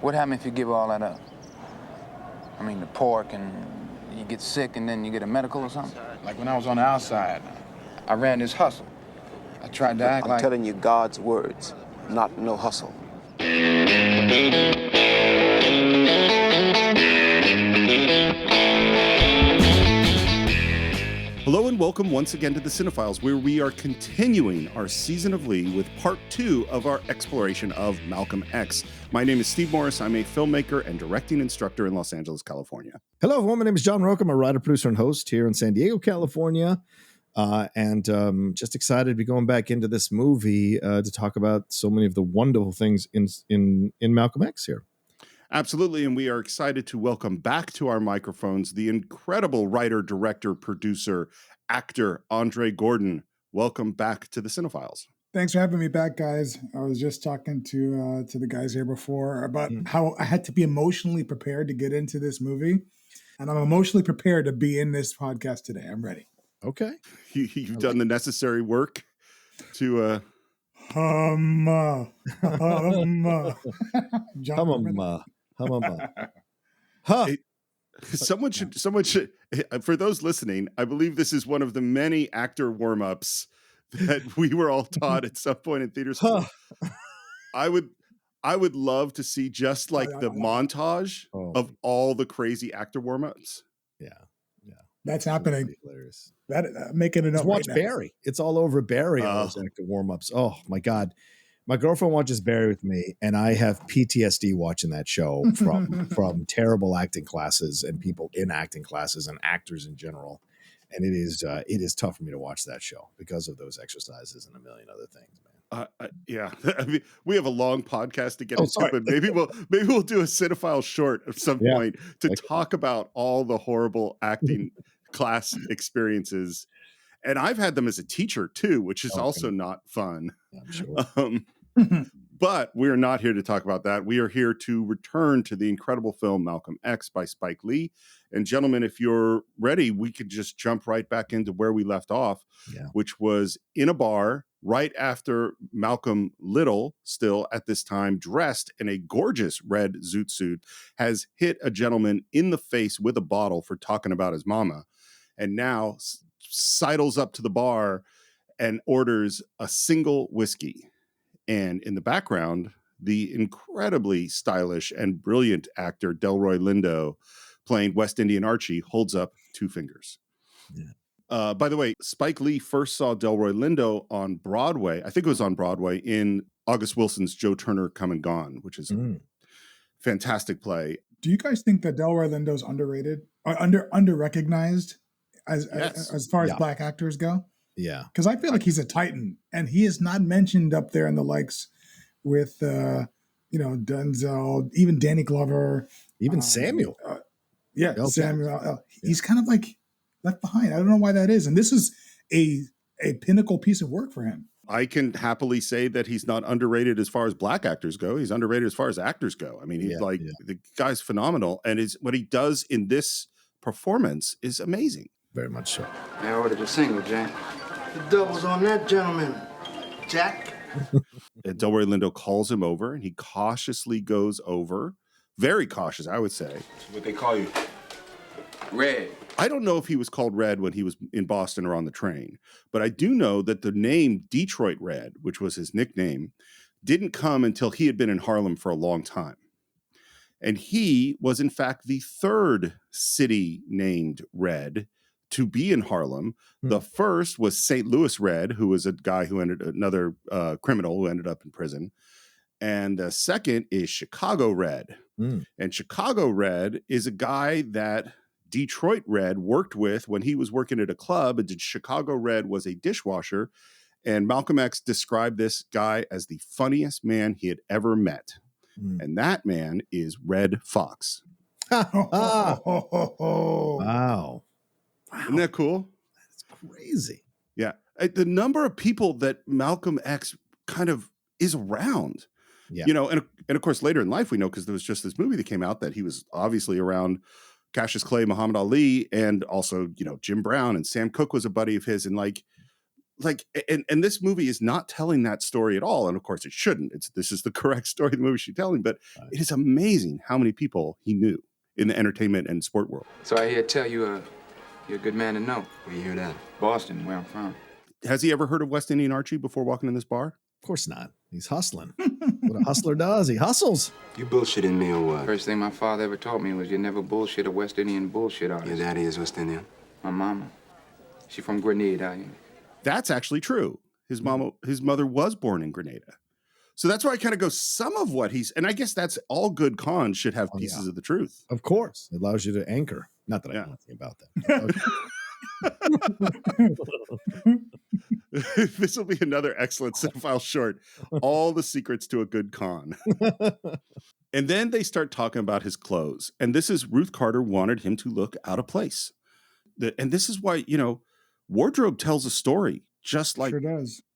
What happens if you give all that up? I mean, the pork, and you get sick and then you get a medical or something? Like when I was on the outside, I ran this hustle. I tried to act I'm like... telling you God's words, not no hustle. Hello and welcome once again to the Cine-Files, where we are continuing our season of Lee with part 2 of our exploration of Malcolm X. My name is Steve Morris. I'm a filmmaker and directing instructor in Los Angeles, California. Hello, everyone. My name is John Roque. I'm a writer, producer, and host here in San Diego, California. And just excited to be going back into this movie to talk about so many of the wonderful things in Malcolm X here. Absolutely, and we are excited to welcome back to our microphones the incredible writer, director, producer, actor, Andre Gordon. Welcome back to the Cine-Files. Thanks for having me back, guys. I was just talking to the guys here before about how I had to be emotionally prepared to get into this movie, and I'm emotionally prepared to be in this podcast today. I'm ready. Okay. You've done the necessary work to... Someone should, for those listening, I believe this is one of the many actor warm-ups that we were all taught at some point in theater school. I would love to see just like the montage of all the crazy actor warm-ups. Yeah. That's happening. Hilarious. That making it up. Watch right Barry. It's all over Barry. All those actor warm-ups. Oh my God. My girlfriend watches Barry with me, and I have PTSD watching that show from terrible acting classes and people in acting classes and actors in general. And it is tough for me to watch that show because of those exercises and a million other things, man. Yeah, I mean, we have a long podcast to get into, but maybe we'll do a Cinephile short at some point to talk about all the horrible acting class experiences. And I've had them as a teacher too, which is also not fun. I'm sure. But we're not here to talk about that. We are here to return to the incredible film Malcolm X by Spike Lee. And gentlemen, if you're ready, we could just jump right back into where we left off, which was in a bar right after Malcolm Little, still at this time dressed in a gorgeous red zoot suit, has hit a gentleman in the face with a bottle for talking about his mama. And now sidles up to the bar and orders a single whiskey. And in the background, the incredibly stylish and brilliant actor Delroy Lindo, playing West Indian Archie, holds up two fingers. Yeah. By the way, Spike Lee first saw Delroy Lindo on Broadway. I think it was on Broadway in August Wilson's Joe Turner Come and Gone, which is a fantastic play. Do you guys think that Delroy Lindo's underrated or under-recognized as far as black actors go? Yeah. Because I feel like he's a titan, and he is not mentioned up there in the likes with, Denzel, even Danny Glover. Even Samuel. Samuel. He's kind of like left behind. I don't know why that is. And this is a pinnacle piece of work for him. I can happily say that he's not underrated as far as black actors go. He's underrated as far as actors go. I mean, he's the guy's phenomenal. And what he does in this performance is amazing. Very much so. I ordered a single, Jack. The double's on that gentleman, Jack. And Delroy Lindo calls him over, and he cautiously goes over. Very cautious, I would say. What they call you? Red. I don't know if he was called Red when he was in Boston or on the train, but I do know that the name Detroit Red, which was his nickname, didn't come until he had been in Harlem for a long time. And he was, in fact, the third city named Red to be in Harlem. The first was St. Louis Red, who was a guy another criminal who ended up in prison. And the second is Chicago Red. And Chicago Red is a guy that Detroit Red worked with when he was working at a club. And Chicago Red was a dishwasher. And Malcolm X described this guy as the funniest man he had ever met. And that man is Red Fox. Wow. Isn't that cool? That's crazy. Yeah. The number of people that Malcolm X kind of is around, and of course, later in life, we know, because there was just this movie that came out, that he was obviously around Cassius Clay, Muhammad Ali, and also, Jim Brown, and Sam Cooke was a buddy of his. And like like, and this movie is not telling that story at all. And of course it shouldn't. This is the correct story the movie should be telling, but it is amazing how many people he knew in the entertainment and sport world. So I hear tell you, you're a good man to know. Where you hear that? Boston, where I'm from. Has he ever heard of West Indian Archie before walking in this bar? Of course not. He's hustling. What a hustler does. He hustles. You bullshitting me or what? First thing my father ever taught me was you never bullshit a West Indian bullshit artist. Your daddy is West Indian? My mama. She from Grenada. That's actually true. His mother was born in Grenada. So that's why I kind of go, some of what he's, and I guess that's all good cons should have pieces of the truth. Of course. It allows you to anchor. Not that I know anything about that. This will be another excellent Cine-Files short. All the secrets to a good con. And then they start talking about his clothes. And this is Ruth Carter wanted him to look out of place. And this is why, wardrobe tells a story just like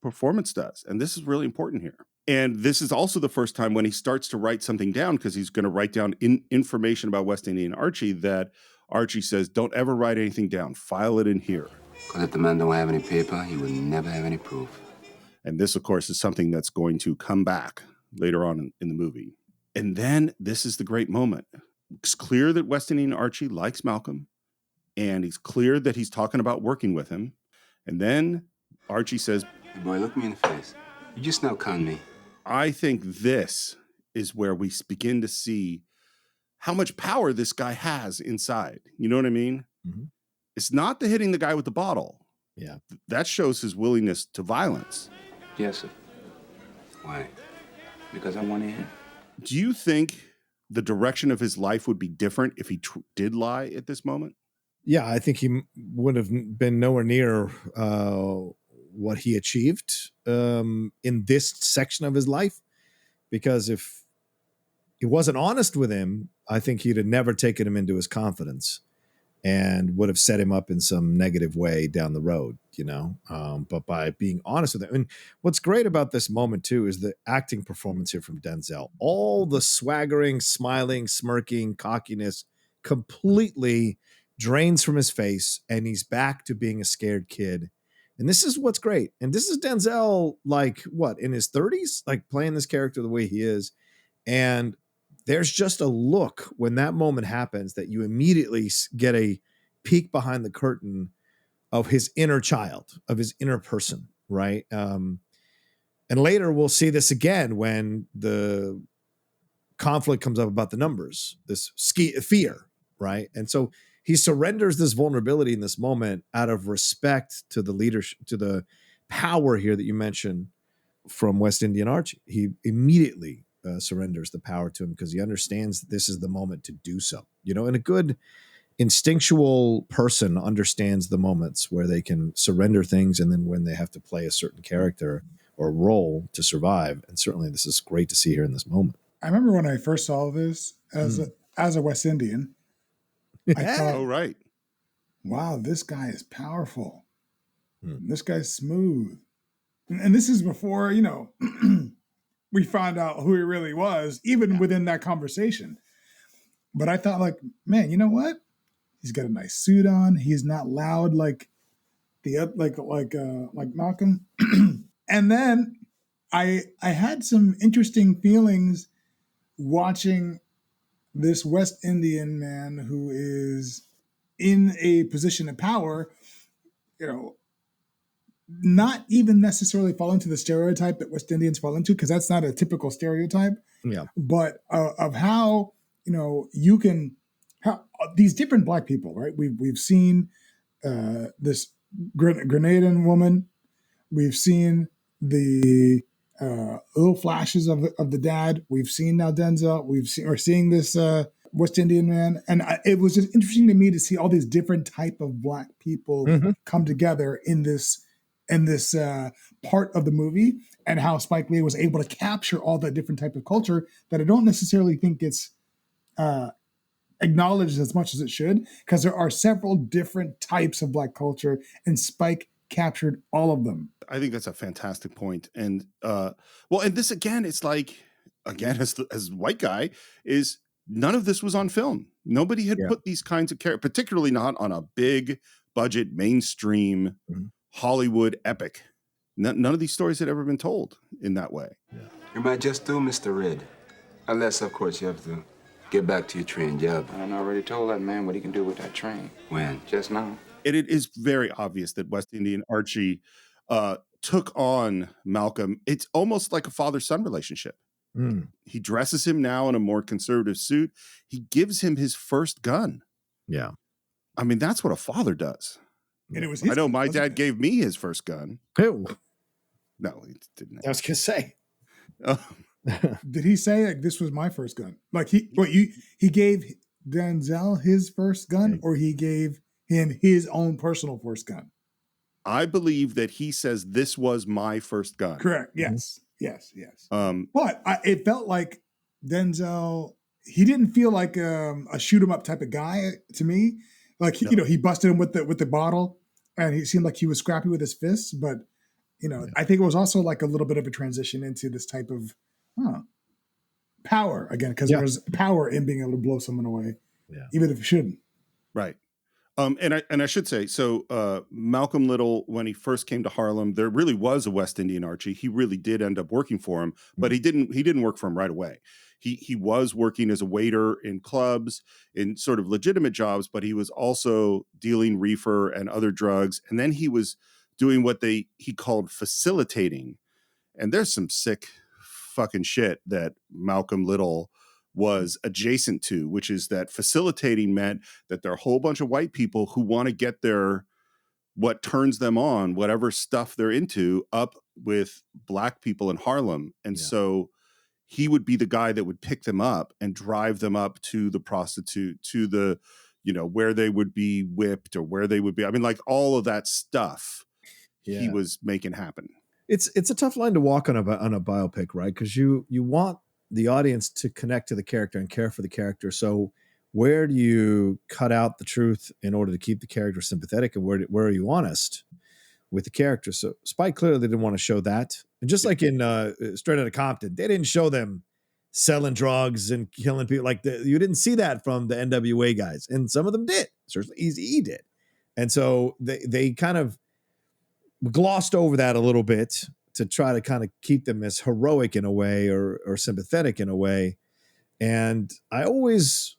performance does. And this is really important here. And this is also the first time when he starts to write something down, because he's going to write down information about West Indian Archie, that Archie says, don't ever write anything down. File it in here. Because if the man don't have any paper, he will never have any proof. And this, of course, is something that's going to come back later on in the movie. And then this is the great moment. It's clear that West Indian Archie likes Malcolm, and he's clear that he's talking about working with him. And then Archie says, Hey boy, look me in the face. You just now conned me. I think this is where we begin to see how much power this guy has inside. You know what I mean? Mm-hmm. It's not the hitting the guy with the bottle. Yeah. That shows his willingness to violence. Yes, sir. Why? Because I want in. Do you think the direction of his life would be different if he did lie at this moment? Yeah, I think he would have been nowhere near what he achieved in this section of his life. Because if he wasn't honest with him, I think he'd have never taken him into his confidence and would have set him up in some negative way down the road, but by being honest with him. And what's great about this moment too is the acting performance here from Denzel. All the swaggering, smiling, smirking, cockiness completely drains from his face, and he's back to being a scared kid. And this is what's great. And this is Denzel, in his 30s, playing this character the way he is. And there's just a look when that moment happens that you immediately get a peek behind the curtain of his inner child, of his inner person, right? And later we'll see this again when the conflict comes up about the numbers, this fear, right? And so he surrenders this vulnerability in this moment out of respect to the leadership, to the power here that you mentioned from West Indian Archie. He immediately surrenders the power to him because he understands that this is the moment to do so. And a good instinctual person understands the moments where they can surrender things, and then when they have to play a certain character or role to survive. And certainly this is great to see here in this moment. I remember when I first saw this as a West Indian, I thought, oh, right. Wow, this guy is powerful. This guy's smooth. And this is before, we found out who he really was, even within that conversation. But I thought, man, you know what? He's got a nice suit on. He's not loud like Malcolm. And then I had some interesting feelings watching this West Indian man who is in a position of power, not even necessarily fall into the stereotype that West Indians fall into, because that's not a typical stereotype. Yeah. But of how, you can, these different Black people, right? We've seen this Grenadian woman. We've seen the little flashes of the dad. We've seen now Denzel. We're seeing this West Indian man, and it was just interesting to me to see all these different type of Black people come together in this part of the movie, and how Spike Lee was able to capture all that different type of culture that I don't necessarily think gets acknowledged as much as it should, because there are several different types of Black culture, and Spike captured all of them. I think that's a fantastic point. And and this again, it's as white guy, is none of this was on film. Nobody had put these kinds of characters, particularly not on a big budget mainstream Hollywood epic. None of these stories had ever been told in that way. You might just do, Mr. Red. Unless, of course, you have to get back to your train job. I already told that man what he can do with that train. When? Just now. It is very obvious that West Indian Archie took on Malcolm. It's almost like a father-son relationship. Mm. He dresses him now in a more conservative suit. He gives him his first gun. Yeah. I mean, that's what a father does. And it was I know my dad gave me his first gun. Ew. No, he didn't. I was gonna say. Did he say like this was my first gun? Like he gave Denzel his first gun, or he gave him his own personal first gun? I believe that he says this was my first gun. Correct. Yes. Yes. Um, But it felt like Denzel. He didn't feel like a shoot 'em up type of guy to me. Like he busted him with the bottle, and he seemed like he was scrappy with his fists. But I think it was also like a little bit of a transition into this type of power again, because there was power in being able to blow someone away, even if you shouldn't. Right. And I should say, so Malcolm Little, when he first came to Harlem, there really was a West Indian Archie. He really did end up working for him, but he didn't work for him right away. He was working as a waiter in clubs, in sort of legitimate jobs, but he was also dealing reefer and other drugs. And then he was doing what he called facilitating. And there's some sick fucking shit that Malcolm Little was adjacent to, which is that facilitating meant that there are a whole bunch of white people who want to get what turns them on, whatever stuff they're into, up with black people in Harlem. And so he would be the guy that would pick them up and drive them up to the prostitute, to the, where they would be whipped or where they would be. I mean, like all of that stuff he was making happen. It's a tough line to walk on a biopic, right? Because you want the audience to connect to the character and care for the character. So where do you cut out the truth in order to keep the character sympathetic, and where are you honest with the character? So Spike clearly didn't want to show that. And just like in Straight Outta Compton, they didn't show them selling drugs and killing people. Like you didn't see that from the NWA guys, and some of them did. Certainly Eazy-E did. And so they kind of glossed over that a little bit to try to kind of keep them as heroic in a way or sympathetic in a way. And I always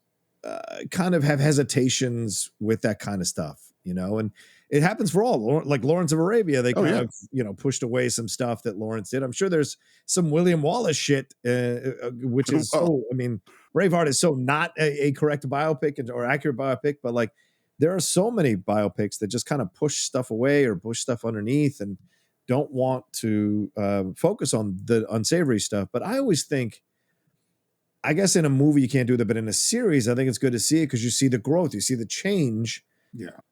kind of have hesitations with that kind of stuff, and it happens for all. Like Lawrence of Arabia, they kind of, pushed away some stuff that Lawrence did. I'm sure there's some William Wallace shit, which is Braveheart is so not a correct biopic or accurate biopic, but like there are so many biopics that just kind of push stuff away or push stuff underneath and don't want to focus on the unsavory stuff. But I always think, I guess in a movie you can't do that, but in a series, I think it's good to see it because you see the growth, you see the change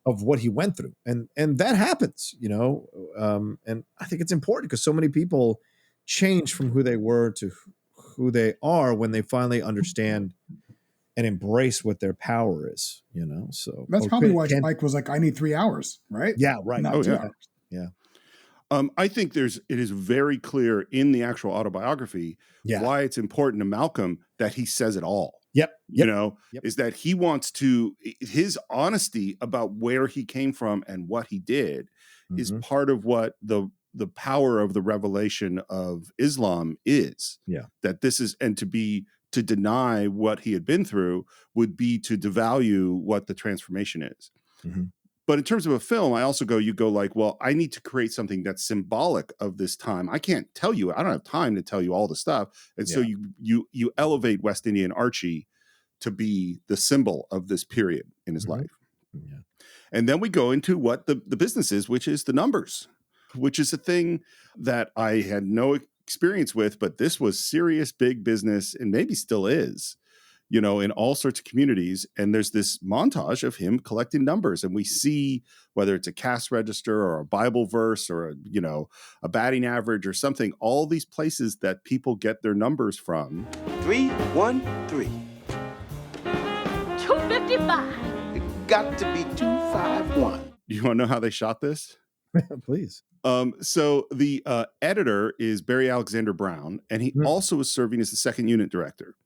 of what he went through. And that happens, and I think it's important because so many people change from who they were to who they are when they finally understand and embrace what their power is, So that's probably why Spike was like, I need 3 hours, right? Yeah, right. Not 2 hours. Yeah. I think it is very clear in the actual autobiography why it's important to Malcolm that he says it all. Is that he wants his honesty about where he came from and what he did is part of what the power of the revelation of Islam is. Yeah. That this is, and to deny what he had been through would be to devalue what the transformation is. Mm-hmm. But in terms of a film, I also you go like, well, I need to create something that's symbolic of this time. I can't tell you, I don't have time to tell you all the stuff. And so you elevate West Indian Archie to be the symbol of this period in his life. Yeah. And then we go into what the business is, which is the numbers, which is a thing that I had no experience with, but this was serious big business and maybe still is. In all sorts of communities. And there's this montage of him collecting numbers. And we see whether it's a cash register or a Bible verse or, a batting average or something, all these places that people get their numbers from. 313. 255. It got to be 251. You want to know how they shot this? Please. So the editor is Barry Alexander Brown, and he also is serving as the second unit director.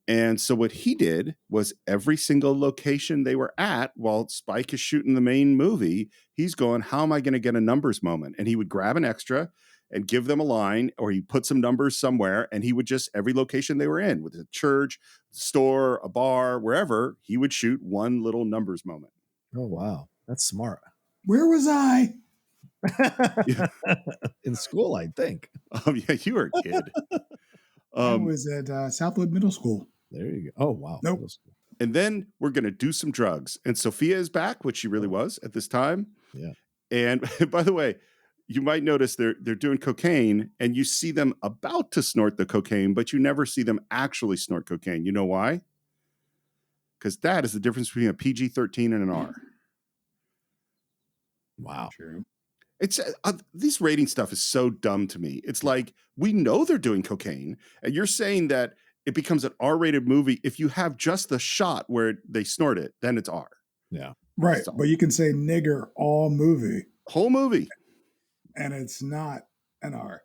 And so what he did was every single location they were at while Spike is shooting the main movie, he's going, how am I going to get a numbers moment? And he would grab an extra and give them a line, or he put some numbers somewhere, and he would just, every location they were in, with a church, store, a bar, wherever, he would shoot one little numbers moment. Oh, wow. That's smart. Where was I? In school, I think. Yeah, you were a kid. I was at Southwood Middle School. There you go. Oh, wow. Nope. And then we're going to do some drugs. And Sophia is back, which she really was at this time. Yeah. And by the way, you might notice they're doing cocaine, and you see them about to snort the cocaine, but you never see them actually snort cocaine. You know why? Because that is the difference between a PG-13 and an R. Wow. True. It's this rating stuff is so dumb to me. It's like, we know they're doing cocaine, and you're saying that it becomes an R-rated movie if you have just the shot where they snort it, then it's R. Yeah. Right. So, But you can say nigger all movie, whole movie. and it's not an R.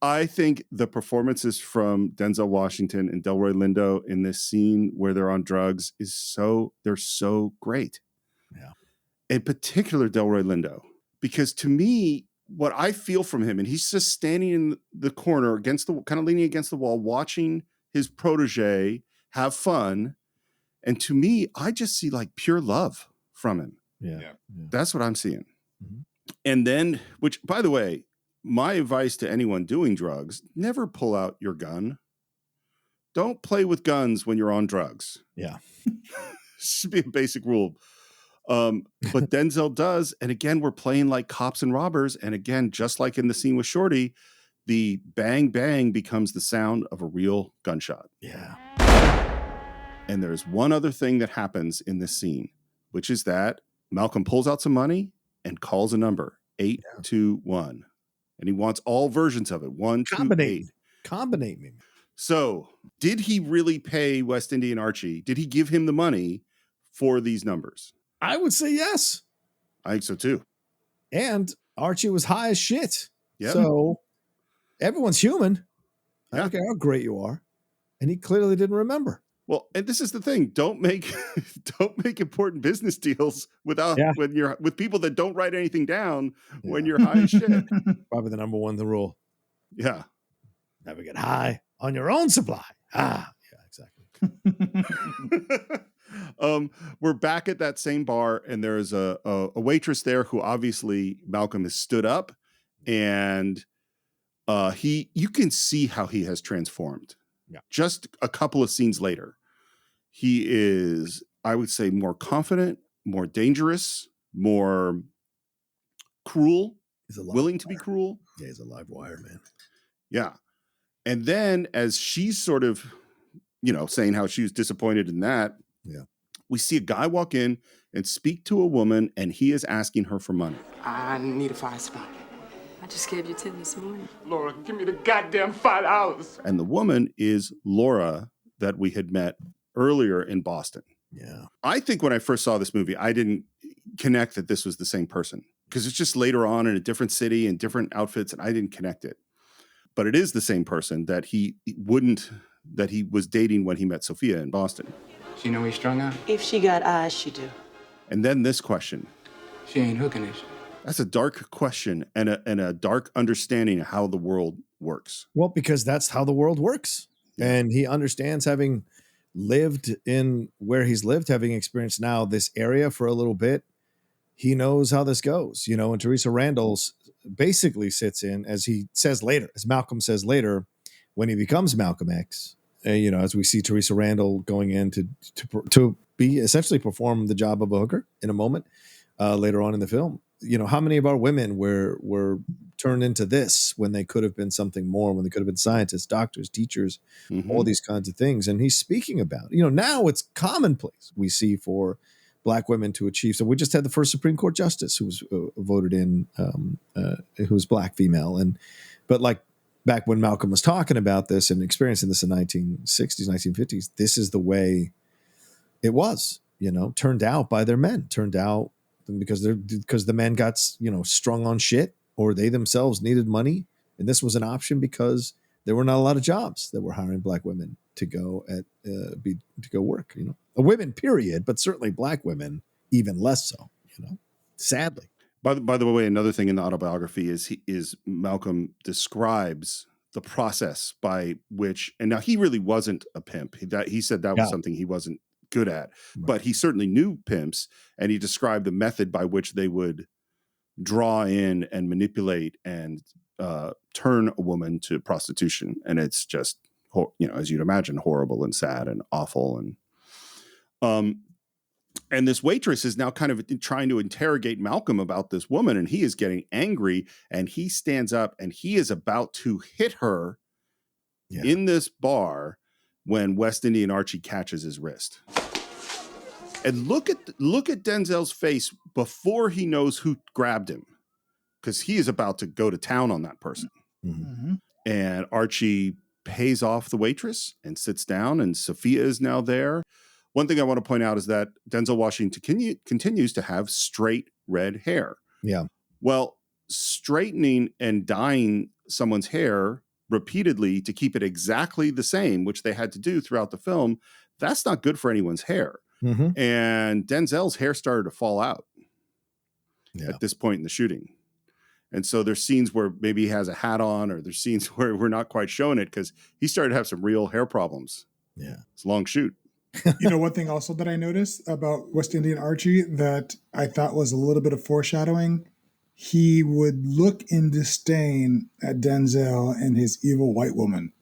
I think the performances from Denzel Washington and Delroy Lindo in this scene where they're on drugs they're so great. Yeah. In particular, Delroy Lindo. Because to me, what I feel from him, and he's just standing in the corner kind of leaning against the wall, watching his protege have fun. And to me, I just see like pure love from him. Yeah. That's what I'm seeing. Mhm. And then, which, by the way, my advice to anyone doing drugs, never pull out your gun. Don't play with guns when you're on drugs. Yeah. This should be a basic rule. But Denzel does. And again, we're playing like cops and robbers. And again, just like in the scene with Shorty, the bang, bang becomes the sound of a real gunshot. Yeah. And there's one other thing that happens in this scene, which is that Malcolm pulls out some money and calls a number, 821. And he wants all versions of it. 128. Combinate me. So did he really pay West Indian Archie? Did he give him the money for these numbers? I would say yes. I think so too. And Archie was high as shit. Yep. So everyone's human. I Yeah. don't care how great you are. And he clearly didn't remember. Well, and this is the thing. Don't make important business deals when you're with people that don't write anything down when you're high as shit. Probably the number one rule. Yeah. Never get high on your own supply. Yeah, exactly. We're back at that same bar, and there's a waitress there who obviously Malcolm has stood up, and you can see how he has transformed. Yeah. Just a couple of scenes later, he is, I would say, more confident, more dangerous, more cruel, willing to be cruel. Yeah, he's a live wire, man. Yeah. And then as she's sort of, saying how she was disappointed in that, we see a guy walk in and speak to a woman, and he is asking her for money. I need a $5. I just gave you 10 this morning. Laura, give me the goddamn $5. And the woman is Laura that we had met earlier in Boston. Yeah. I think when I first saw this movie, I didn't connect that this was the same person because it's just later on in a different city and different outfits, and I didn't connect it. But it is the same person that he was dating when he met Sophia in Boston. She know he's strung out? If she got eyes, she do. And then this question. She ain't hooking it. That's a dark question and a dark understanding of how the world works. Well, because that's how the world works. And he understands, having lived in where he's lived, having experienced now this area for a little bit, he knows how this goes, and Teresa Randall's basically sits in, as he says later, as Malcolm says later, when he becomes Malcolm X, as we see Teresa Randall going in to be essentially perform the job of a hooker in a moment later on in the film. How many of our women were turned into this when they could have been something more, when they could have been scientists, doctors, teachers, all these kinds of things. And he's speaking about, now it's commonplace we see for Black women to achieve. So we just had the first Supreme Court justice who was voted in, who was Black female. But like back when Malcolm was talking about this and experiencing this in 1960s, 1950s, this is the way it was, turned out by their men, turned out because the men got, strung on shit, or they themselves needed money. And this was an option because there were not a lot of jobs that were hiring Black women to go to go work. Women, period, but certainly black women even less so. Sadly. By the way, another thing in the autobiography is Malcolm describes the process by which, and now he really wasn't a pimp. He said that was something he wasn't good at, but he certainly knew pimps, and he described the method by which they would draw in and manipulate and turn a woman to prostitution. And it's just, as you'd imagine, horrible and sad and awful. And this waitress is now kind of trying to interrogate Malcolm about this woman, and he is getting angry, and he stands up and he is about to hit her in this bar when West Indian Archie catches his wrist. And look at Denzel's face before he knows who grabbed him, because he is about to go to town on that person. Mm-hmm. And Archie pays off the waitress and sits down, and Sophia is now there. One thing I want to point out is that Denzel Washington continues to have straight red hair. Yeah. Well, straightening and dyeing someone's hair repeatedly to keep it exactly the same, which they had to do throughout the film, that's not good for anyone's hair. Mm-hmm. And Denzel's hair started to fall out at this point in the shooting. And so there's scenes where maybe he has a hat on, or there's scenes where we're not quite showing it because he started to have some real hair problems. Yeah. It's a long shoot. One thing also that I noticed about West Indian Archie that I thought was a little bit of foreshadowing, he would look in disdain at Denzel and his evil white woman.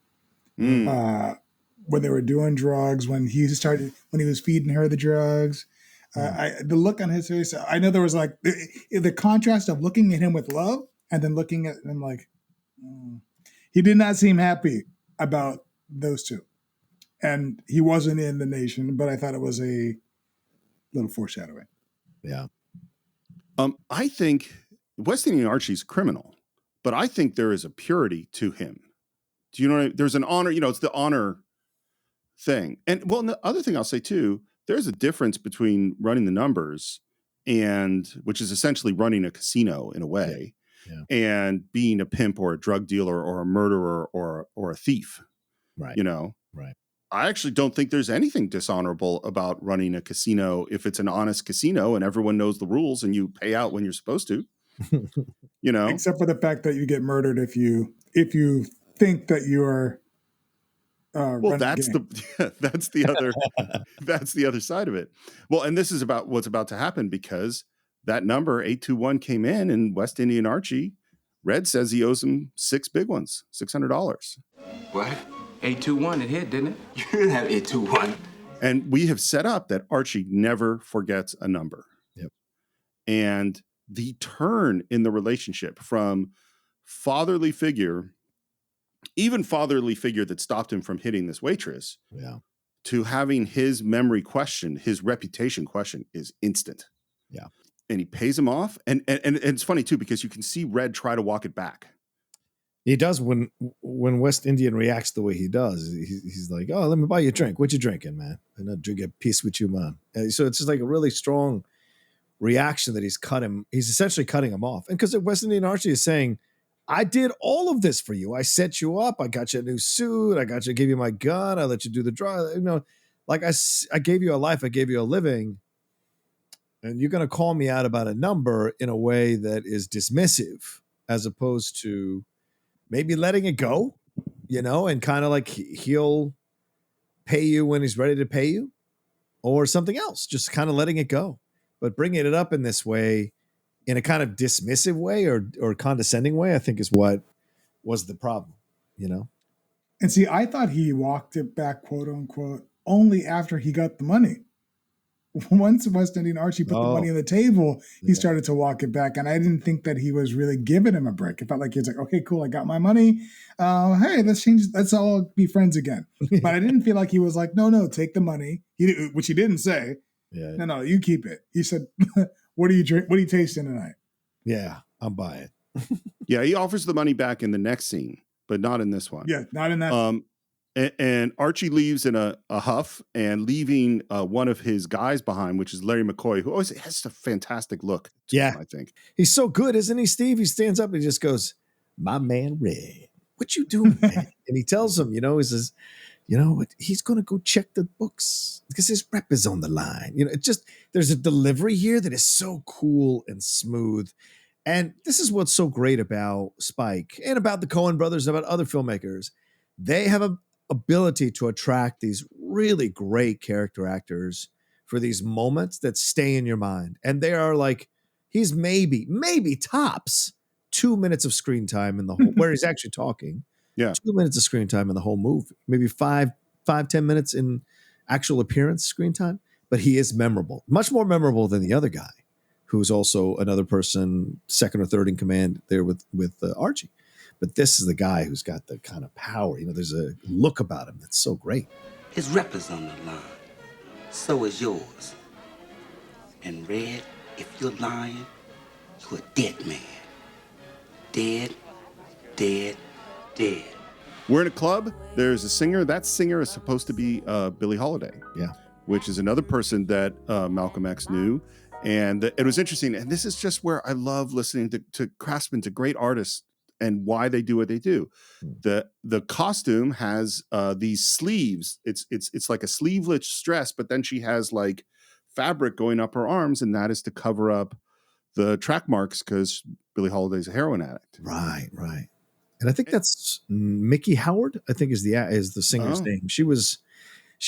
When they were doing drugs, when he was feeding her the drugs. The look on his face, I know there was like the contrast of looking at him with love and then looking at him like, he did not seem happy about those two. And he wasn't in The Nation, but I thought it was a little foreshadowing. Yeah. I think West Indian Archie's criminal, but I think there is a purity to him. Do you know what I mean? There's an honor, it's the honor thing. And well, the other thing I'll say too, there's a difference between running the numbers which is essentially running a casino in a way, and being a pimp or a drug dealer or a murderer or a thief. Right. Right. I actually don't think there's anything dishonorable about running a casino if it's an honest casino and everyone knows the rules and you pay out when you're supposed to. Except for the fact that you get murdered if you think that you are. Well, that's the other side of it. Well, and this is about what's about to happen, because that number 821 came in, and West Indian Archie, Red says he owes him 6 big ones, $600. What? 821, it hit, didn't it? You didn't have 821. And we have set up that Archie never forgets a number. Yep. And the turn in the relationship from fatherly figure that stopped him from hitting this waitress, to having his memory questioned, his reputation questioned, is instant. Yeah. And he pays him off. And it's funny too, because you can see Red try to walk it back. He does when West Indian reacts the way he does. He's like, "Oh, let me buy you a drink. What you drinking, man? And I'll drink a piece with you, man." And so it's just like a really strong reaction that he's essentially cutting him off. And because West Indian Archie is saying, "I did all of this for you. I set you up. I got you a new suit. I gave you my gun. I let you do the drive. Like I gave you a life. I gave you a living. And you're going to call me out about a number in a way that is dismissive, as opposed to maybe letting it go, and kind of like he'll pay you when he's ready to pay you, or something else, just kind of letting it go. But bringing it up in this way, in a kind of dismissive way or condescending way, I think is what was the problem, And see, I thought he walked it back, quote unquote, only after he got the money. Once West Indian Archie put the money on the table, he started to walk it back. And I didn't think that he was really giving him a break. It felt like he was like, "Okay, cool, I got my money. Hey, let's all be friends again." But I didn't feel like he was like, no, take the money. Which he didn't say. Yeah. No, you keep it. He said, "What do you drink? What are you tasting tonight?" Yeah, I'm buying. Yeah, he offers the money back in the next scene, but not in this one. Yeah, not in that. And Archie leaves in a huff, and leaving one of his guys behind, which is Larry McCoy, who always has a fantastic look to him, I think. He's so good, isn't he, Steve? He stands up and he just goes, "My man Red, what you doing, man?" And he tells him, he says, you know, he's going to go check the books because his rep is on the line. You know, it just, there's a delivery here that is so cool and smooth. And this is what's so great about Spike and about the Coen brothers and about other filmmakers. They have a ability to attract these really great character actors for these moments that stay in your mind. And they are like, he's maybe tops 2 minutes of screen time in the whole, where he's actually talking. Yeah. 2 minutes of screen time in the whole movie. Maybe 10 minutes in actual appearance screen time. But he is memorable, much more memorable than the other guy, who's also another person, second or third in command there with Archie. But this is the guy who's got the kind of power. You know, there's a look about him that's so great. His rep is on the line. So is yours. And Red, if you're lying, you're a dead man. Dead, dead, dead. We're in a club. There's a singer. That singer is supposed to be Billie Holiday. Yeah. Which is another person that Malcolm X knew. And it was interesting. And this is just where I love listening to craftsmen, to great artists, and why they do what they do. The costume has these sleeves. It's like a sleeveless dress, but then she has like fabric going up her arms, and that is to cover up the track marks because Billie Holiday's a heroin addict. Right. And I think that's Mickey Howard, I think is the singer's name. She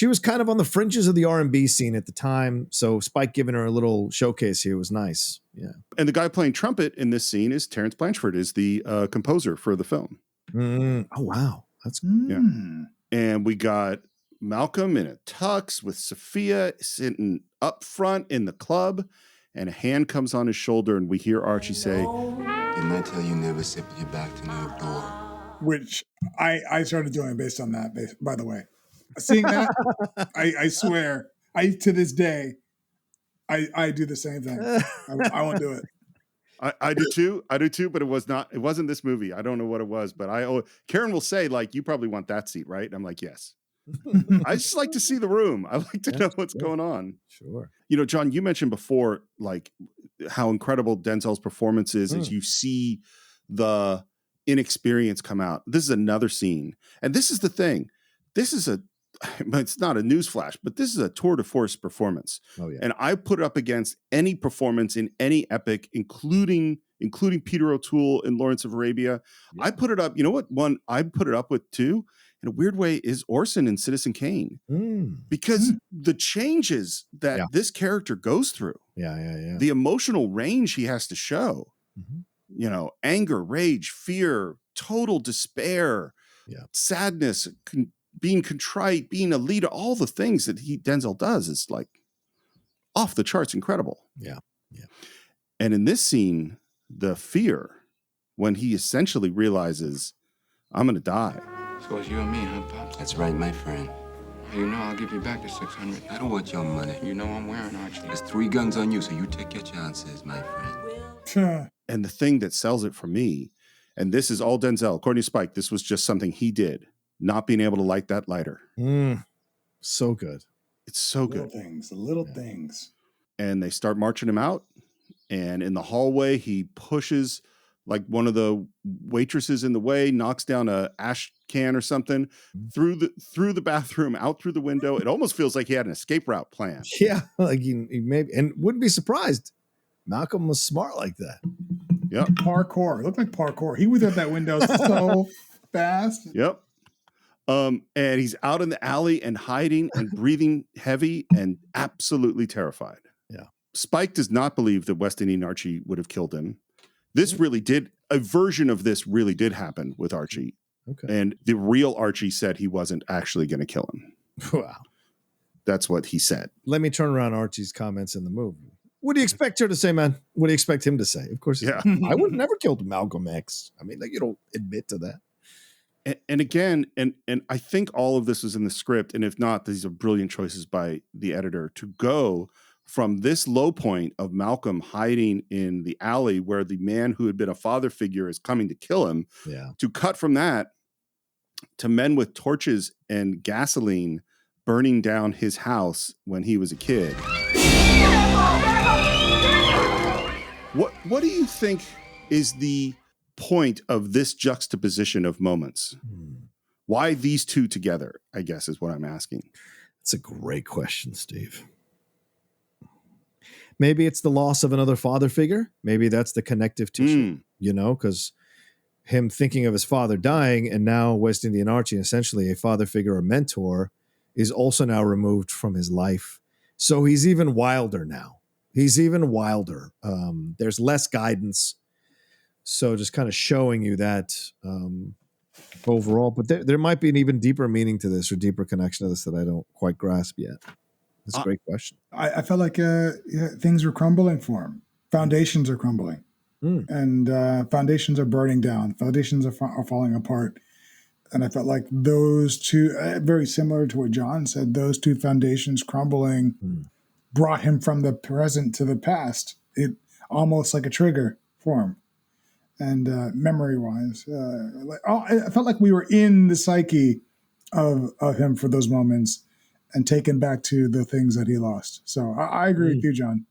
was kind of on the fringes of the R&B scene at the time. So Spike giving her a little showcase here was nice. Yeah. And the guy playing trumpet in this scene is Terrence Blanchard, is the composer for the film. Oh, wow. That's yeah. And we got Malcolm in a tux with Sophia sitting up front in the club, and a hand comes on his shoulder, and we hear Archie say, "Didn't I tell you never sit with your back to no door?" Which I started doing based on that, by the way. Seeing that, I swear, to this day, I do the same thing. I won't do it. I do too, but it wasn't this movie. I don't know what it was, but Karen will say, like, you probably want that seat, right? And I'm like, yes. I just like to see the room. I like to know what's going on. Sure. You know, John, you mentioned before, like, how incredible Denzel's performance is as you see the inexperience come out. This is another scene. And this is the thing. It's not a newsflash, but this is a tour de force performance. Oh, yeah. And I put it up against any performance in any epic, including Peter O'Toole in Lawrence of Arabia. Yeah. I put it up, you know what one I put it up with too, in a weird way, is Orson in Citizen Kane. Because the changes that this character goes through, the emotional range he has to show, you know, anger, rage, fear, total despair, sadness, being contrite, being a leader, all the things that Denzel does is like off the charts incredible. Yeah. And in this scene, the fear, when he essentially realizes, I'm going to die. So it's you and me, huh, Pops? That's right, my friend. You know I'll give you back the $600. I don't want your money. You know I'm wearing, Archie. There's 3 guns on you, so you take your chances, my friend. And the thing that sells it for me, and this is all Denzel, according to Spike, this was just something he did, not being able to light that lighter. So good. It's so good. The little things. And they start marching him out. And in the hallway, he pushes like one of the waitresses in the way, knocks down a ash can or something through the bathroom, out through the window. It almost feels like he had an escape route planned. Yeah, like he maybe, and wouldn't be surprised. Malcolm was smart like that. Yep. Parkour. It looked like parkour. He was at that window so fast. Yep. And he's out in the alley and hiding and breathing heavy and absolutely terrified. Yeah. Spike does not believe that West Indian Archie would have killed him. This really did, a version of this really did happen with Archie. Okay. And the real Archie said he wasn't actually going to kill him. Wow. That's what he said. Let me turn around Archie's comments in the movie. What do you expect her to say, man? What do you expect him to say? Of course, I would have never killed Malcolm X. I mean, like, you don't admit to that. And again, and I think all of this is in the script. And if not, these are brilliant choices by the editor to go from this low point of Malcolm hiding in the alley where the man who had been a father figure is coming to kill him, to cut from that to men with torches and gasoline burning down his house when he was a kid. What do you think is the point of this juxtaposition of moments? Why these two together, I guess, is what I'm asking. It's a great question, Steve. Maybe it's the loss of another father figure. Maybe that's the connective tissue, because him thinking of his father dying, and now West Indian Archie, essentially a father figure or mentor, is also now removed from his life. So he's even wilder now. He's even wilder. There's less guidance. So just kind of showing you that overall. But there might be an even deeper meaning to this or deeper connection to this that I don't quite grasp yet. That's a great question. I felt like things were crumbling for him. Foundations are crumbling. And foundations are burning down. Foundations are falling apart. And I felt like those two, very similar to what John said, those two foundations crumbling brought him from the present to the past. It almost like a trigger for him. And memory-wise, I felt like we were in the psyche of him for those moments and taken back to the things that he lost. So I agree with you, John.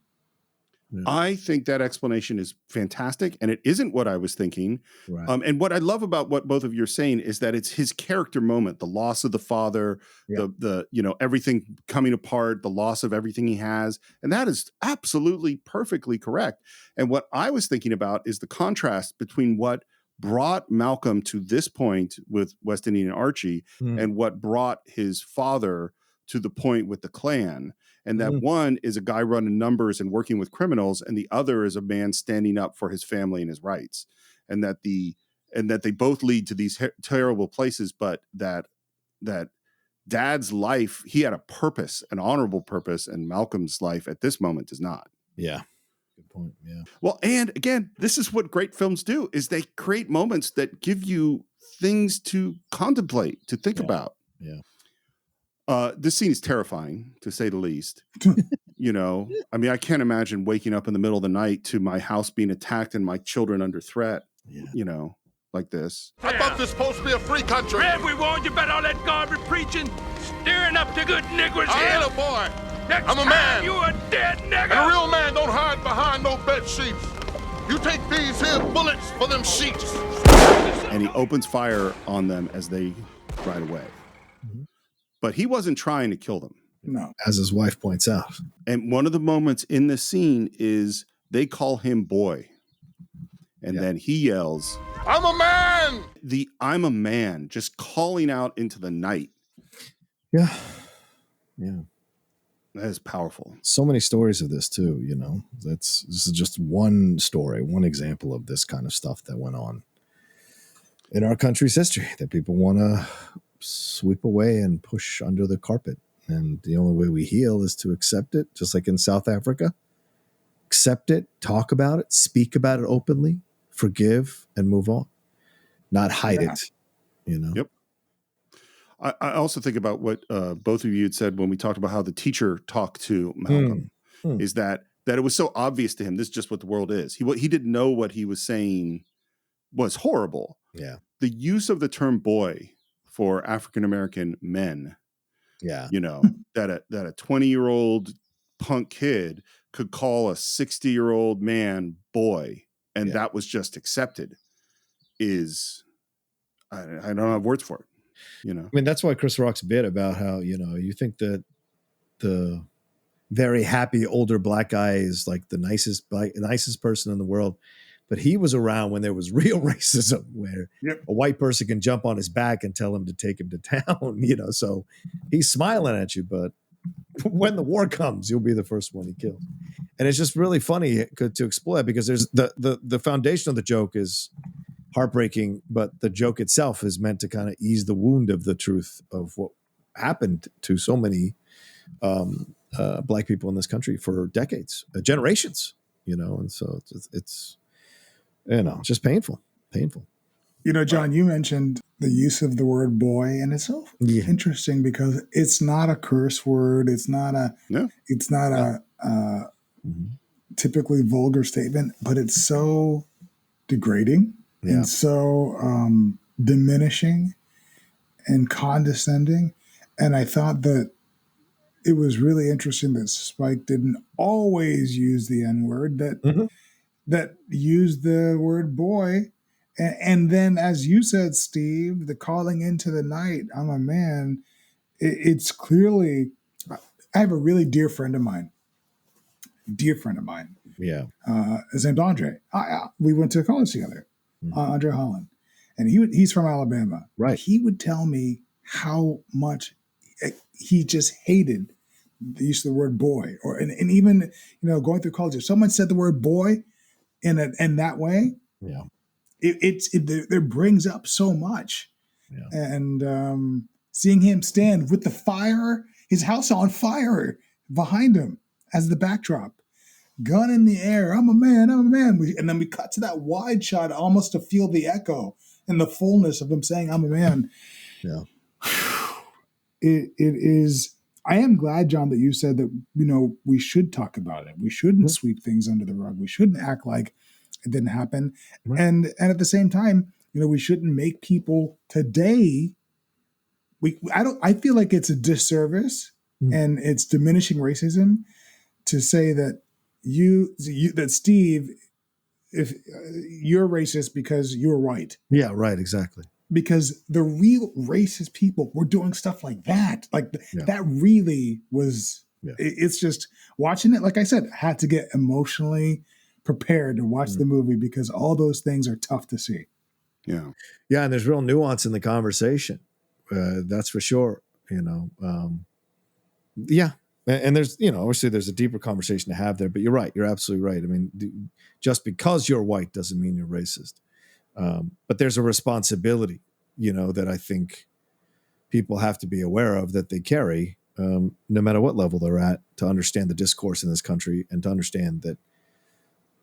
Yeah. I think that explanation is fantastic, and it isn't what I was thinking. Right. And what I love about what both of you are saying is that it's his character moment, the loss of the father, the everything coming apart, the loss of everything he has, and that is absolutely perfectly correct. And what I was thinking about is the contrast between what brought Malcolm to this point with West Indian and Archie, and what brought his father to the point with the Klan. And that one is a guy running numbers and working with criminals, and the other is a man standing up for his family and his rights. And that they both lead to these terrible places, but that Dad's life, he had a purpose, an honorable purpose, and Malcolm's life at this moment does not. Yeah. Good point. Yeah. Well, and again, this is what great films do, is they create moments that give you things to contemplate, to think about. Yeah. This scene is terrifying, to say the least. I mean, I can't imagine waking up in the middle of the night to my house being attacked and my children under threat, like this. I thought this was supposed to be a free country. Red, we warned you about all that garbage preaching, stirring up the good niggers I here. ain't a boy. Next I'm a time man. You a dead nigger. And a real man don't hide behind no bed sheets. You take these here bullets for them sheets. And he opens fire on them as they ride away. But he wasn't trying to kill them. No. As his wife points out. And one of the moments in this scene is they call him boy. And then he yells, I'm a man! The I'm a man, just calling out into the night. Yeah. Yeah. That is powerful. So many stories of this too, this is just one story, one example of this kind of stuff that went on in our country's history that people want to sweep away and push under the carpet. And the only way we heal is to accept it, just like in South Africa. Accept it, talk about it, speak about it openly, forgive, and move on. Not hide it, Yep. I also think about what both of you had said when we talked about how the teacher talked to Malcolm, is that it was so obvious to him, this is just what the world is. He didn't know what he was saying was horrible. Yeah. The use of the term boy for African-American men, that a 20-year-old punk kid could call a 60-year-old man boy, and that was just accepted, is, I don't have words for it, I mean, that's why Chris Rock's bit about how, you think that the very happy older black guy is like the nicest person in the world. But he was around when there was real racism, where a white person can jump on his back and tell him to take him to town, so he's smiling at you, but when the war comes, you'll be the first one he kills. And it's just really funny to explore, because there's the foundation of the joke is heartbreaking, but the joke itself is meant to kind of ease the wound of the truth of what happened to so many black people in this country for decades, generations, and so it's just painful. John, you mentioned the use of the word boy, and it's so interesting because it's not a curse word. It's not a typically vulgar statement, but it's so degrading and so diminishing and condescending. And I thought that it was really interesting that Spike didn't always use the N-word, that used the word boy And then, as you said, Steve, the calling into the night, I'm a man. It's clearly, I have a really dear friend of mine. Yeah. His name's Andre. We went to college together, Andre Holland. And he's from Alabama. Right. He would tell me how much he just hated the use of the word boy. And even, going through college, if someone said the word boy in that way, yeah, it brings up so much. Yeah. And seeing him stand with the fire, his house on fire behind him as the backdrop, gun in the air, I'm a man. And then we cut to that wide shot almost to feel the echo and the fullness of him saying, I'm a man. Yeah. It is, I am glad, John, that you said that, we should talk about it. We shouldn't sweep things under the rug. We shouldn't act like it didn't happen. Right. And at the same time, we shouldn't make people today. I feel like it's a disservice and it's diminishing racism to say that that Steve, if you're racist because you're white. Yeah, right, exactly. Because the real racist people were doing stuff like that. That really was, it's just watching it. Like I said, I had to get emotionally prepared to watch the movie because all those things are tough to see. Yeah. Yeah. And there's real nuance in the conversation. That's for sure. Yeah. And there's, obviously there's a deeper conversation to have there, but you're right. You're absolutely right. I mean, just because you're white doesn't mean you're racist. But there's a responsibility, that I think people have to be aware of that they carry, no matter what level they're at, to understand the discourse in this country and to understand that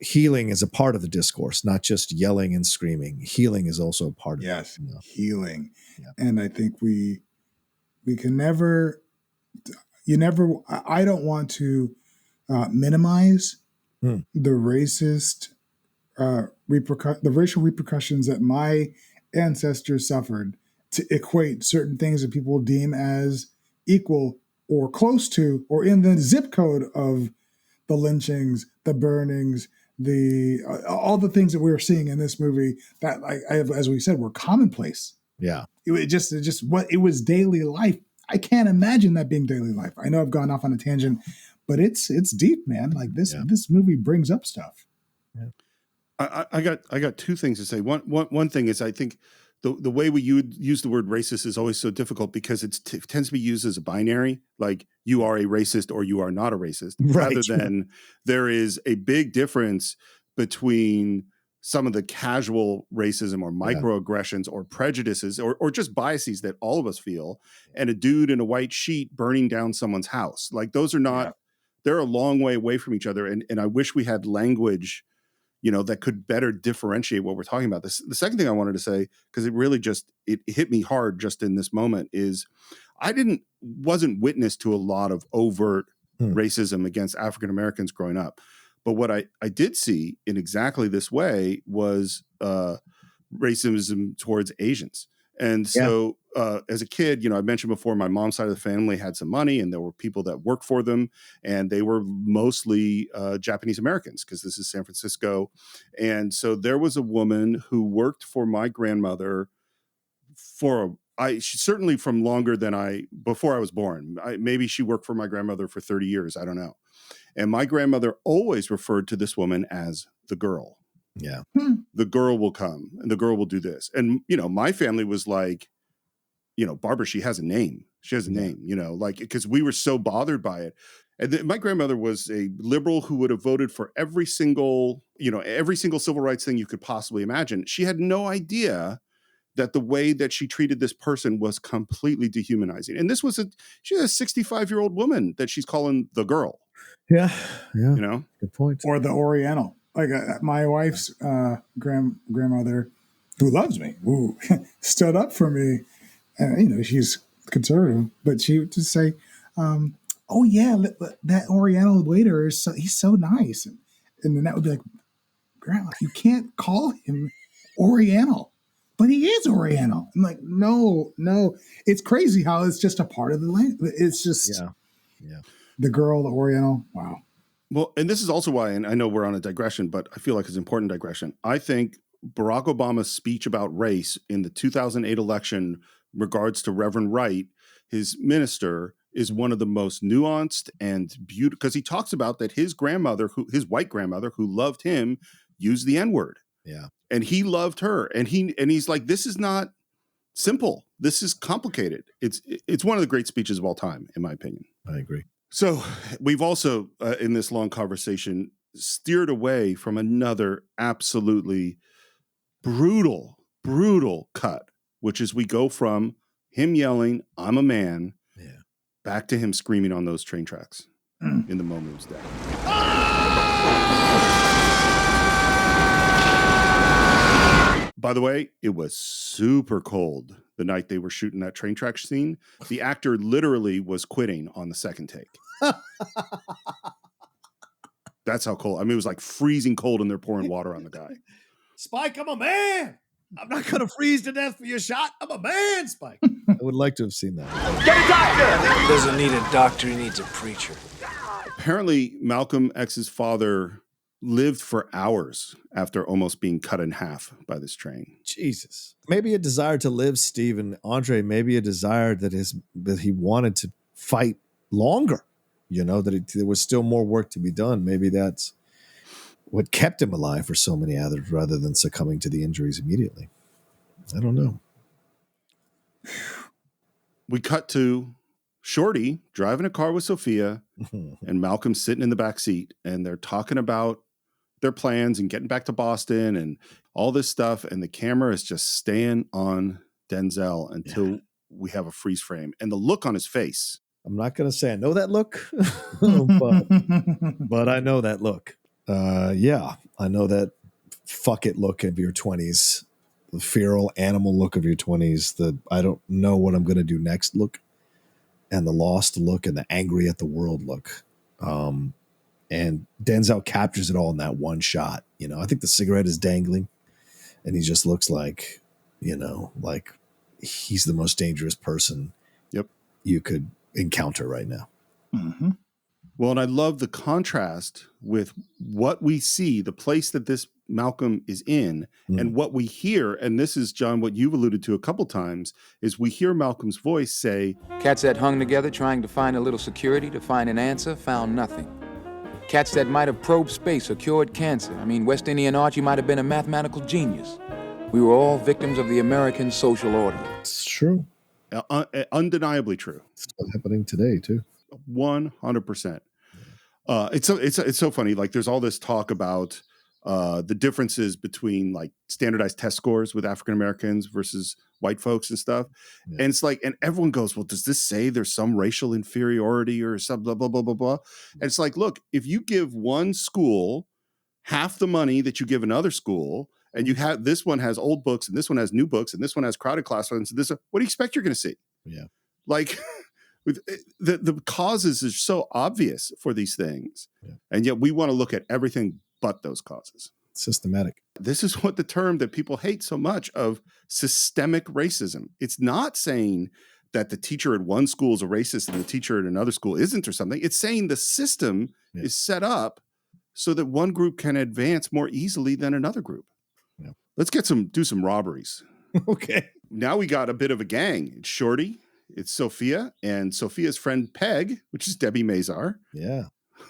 healing is a part of the discourse, not just yelling and screaming. Healing is also a part of it. Healing. Yeah. And I think we can never, I don't want to minimize the racist the racial repercussions that my ancestors suffered to equate certain things that people deem as equal or close to or in the zip code of the lynchings, the burnings, all the things that we were seeing in this movie that, as we said, were commonplace. Yeah, it was daily life. I can't imagine that being daily life. I know I've gone off on a tangent, but it's deep, man. Like this movie brings up stuff. Yeah. I got two things to say. One thing is I think the way we use the word racist is always so difficult because it tends to be used as a binary, like you are a racist or you are not a racist, rather than there is a big difference between some of the casual racism or microaggressions or prejudices or just biases that all of us feel, and a dude in a white sheet burning down someone's house. Like those are not, they're a long way away from each other. And I wish we had language that could better differentiate what we're talking about. The second thing I wanted to say, because it really it hit me hard just in this moment, is I wasn't witness to a lot of overt racism against African Americans growing up. But what I did see in exactly this way was racism towards Asians. And so as a kid, I mentioned before, my mom's side of the family had some money and there were people that worked for them. And they were mostly Japanese Americans because this is San Francisco. And so there was a woman who worked for my grandmother she certainly from longer than before I was born. Maybe she worked for my grandmother for 30 years. I don't know. And my grandmother always referred to this woman as the girl. Yeah. The girl will come and the girl will do this. And, my family was like, Barbara, she has a name. She has a name, because we were so bothered by it. And my grandmother was a liberal who would have voted for every single civil rights thing you could possibly imagine. She had no idea that the way that she treated this person was completely dehumanizing. And she's a 65-year-old woman that she's calling the girl. Yeah. Yeah. Good point. Or the Oriental. Like my wife's grandmother, who loves me, stood up for me. And, she's conservative, but she would just say, oh, yeah, that Oriental waiter, he's so nice. And then that would be like, Grandma, you can't call him Oriental, but he is Oriental. I'm like, no. It's crazy how it's just a part of the language. It's just the girl, the Oriental. Wow. Well, and this is also why, and I know we're on a digression, but I feel like it's an important digression. I think Barack Obama's speech about race in the 2008 election regards to Reverend Wright, his minister, is one of the most nuanced and beautiful, because he talks about that his white grandmother who loved him used the N-word. Yeah. And he loved her. And he's like, this is not simple. This is complicated. It's one of the great speeches of all time, in my opinion. I agree. So we've also, in this long conversation, steered away from another absolutely brutal cut, which is we go from him yelling, "I'm a man," back to him screaming on those train tracks in the moment of his death. By the way, it was super cold the night they were shooting that train track scene. The actor literally was quitting on the second take. That's how cold. I mean, it was like freezing cold and they're pouring water on the guy. Spike, I'm a man. I'm not going to freeze to death for your shot. I'm a man, Spike. I would like to have seen that. Get a doctor! He doesn't need a doctor. He needs a preacher. Apparently, Malcolm X's father lived for hours after almost being cut in half by this train. Jesus. Maybe a desire to live, Steve, and Andre, maybe a desire that he wanted to fight longer, that there was still more work to be done. Maybe that's what kept him alive for so many others rather than succumbing to the injuries immediately. I don't know. We cut to Shorty driving a car with Sophia and Malcolm sitting in the back seat, and they're talking about their plans and getting back to Boston and all this stuff. And the camera is just staying on Denzel until we have a freeze frame, and the look on his face. I'm not going to say I know that look, but I know that look. I know that fuck it look of your 20s, the feral animal look of your 20s, the I don't know what I'm going to do next look, and the lost look, and the angry at the world look. And Denzel captures it all in that one shot. I think the cigarette is dangling, and he just looks like, like he's the most dangerous person you could encounter right now. Mm-hmm. Well, and I love the contrast with what we see, the place that this Malcolm is in, and what we hear. And this is, John, what you've alluded to a couple times, is we hear Malcolm's voice say, "Cats that hung together trying to find a little security, to find an answer, found nothing. Cats that might have probed space or cured cancer. I mean, West Indian Archie might have been a mathematical genius. We were all victims of the American social order." It's true. Undeniably true. It's happening today, too. 100%. It's so funny. Like, there's all this talk about the differences between like standardized test scores with African Americans versus white folks and stuff. Yeah. And it's like, and everyone goes, well, does this say there's some racial inferiority or some blah, blah, blah, blah, blah? And it's like, look, if you give one school half the money that you give another school, and you have, this one has old books and this one has new books and this one has crowded classrooms, what do you expect you're going to see? Yeah. Like, the causes are so obvious for these things. Yeah. And yet we want to look at everything but those causes. Systematic. This is what the term that people hate so much of systemic racism. It's not saying that the teacher at one school is a racist and the teacher at another school isn't or something. It's saying the system is set up so that one group can advance more easily than another group. Yeah. Let's do some robberies. Okay. Now we got a bit of a gang. It's Shorty, it's Sophia, and Sophia's friend Peg, which is Debbie Mazar. Yeah.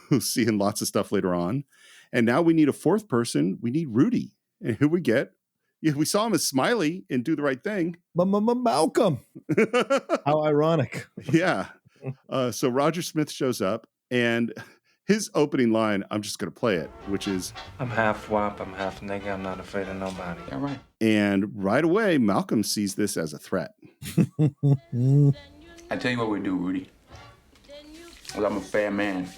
Who's seeing lots of stuff later on. And now we need a fourth person. We need Rudy. And who we get? Yeah, we saw him as Smiley in Do the Right Thing. Malcolm. How ironic. Yeah. So Roger Smith shows up, and his opening line, I'm just going to play it, which is, "I'm half wop, I'm half nigga, I'm not afraid of nobody." Yeah, right. And right away, Malcolm sees this as a threat. I tell you what we do, Rudy. Well, I'm a fair man.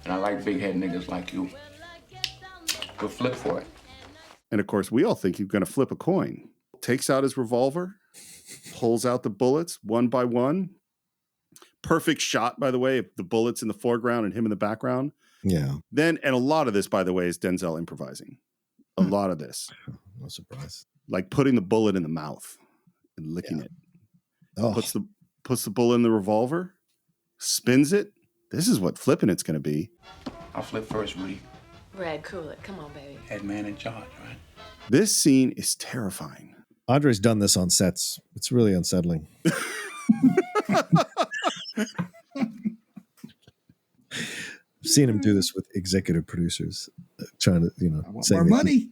And I like big-head niggas like you. We'll flip for it. And of course, we all think he's going to flip a coin. Takes out his revolver, pulls out the bullets one by one. Perfect shot, by the way, of the bullets in the foreground and him in the background. Yeah. Then, and a lot of this, by the way, is Denzel improvising. A lot of this. No surprise. Like putting the bullet in the mouth and licking it. Oh. Puts the bullet in the revolver, spins it. This is what flipping it's going to be. I'll flip first, Rudy. Red, cool it. Come on, baby. Head man in charge, right? This scene is terrifying. Andre's done this on sets. It's really unsettling. I've seen him do this with executive producers, trying to, I want more money.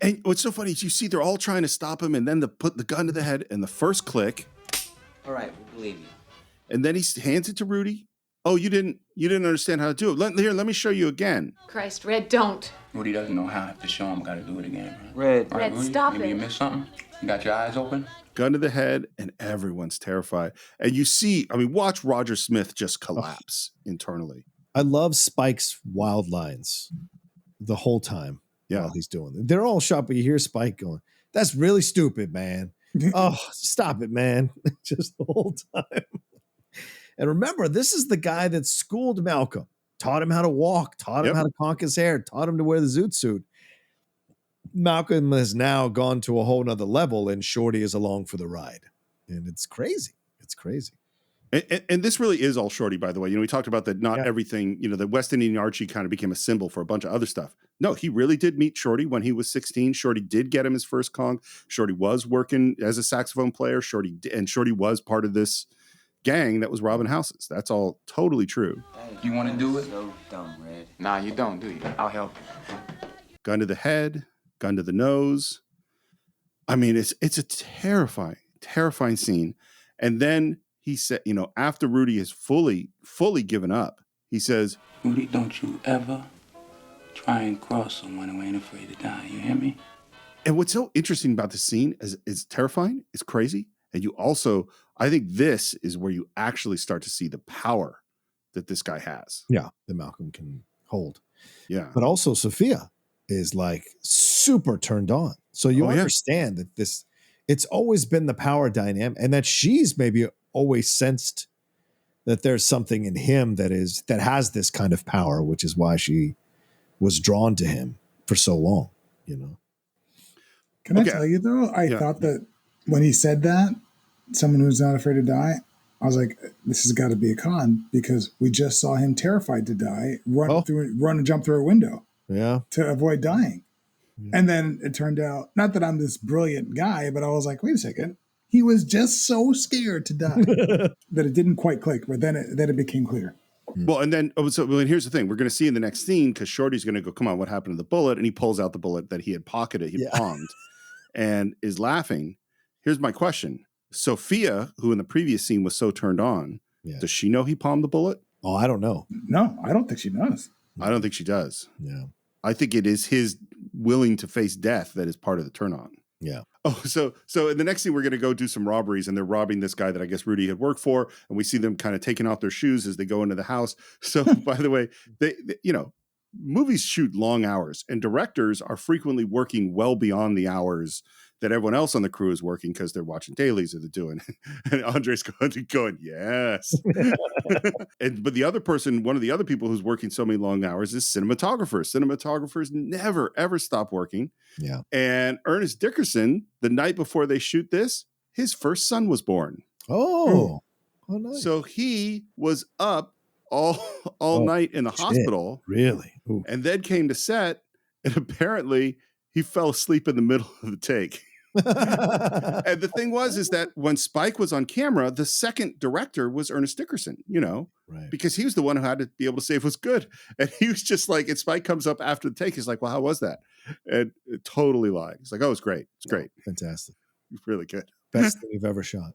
And what's so funny is you see they're all trying to stop him, and then they put the gun to the head, and the first click. All right, we believe you. And then he hands it to Rudy. Oh, you didn't understand how to do it. Let me show you again. Christ, Red, don't. Rudy doesn't know how to show him. Got to do it again. Right? Red. All right, Red, Rudy, stop maybe it. you missed something. You got your eyes open. Gun to the head, and everyone's terrified. And you see, watch Roger Smith just collapse internally. I love Spike's wild lines the whole time while he's doing it. They're all shot, but you hear Spike going, "That's really stupid, man. Oh, stop it, man." Just the whole time. And remember, this is the guy that schooled Malcolm, taught him how to walk, taught him how to conk his hair, taught him to wear the zoot suit. Malcolm has now gone to a whole nother level, and Shorty is along for the ride. And it's crazy. It's crazy. And this really is all Shorty, by the way. We talked about that not everything, the West Indian Archie kind of became a symbol for a bunch of other stuff. No, he really did meet Shorty when he was 16. Shorty did get him his first conch. Shorty was working as a saxophone player. Shorty was part of this gang that was robbing houses. That's all totally true. You want to do it? So dumb, Red. Nah, you don't, do you? I'll help you. Gun to the head, gun to the nose. It's a terrifying scene. And then he said, after Rudy has fully given up, he says, Rudy, don't you ever try and cross someone who ain't afraid to die. You hear me? And what's so interesting about this scene is terrifying, it's crazy. And you also, I think this is where you actually start to see the power that this guy has. Yeah, that Malcolm can hold. Yeah. But also Sophia is like super turned on. So you understand that it's always been the power dynamic, and that she's maybe always sensed that there's something in him that has this kind of power, which is why she was drawn to him for so long, Can I tell you though? I thought that when he said that, someone who's not afraid to die, I was like, this has got to be a con, because we just saw him terrified to die, run and jump through a window to avoid dying. And then it turned out, not that I'm this brilliant guy, but I was like, wait a second. He was just so scared to die that it didn't quite click, but then it became clear. Well, and then, here's the thing. We're going to see in the next scene, because Shorty's going to go, come on, what happened to the bullet? And he pulls out the bullet that he had pocketed, palmed, and is laughing. Here's my question. Sophia, who in the previous scene was so turned on, does she know he palmed the bullet? Oh, I don't know. No, I don't think she does. I don't think she does. Yeah. I think it is his willing to face death that is part of the turn on. Yeah. Oh, so in the next scene, we're going to go do some robberies, and they're robbing this guy that I guess Rudy had worked for. And we see them kind of taking off their shoes as they go into the house. So by the way, they movies shoot long hours, and directors are frequently working well beyond the hours that everyone else on the crew is working, because they're watching dailies or they're doing. And Andre's going, yes. But the other person, one of the other people who's working so many long hours is cinematographers. Cinematographers never, ever stop working. Yeah. And Ernest Dickerson, the night before they shoot this, his first son was born. Oh nice. So he was up all night in the hospital. Really? Ooh. And then came to set, and apparently he fell asleep in the middle of the take. And the thing is that when Spike was on camera, the second director was Ernest Dickerson, right, because he was the one who had to be able to say it was good. And he was just like, and Spike comes up after the take. He's like, well, how was that? And totally lying. He's like, oh, it's great. It's great. Fantastic. Really good. Best thing you've ever shot.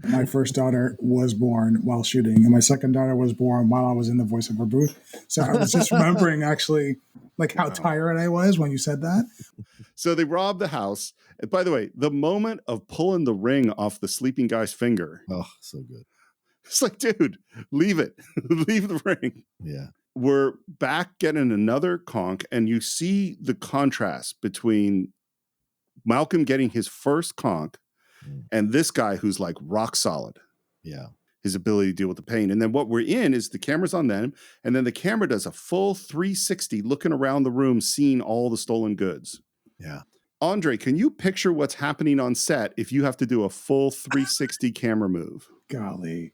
My first daughter was born while shooting, and my second daughter was born while I was in the voiceover booth. So I was just remembering actually like how tired I was when you said that. So they robbed the house. And by the way, the moment of pulling the ring off the sleeping guy's finger. Oh, so good. It's like, dude, leave it. Leave the ring. Yeah. We're back getting another conch, and you see the contrast between Malcolm getting his first conch and this guy who's like rock solid. Yeah. His ability to deal with the pain. And then what we're in is the camera's on them, and then the camera does a full 360 looking around the room, seeing all the stolen goods. Yeah. Andre, can you picture what's happening on set if you have to do a full 360 camera move? Golly.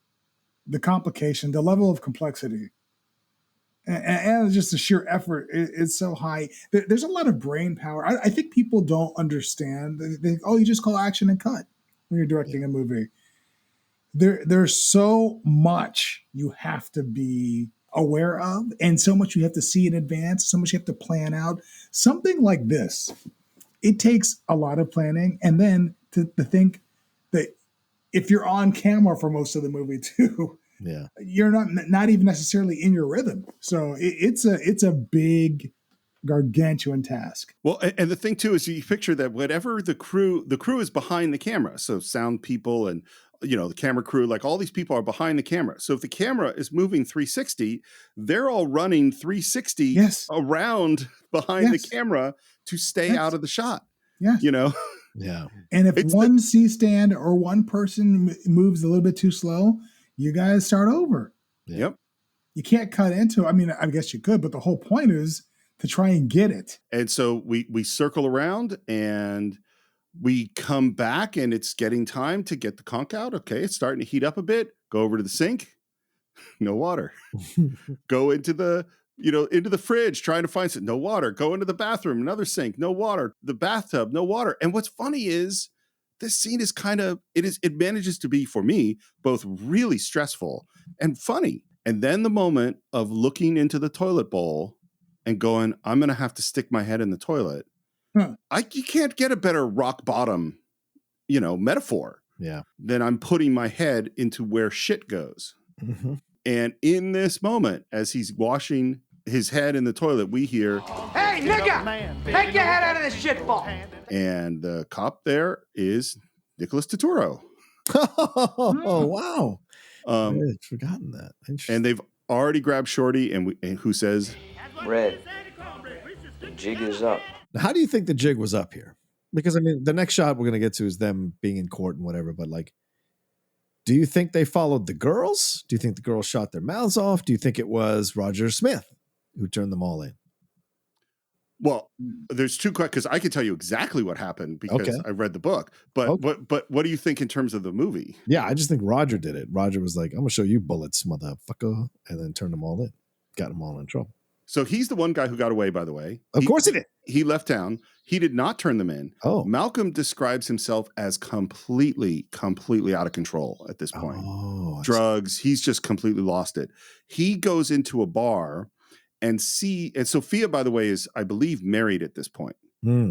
the complication, the level of complexity, and just the sheer effort is so high. There's a lot of brain power. I think people don't understand. They think, oh, you just call action and cut when you're directing a movie. There's so much you have to be aware of, and so much you have to see in advance, so much you have to plan out. Something like this, it takes a lot of planning, and then to think that if you're on camera for most of the movie too, yeah, you're not even necessarily in your rhythm. So it's a big, gargantuan task. Well, and the thing too is you picture that whatever the crew is behind the camera. So sound people and, the camera crew, like all these people are behind the camera. So if the camera is moving 360, they're all running 360 around behind the camera to stay out of the shot. Yes. Yeah. And if one C-stand or one person moves a little bit too slow, you guys start over. Yep. You can't cut into it. I mean, I guess you could, but the whole point is to try and get it. And so we circle around and we come back and it's getting time to get the conch out. Okay, it's starting to heat up a bit. Go over to the sink. No water. Go into the fridge, trying to find some, no water. Go into the bathroom, another sink, no water. The bathtub, no water. And what's funny is this scene is it manages to be, for me, both really stressful and funny. And then the moment of looking into the toilet bowl and going, I'm going to have to stick my head in the toilet. You can't get a better rock bottom, metaphor. Yeah. Than I'm putting my head into where shit goes. Mm-hmm. And in this moment, as he's washing his head in the toilet, we hear, "Hey, nigga, take your head out of this shit ball." And the cop there is Nicholas Turturro. Oh, wow. I had forgotten that. And they've already grabbed Shorty, and who says, Red, the jig is up. How do you think the jig was up here? Because, I mean, the next shot we're going to get to is them being in court and whatever, but like, do you think they followed the girls? Do you think the girls shot their mouths off? Do you think it was Roger Smith who turned them all in? Well, there's two questions, because I can tell you exactly what happened because I read the book. But what do you think in terms of the movie? Yeah, I just think Roger did it. Roger was like, I'm going to show you bullets, motherfucker, and then turned them all in. Got them all in trouble. So he's the one guy who got away, by the way. Of course he did. He left town. He did not turn them in. Oh. Malcolm describes himself as completely out of control at this point. Oh, drugs. He's just completely lost it. He goes into a bar and Sophia, by the way, is, I believe, married at this point.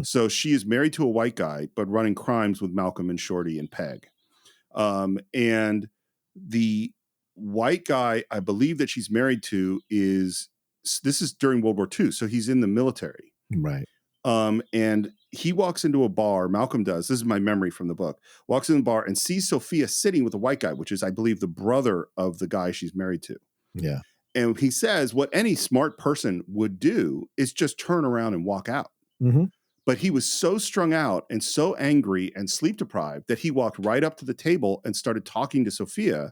So she is married to a white guy, but running crimes with Malcolm and Shorty and Peg. And the white guy, I believe, that she's married to this is during World War II. So he's in the military. Right. And he walks into a bar, Malcolm does, this is my memory from the book, walks in the bar and sees Sophia sitting with a white guy, which is, I believe, the brother of the guy she's married to. Yeah. And he says what any smart person would do is just turn around and walk out. Mm-hmm. But he was so strung out and so angry and sleep deprived that he walked right up to the table and started talking to Sophia,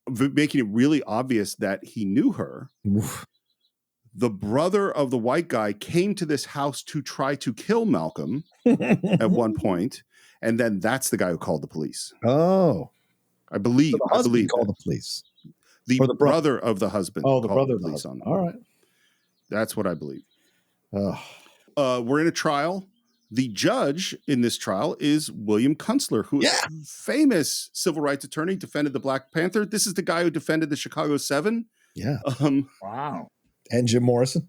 making it really obvious that he knew her. Oof. The brother of the white guy came to this house to try to kill Malcolm at one point, and then that's the guy who called the police. Oh, I believe. So the husband called the police. The brother of the husband. Oh, the brother of the police on them. All right, that's what I believe. Oh. We're in a trial. The judge in this trial is William Kunstler, who is a famous civil rights attorney, defended the Black Panther. This is the guy who defended the Chicago 7. Yeah. Wow. And Jim Morrison.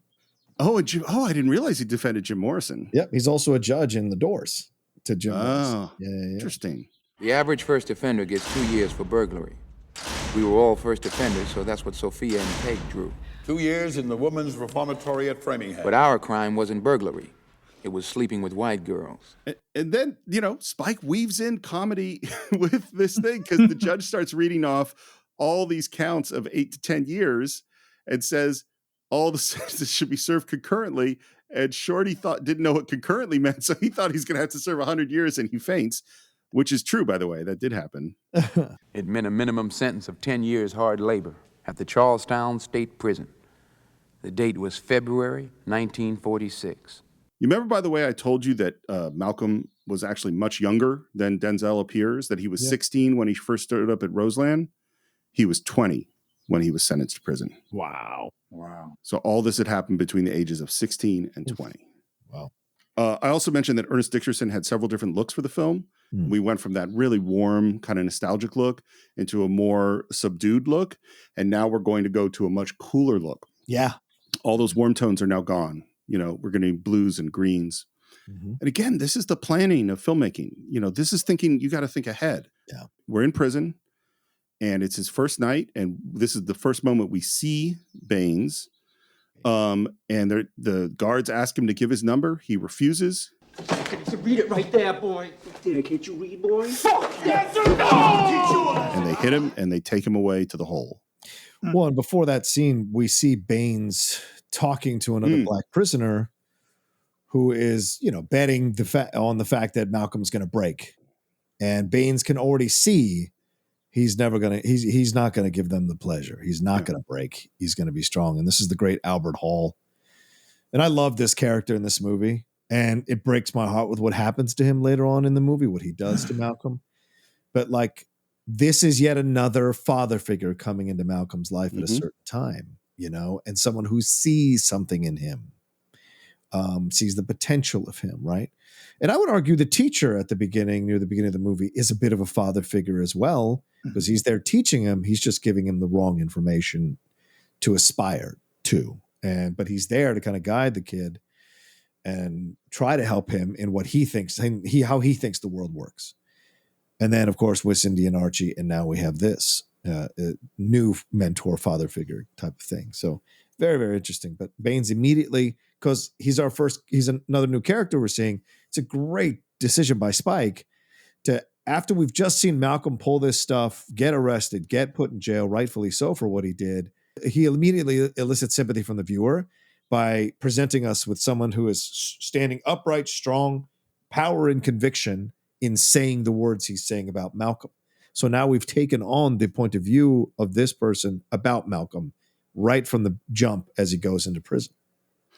I didn't realize he defended Jim Morrison. Yep, he's also a judge in The Doors to Jim Morrison. Yeah. Interesting. The average first offender gets 2 years for burglary. We were all first offenders, so that's what Sophia and Peg drew. 2 years in the Women's Reformatory at Framingham. But our crime wasn't burglary. It was sleeping with white girls. And then, Spike weaves in comedy with this thing because the judge starts reading off all these counts of 8 to 10 years and says all the sentences should be served concurrently. And Shorty didn't know what concurrently meant, so he thought he's going to have to serve 100 years, and he faints, which is true, by the way. That did happen. It meant a minimum sentence of 10 years hard labor at the Charlestown State Prison. The date was February 1946. You remember, by the way, I told you that Malcolm was actually much younger than Denzel appears, that he was 16 when he first stood up at Roseland. He was 20 when he was sentenced to prison. Wow. So all this had happened between the ages of 16 and 20. Wow. I also mentioned that Ernest Dickerson had several different looks for the film. We went from that really warm, kind of nostalgic look into a more subdued look. And now we're going to go to a much cooler look. Yeah. All those warm tones are now gone. We're going to need blues and greens. And again, this is the planning of filmmaking. This is thinking, you got to think ahead. Yeah. We're in prison and it's his first night. And this is the first moment we see Baines. And the guards ask him to give his number. He refuses. Read it right there, boy. Can't you read, boy? Fuck yes or no! And they hit him and they take him away to the hole. Well, and before that scene, we see Baines talking to another black prisoner who is, betting on the fact that Malcolm's going to break. And Baines can already see he's not going to give them the pleasure. He's not going to break. He's going to be strong. And this is the great Albert Hall. And I love this character in this movie. And it breaks my heart with what happens to him later on in the movie, what he does to Malcolm. But this is yet another father figure coming into Malcolm's life at a certain time, and someone who sees something in him, sees the potential of him, right? And I would argue the teacher near the beginning of the movie is a bit of a father figure as well, because he's there teaching him. He's just giving him the wrong information to aspire to. But he's there to kind of guide the kid and try to help him in what he thinks, how he thinks the world works. And then, of course, West Indian Archie, and now we have this new mentor father figure type of thing. So very, very interesting. But Baines immediately, because he's another new character we're seeing, it's a great decision by Spike to, after we've just seen Malcolm pull this stuff, get arrested, get put in jail, rightfully so for what he did, he immediately elicits sympathy from the viewer by presenting us with someone who is standing upright, strong, power and conviction in saying the words he's saying about Malcolm. So now we've taken on the point of view of this person about Malcolm right from the jump as he goes into prison.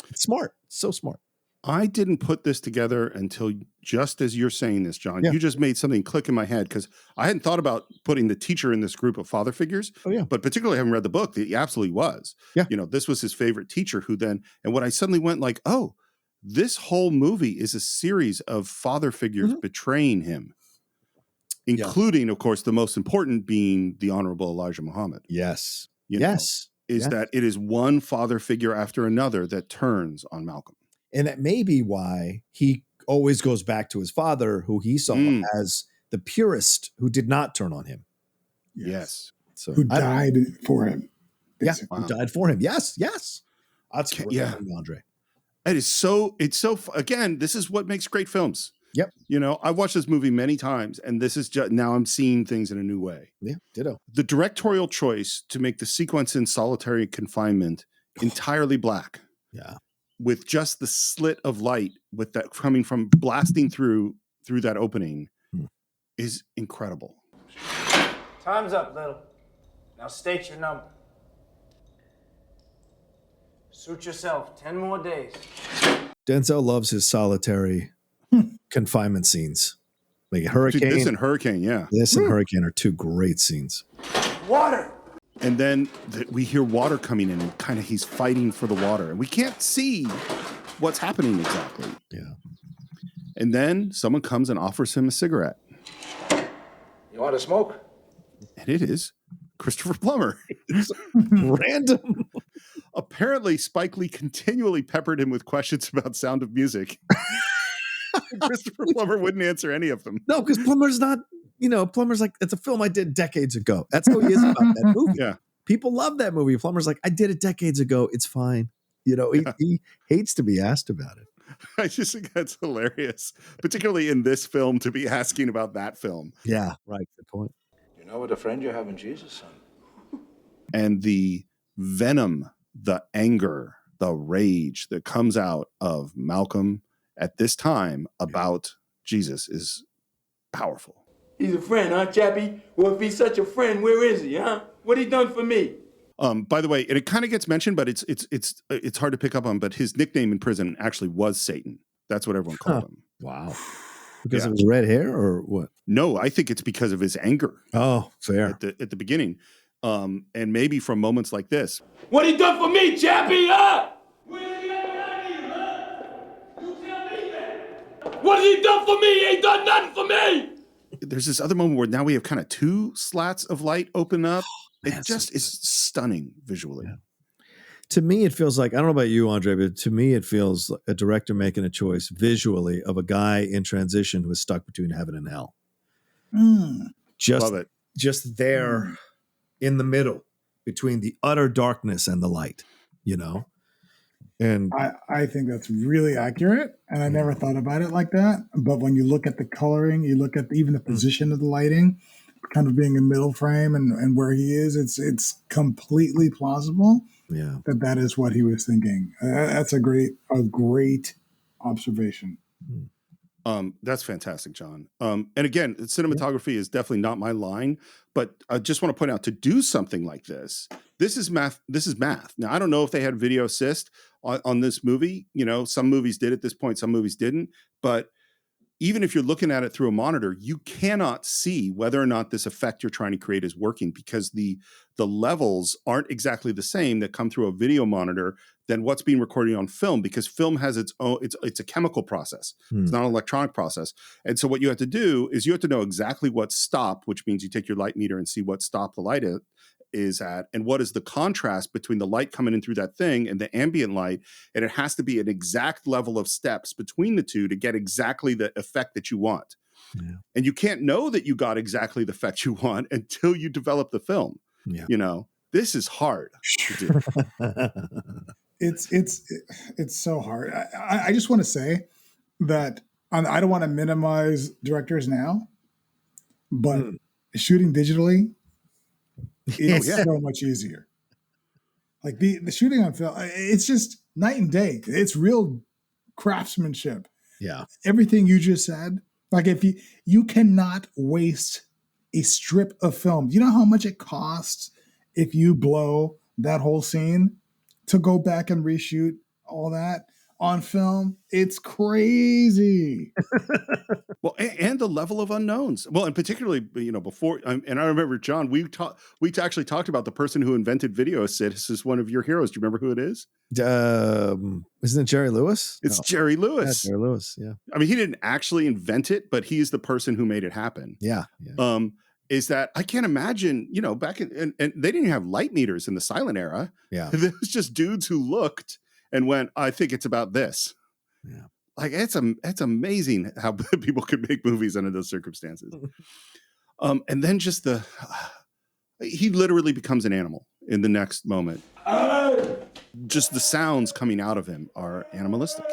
It's smart. It's so smart. I didn't put this together until just as you're saying this, John. Yeah. You just made something click in my head because I hadn't thought about putting the teacher in this group of father figures. Oh, yeah. But particularly having read the book, he absolutely was. Yeah. This was his favorite teacher and when I suddenly went oh, this whole movie is a series of father figures betraying him, including, of course, the most important being the Honorable Elijah Muhammad. Yes. That it is one father figure after another that turns on Malcolm. And that may be why he always goes back to his father, who he saw as the purist who did not turn on him. Yes. So who died for him. Basically. Yeah, who died for him. Yes. That's great, Andre. It's so again, this is what makes great films. Yep. I've watched this movie many times, and this is just now I'm seeing things in a new way. Yeah, ditto. The directorial choice to make the sequence in solitary confinement entirely black. Yeah. With just the slit of light with that coming from blasting through that opening is incredible. Time's up, Little. Now state your number. Suit yourself 10 more days. Denzel loves his solitary confinement scenes. Like Hurricane. This and Hurricane, yeah. This and Hurricane are two great scenes. Water! And then we hear water coming in, and kind of he's fighting for the water. And we can't see what's happening exactly. Yeah. And then someone comes and offers him a cigarette. You want to smoke? And it is Christopher Plummer. Random. Apparently, Spike Lee continually peppered him with questions about Sound of Music. Christopher Plummer wouldn't answer any of them. No, because Plummer's not, Plummer's like, it's a film I did decades ago. That's how he is about that movie. Yeah. People love that movie. Plummer's like, I did it decades ago. It's fine. He hates to be asked about it. I just think that's hilarious, particularly in this film, to be asking about that film. Yeah, right. Good point. You know what a friend you have in Jesus, son. And the venom, the anger, the rage that comes out of Malcolm at this time about Jesus is powerful. He's a friend, huh, Chappie? Well, if he's such a friend, where is he, huh? What he done for me? By the way, and it kind of gets mentioned, but it's hard to pick up on. But his nickname in prison actually was Satan. That's what everyone called him. Wow. Because of his red hair or what? No, I think it's because of his anger. Oh, fair. At the beginning. And maybe from moments like this. What he done for me, Chappie, huh? What has he done for me? He ain't done nothing for me. There's this other moment where now we have kind of two slats of light open up. Man, it just is stunning visually. Yeah. To me, it feels like, I don't know about you, Andre, but to me, it feels like a director making a choice visually of a guy in transition who is stuck between heaven and hell. Love it. Just there in the middle between the utter darkness and the light, you know? And I think that's really accurate. And I never thought about it like that. But when you look at the coloring, you look at even the position of the lighting, kind of being a middle frame and where he is, it's completely plausible that is what he was thinking. That's a great observation. That's fantastic, John. And again, cinematography is definitely not my line, but I just want to point out, to do something like this is math. This is math. Now, I don't know if they had video assist on this movie. You know, some movies did at this point, some movies didn't. But even if you're looking at it through a monitor, you cannot see whether or not this effect you're trying to create is working, because the levels aren't exactly the same that come through a video monitor than what's being recorded on film, because film has its own, it's a chemical process. It's not an electronic process. And so what you have to do is you have to know exactly what's stop, which means you take your light meter and see what stop the light is at, and what is the contrast between the light coming in through that thing and the ambient light. And it has to be an exact level of steps between the two to get exactly the effect that you want. And you can't know that you got exactly the effect you want until you develop the film. You know, this is hard to do. It's so hard. I just want to say that I don't want to minimize directors now, but shooting digitally is so much easier. Like the shooting on film, it's just night and day. It's real craftsmanship. Yeah. Everything you just said, like if you cannot waste a strip of film. You know how much it costs if you blow that whole scene to go back and reshoot all that on film? It's crazy. Well, and the level of unknowns. Well, and particularly, you know, before, and I remember, John, we actually talked about the person who invented video assist as one of your heroes. Do you remember who it is? Isn't it Jerry Lewis? It's Jerry Lewis. Yeah, Jerry Lewis. Yeah. I mean, he didn't actually invent it, but he's the person who made it happen. Yeah. Is that I can't imagine, you know, back in, and they didn't have light meters in the silent era. Yeah. There was just dudes who looked and went, I think it's about this. Yeah. Like it's amazing how people could make movies under those circumstances. And then just he literally becomes an animal in the next moment. Just the sounds coming out of him are animalistic.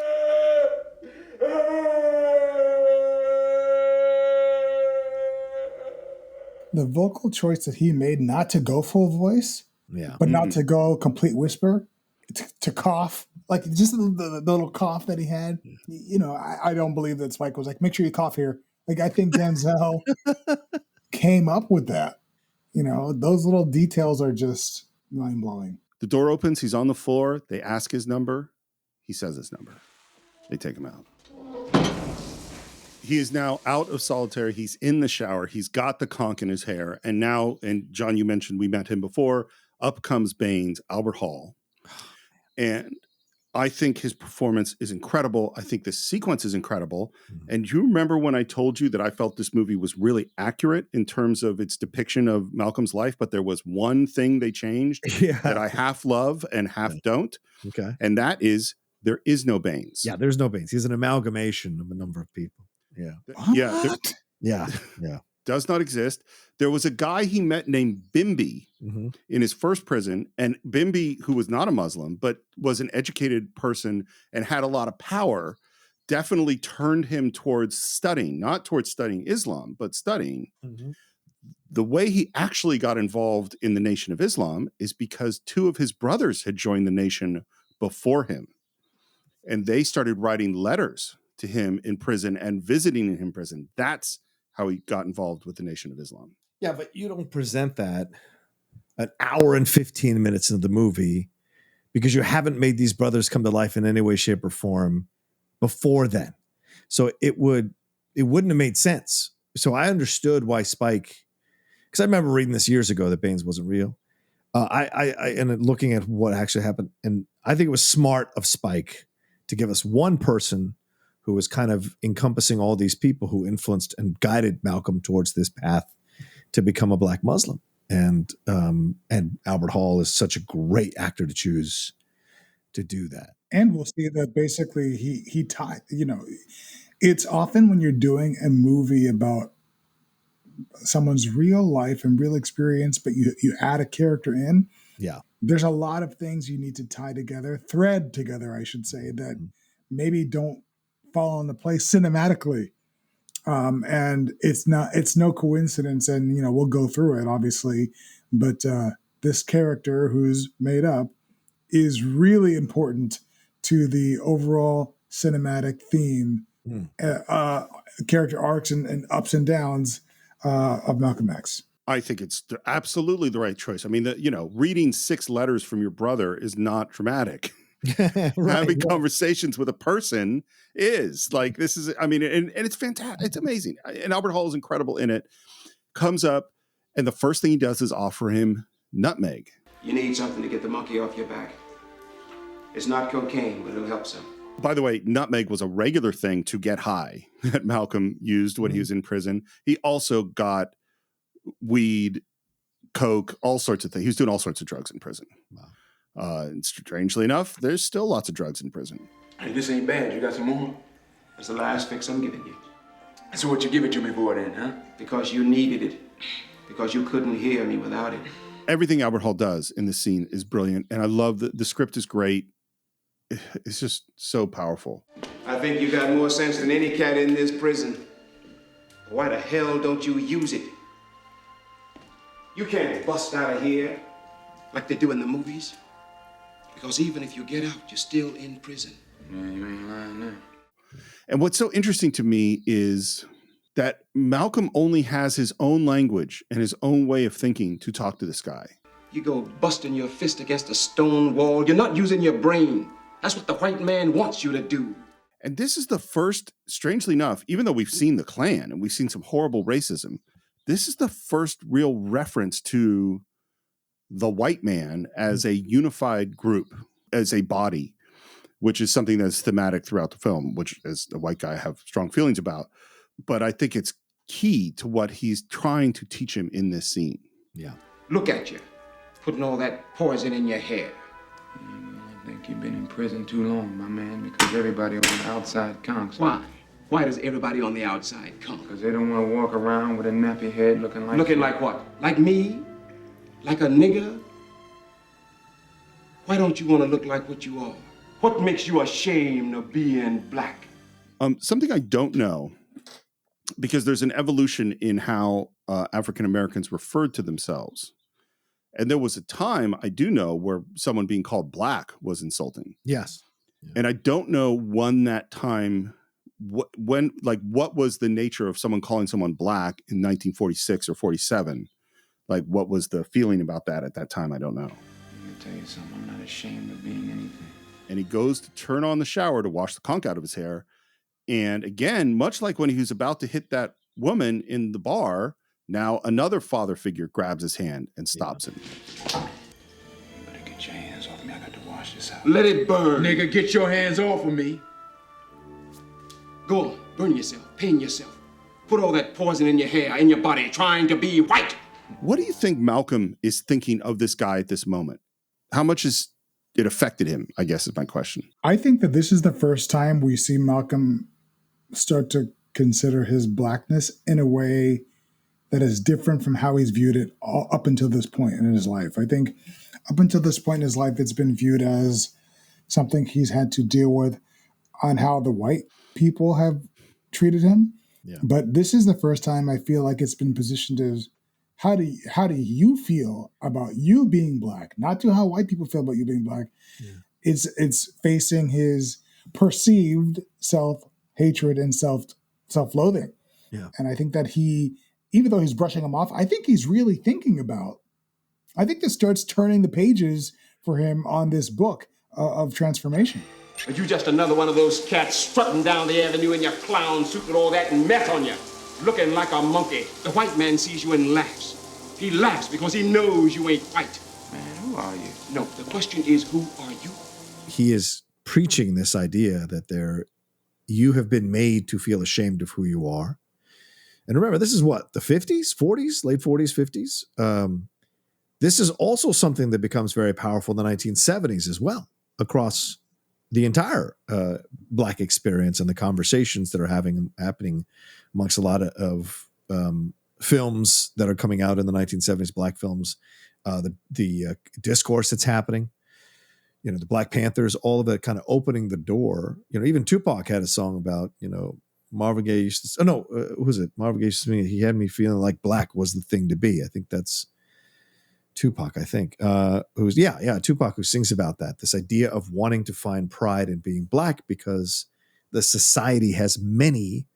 The vocal choice that he made not to go full voice, but not to go complete whisper, to cough, like just the little cough that he had. You know, I don't believe that Spike was like, make sure you cough here. Like, I think Denzel came up with that. You know, those little details are just mind blowing. The door opens. He's on the floor. They ask his number. He says his number. They take him out. He is now out of solitary. He's in the shower. He's got the conch in his hair. And now, and John, you mentioned we met him before. Up comes Baines, Albert Hall. And I think his performance is incredible. I think the sequence is incredible. And you remember when I told you that I felt this movie was really accurate in terms of its depiction of Malcolm's life, but there was one thing they changed that I half love and half don't. Okay. And that is, there is no Baines. Yeah, there's no Baines. He's an amalgamation of a number of people. Yeah. Yeah. Does not exist. There was a guy he met named Bimby in his first prison, and Bimby, who was not a Muslim, but was an educated person and had a lot of power, definitely turned him towards studying, not towards studying Islam, but studying. The way he actually got involved in the Nation of Islam is because two of his brothers had joined the nation before him, and they started writing letters to him in prison and visiting him in prison. That's how he got involved with the Nation of Islam. Yeah, but you don't present that an hour and 15 minutes into the movie because you haven't made these brothers come to life in any way, shape, or form before then. So it wouldn't have made sense. So I understood why Spike because I remember reading this years ago that Baines wasn't real. And looking at what actually happened, and I think it was smart of Spike to give us one person who was kind of encompassing all these people who influenced and guided Malcolm towards this path to become a Black Muslim. And Albert Hall is such a great actor to choose to do that. And we'll see that basically he tied, it's often when you're doing a movie about someone's real life and real experience, but you add a character in. Yeah. There's a lot of things you need to tie together, thread together, I should say, that maybe don't fall into place cinematically. And it's no coincidence, and we'll go through it obviously, but this character who's made up is really important to the overall cinematic theme, character arcs and ups and downs of Malcolm X. I think it's absolutely the right choice. I mean, reading 6 letters from your brother is not dramatic. Having conversations with a person is like, this is, I mean, and it's fantastic. It's amazing. And Albert Hall is incredible in it. Comes up, and the first thing he does is offer him nutmeg. You need something to get the monkey off your back. It's not cocaine, but it'll help some. By the way, nutmeg was a regular thing to get high that Malcolm used when he was in prison. He also got weed, coke, all sorts of things. He was doing all sorts of drugs in prison. Wow. And strangely enough, there's still lots of drugs in prison. Hey, this ain't bad. You got some more? That's the last fix I'm giving you. So what you give it to me for then, huh? Because you needed it. Because you couldn't hear me without it. Everything Albert Hall does in this scene is brilliant. And I love the script is great. It's just so powerful. I think you got more sense than any cat in this prison. Why the hell don't you use it? You can't bust out of here like they do in the movies. Because even if you get out, you're still in prison. Yeah, you ain't lying now. And what's so interesting to me is that Malcolm only has his own language and his own way of thinking to talk to this guy. You go busting your fist against a stone wall. You're not using your brain. That's what the white man wants you to do. And this is the first, strangely enough, even though we've seen the Klan and we've seen some horrible racism, this is the first real reference to the white man as a unified group, as a body, which is something that's thematic throughout the film, which as a white guy I have strong feelings about. But I think it's key to what he's trying to teach him in this scene. Yeah. Look at you, putting all that poison in your hair. I think you've been in prison too long, my man, because everybody on the outside counts. Why? Why does everybody on the outside count? Because they don't want to walk around with a nappy head looking like... Looking like what? Like me? Like a nigger? Why don't you want to look like what you are? What makes you ashamed of being black? Something I don't know, because there's an evolution in how African Americans referred to themselves. And there was a time, I do know, where someone being called black was insulting. Yes. Yeah. And I don't know when that time, what was the nature of someone calling someone black in 1946 or 47? Like, what was the feeling about that at that time? I don't know. Let me tell you something, I'm not ashamed of being anything. And he goes to turn on the shower to wash the conch out of his hair. And again, much like when he was about to hit that woman in the bar, now another father figure grabs his hand and stops him. You better get your hands off me. I got to wash this out. Let it burn. Nigga, get your hands off of me. Go on, burn yourself, pain yourself. Put all that poison in your hair, in your body, trying to be white. What do you think Malcolm is thinking of this guy at this moment? How much has it affected him, I guess is my question. I think that this is the first time we see Malcolm start to consider his blackness in a way that is different from how he's viewed it up until this point in his life. I think up until this point in his life, it's been viewed as something he's had to deal with on how the white people have treated him. Yeah. But this is the first time I feel like it's been positioned as, how do you feel about you being black? Not to how white people feel about you being black. Yeah. It's facing his perceived self-hatred and self-loathing. Yeah. And I think that he, even though he's brushing him off, I think he's really thinking about, I think this starts turning the pages for him on this book of transformation. Are you just another one of those cats strutting down the avenue in your clown suit with all that meth on you, looking like a monkey? The white man sees you and laughs. He laughs because he knows you ain't white. Man, who are you? No, the question is, who are you? He is preaching this idea that you have been made to feel ashamed of who you are. And remember, this is what, the 50s, 40s, late 40s, 50s. This is also something that becomes very powerful in the 1970s as well, across the entire Black experience and the conversations that are happening amongst a lot of films that are coming out in the 1970s, Black films, the discourse that's happening, you know, the Black Panthers, all of that kind of opening the door. You know, even Tupac had a song about, you know, Marvin Gaye used to, who was it? Marvin Gaye used to me, he had me feeling like black was the thing to be. I think that's Tupac, I think, Tupac, who sings about that, this idea of wanting to find pride in being Black because the society has many,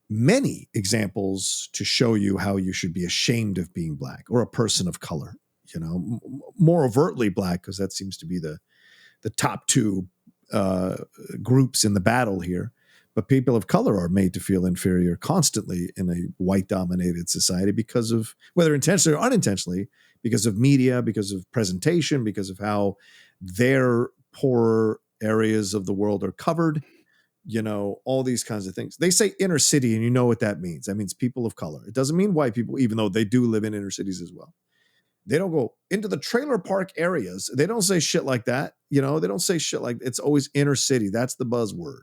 many examples to show you how you should be ashamed of being Black or a person of color, you know, more overtly Black, because that seems to be the top two groups in the battle here. But people of color are made to feel inferior constantly in a white-dominated society because of, whether intentionally or unintentionally, because of media, because of presentation, because of how their poorer areas of the world are covered, you know, all these kinds of things. They say inner city, and you know what that means. That means people of color. It doesn't mean white people, even though they do live in inner cities as well. They don't go into the trailer park areas. They don't say shit like that. You know, they don't say shit like, it's always inner city. That's the buzzword.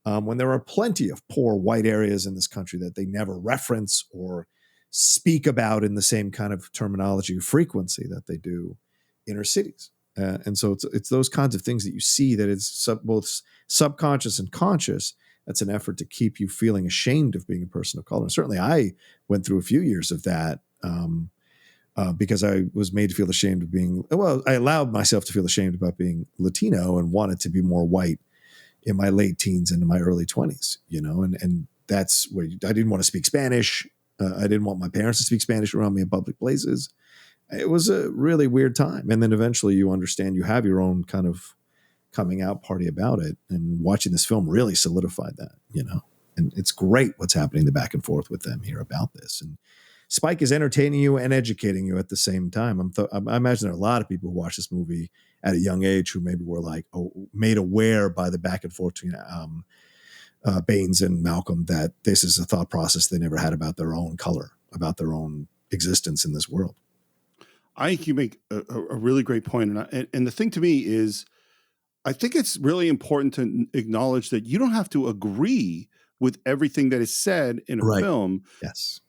When there are plenty of poor white areas in this country that they never reference or speak about in the same kind of terminology or frequency that they do inner cities. And so it's those kinds of things that you see that it's both subconscious and conscious. That's an effort to keep you feeling ashamed of being a person of color. And certainly I went through a few years of that because I was made to feel ashamed of being, I allowed myself to feel ashamed about being Latino and wanted to be more white in my late teens and in my early 20s, you know, and that's where I didn't want to speak Spanish. I didn't want my parents to speak Spanish around me in public places. It was a really weird time. And then eventually you understand you have your own kind of coming out party about it. And watching this film really solidified that, you know, and it's great what's happening the back and forth with them here about this. And Spike is entertaining you and educating you at the same time. I imagine there are a lot of people who watch this movie at a young age who maybe were like made aware by the back and forth between Baines and Malcolm that this is a thought process they never had about their own color, about their own existence in this world. I think you make a really great point. And the thing to me is, I think it's really important to acknowledge that you don't have to agree with everything that is said in a film. Yes.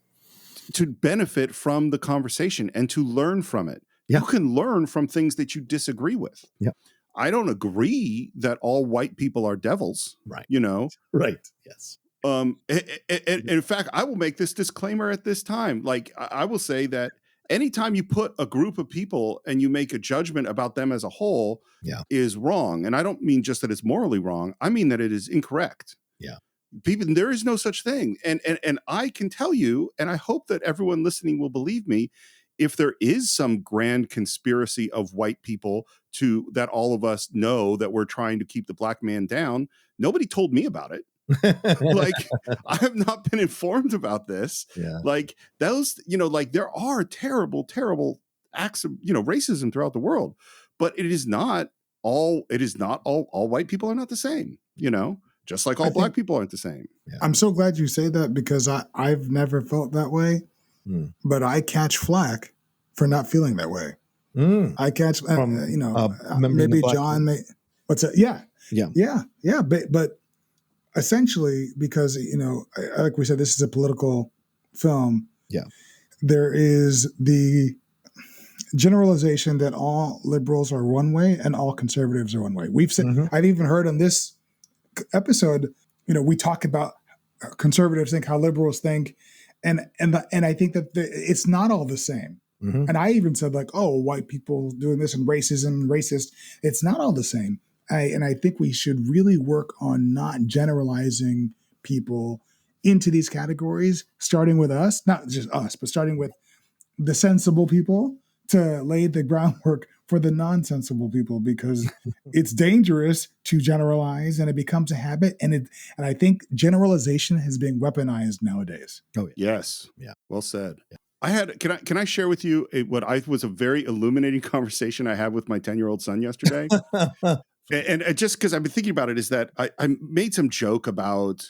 To benefit from the conversation and to learn from it. Yeah. You can learn from things that you disagree with. Yeah. I don't agree that all white people are devils. Right. You know? Right. Yes. And in fact, I will make this disclaimer at this time. Like, I will say that anytime you put a group of people and you make a judgment about them as a whole is wrong. And I don't mean just that it's morally wrong. I mean that it is incorrect. Yeah. People, there is no such thing. And I can tell you, and I hope that everyone listening will believe me, if there is some grand conspiracy of white people that all of us know that we're trying to keep the Black man down, nobody told me about it. Like, I have not been informed about this. Yeah. Like those, you know, like there are terrible, terrible acts of, you know, racism throughout the world, but it is not all white people are not the same, you know? Just like all Black people aren't the same. Yeah. I'm so glad you say that because I've never felt that way, but I catch flack for not feeling that way. I catch, you know, maybe John may, what's that? Yeah. But essentially, because, you know, like we said, this is a political film. Yeah. There is the generalization that all liberals are one way and all conservatives are one way. We've said, I've even heard on this episode, you know, we talk about conservatives think how liberals think, and I think that it's not all the same. And I even said like, oh, white people doing this and racism, racist. It's not all the same. And I think we should really work on not generalizing people into these categories, starting with us, not just us, but starting with the sensible people to lay the groundwork for the nonsensible people, because it's dangerous to generalize and it becomes a habit. And I think generalization has been weaponized nowadays. Oh, yes. Yeah. Well said. Yeah. Can I share with you what I was a very illuminating conversation I had with my 10-year-old son yesterday? and just because I've been thinking about it is that I made some joke about,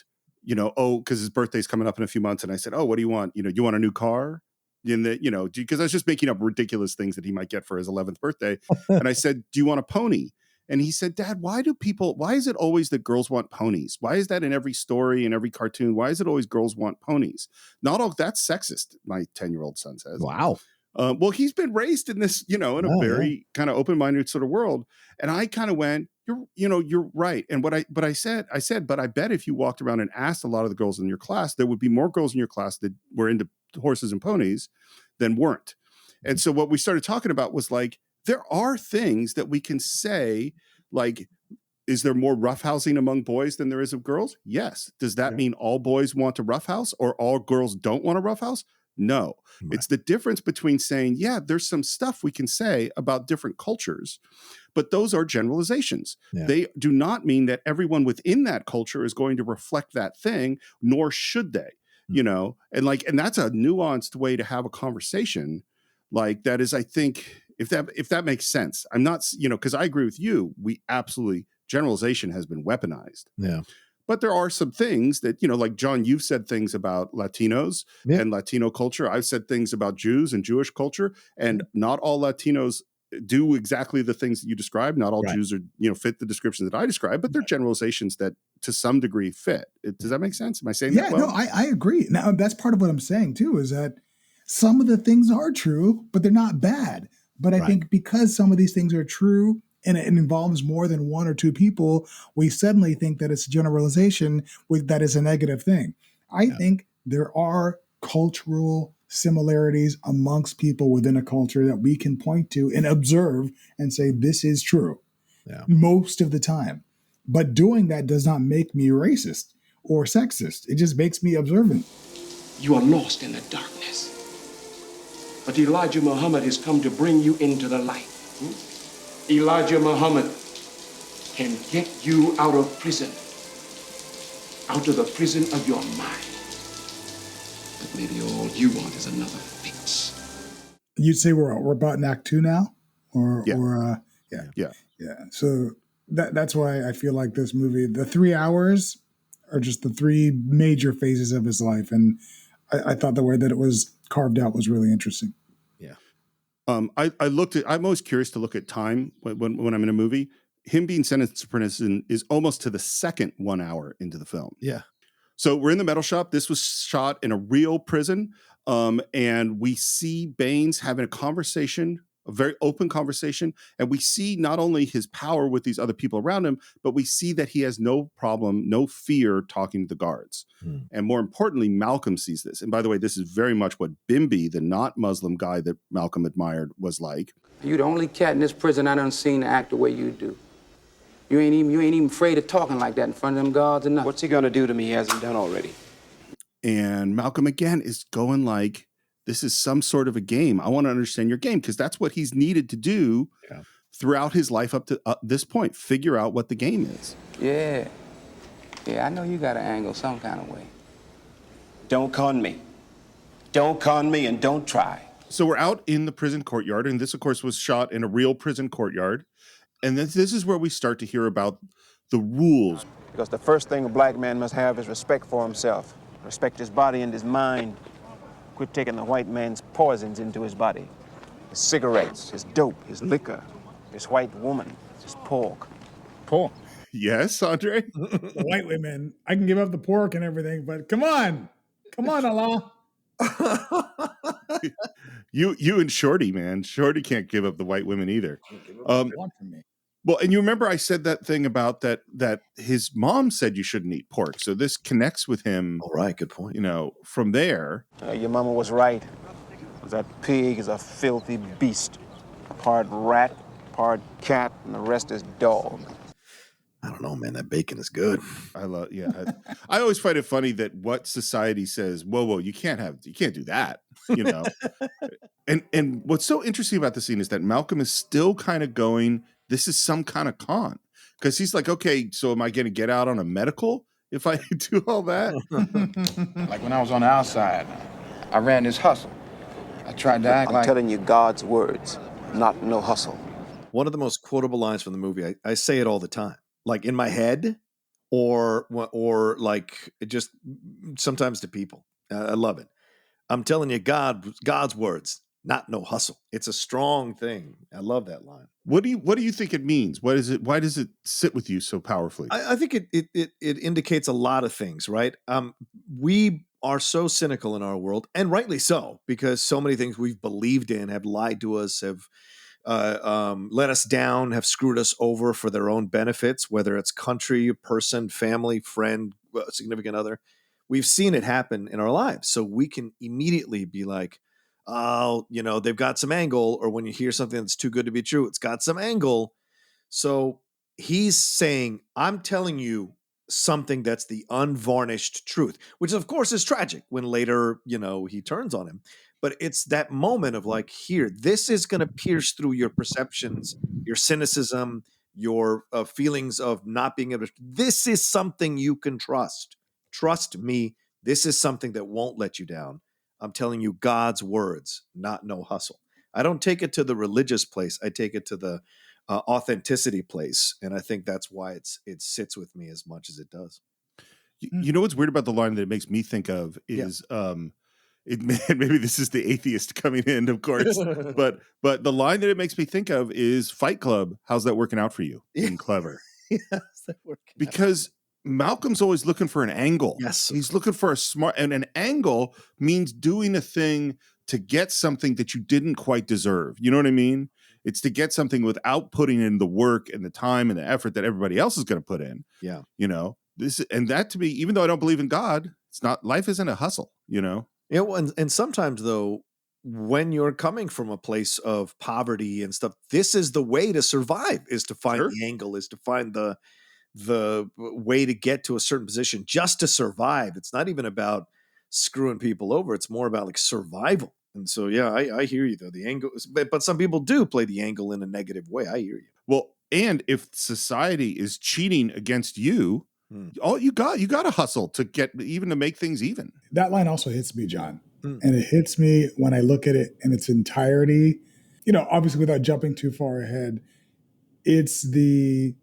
because his birthday's coming up in a few months. And I said, oh, what do you want? You want a new car? Because I was just making up ridiculous things that he might get for his 11th birthday. And I said, do you want a pony? And he said, Dad, why is it always that girls want ponies? Why is that in every story and every cartoon? Why is it always girls want ponies? Not all that's sexist, my 10-year-old son says. Wow. Well, he's been raised in this, in a very kind of open-minded sort of world. And I kind of went, you're right. And but I said, but I bet if you walked around and asked a lot of the girls in your class, there would be more girls in your class that were into horses and ponies than weren't. And so what we started talking about was like, there are things that we can say, like, is there more roughhousing among boys than there is of girls? Yes. Does that mean all boys want a roughhouse or all girls don't want a roughhouse? No. Right. It's the difference between saying, yeah, there's some stuff we can say about different cultures, but those are generalizations. Yeah. They do not mean that everyone within that culture is going to reflect that thing, nor should they, and that's a nuanced way to have a conversation. Like that is, I think, if that makes sense. I'm not, because I agree with you. We absolutely, generalization has been weaponized. Yeah. But there are some things that, like John, you've said things about Latinos and Latino culture. I've said things about Jews and Jewish culture, and not all Latinos do exactly the things that you described. Not all Jews are, fit the description that I described, but they're generalizations that to some degree fit. Does that make sense? Am I saying that well? No, I agree. Now, that's part of what I'm saying too, is that some of the things are true, but they're not bad. But I think because some of these things are true and it involves more than one or two people, we suddenly think that it's a generalization that is a negative thing. I think there are cultural similarities amongst people within a culture that we can point to and observe and say, this is true most of the time. But doing that does not make me racist or sexist. It just makes me observant. You are lost in the darkness. But Elijah Muhammad has come to bring you into the light. Elijah Muhammad can get you out of prison. Out of the prison of your mind. But maybe all you want is another fix. You'd say we're about in Act 2 now? Yeah. So that's why I feel like this movie, the 3 hours are just the three major phases of his life. And I thought the way that it was carved out was really interesting. Yeah. I'm always curious to look at time when I'm in a movie. Him being sentenced to prison is almost to the second 1 hour into the film. Yeah. So we're in the metal shop. This was shot in a real prison. And we see Baines having a conversation, a very open conversation. And we see not only his power with these other people around him, but we see that he has no problem, no fear talking to the guards. And more importantly, Malcolm sees this. And by the way, this is very much what Bimby, the not Muslim guy that Malcolm admired, was like. You the only cat in this prison I done seen act the way you do. You ain't even afraid of talking like that in front of them guards or nothing. What's he gonna do to me he hasn't done already? And Malcolm again is going like, this is some sort of a game. I want to understand your game, because that's what he's needed to do throughout his life up to this point. Figure out what the game is. Yeah, I know you got an angle some kind of way. Don't con me. Don't con me and don't try. So we're out in the prison courtyard, and this, of course, was shot in a real prison courtyard. And this is where we start to hear about the rules. Because the first thing a black man must have is respect for himself. Respect his body and his mind. Quit taking the white man's poisons into his body. His cigarettes, his dope, his liquor, his white woman, his pork. Pork? Yes, Andre? The white women, I can give up the pork and everything, but come on, Allah. You and Shorty, man. Shorty can't give up the white women either. Well, and you remember I said that thing about that his mom said you shouldn't eat pork. So this connects with him. All right, good point. From there. Your mama was right. That pig is a filthy beast. Part rat, part cat, and the rest is dog. I don't know, man. That bacon is good. I always find it funny that what society says, whoa, you can't do that, and what's so interesting about the scene is that Malcolm is still kind of going, this is some kind of con, because he's like, okay, so am I going to get out on a medical if I do all that? Like when I was on the outside, I ran this hustle. I tried to act I'm like... telling you God's words, not no hustle. One of the most quotable lines from the movie, I say it all the time, like in my head or like just sometimes to people. I love it. I'm telling you God's words, not no hustle. It's a strong thing. I love that line. What do you think it means? What is it? Why does it sit with you so powerfully? I think it indicates a lot of things, right? We are so cynical in our world, and rightly so, because so many things we've believed in have lied to us, have let us down, have screwed us over for their own benefits, whether it's country, person, family, friend, significant other. We've seen it happen in our lives. So we can immediately be like, oh, they've got some angle. Or when you hear something that's too good to be true, it's got some angle. So he's saying, I'm telling you something that's the unvarnished truth, which of course is tragic when later, he turns on him. But it's that moment of like, here, this is going to pierce through your perceptions, your cynicism, your feelings of not being able to. This is something you can trust. Trust me. This is something that won't let you down. I'm telling you God's words, not no hustle. I don't take it to the religious place. I take it to the authenticity place. And I think that's why it sits with me as much as it does. You know what's weird about the line that it makes me think of is maybe this is the atheist coming in, of course, but the line that it makes me think of is Fight Club. How's that working out for you? Being clever. How's that working because Malcolm's always looking for an angle. Yes. He's looking for a smart, and an angle means doing a thing to get something that you didn't quite deserve. You know what I mean? It's to get something without putting in the work and the time and the effort that everybody else is going to put in. Yeah. That to me, even though I don't believe in God, life isn't a hustle, Yeah. Well, and sometimes though, when you're coming from a place of poverty and stuff, this is the way to survive, is to find the angle, is to find the way to get to a certain position just to survive. It's not even about screwing people over. It's more about like survival. And so, yeah, I hear you though. The angle, but some people do play the angle in a negative way. I hear you. Well, and if society is cheating against you, you got to hustle to make things even. That line also hits me, John. And it hits me when I look at it in its entirety. Obviously without jumping too far ahead, it's the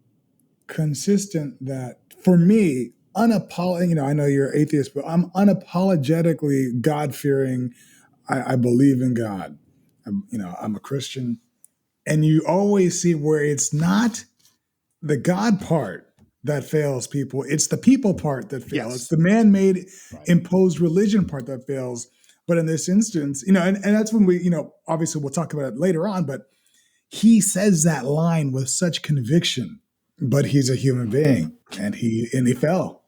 consistent that for me, I know you're atheist, but I'm unapologetically God-fearing. I believe in God. I'm a Christian. And you always see where it's not the God part that fails people. It's the people part that fails. Yes. It's the man-made imposed religion part that fails. But in this instance, and that's when we, obviously we'll talk about it later on, but he says that line with such conviction, but he's a human being and he fell.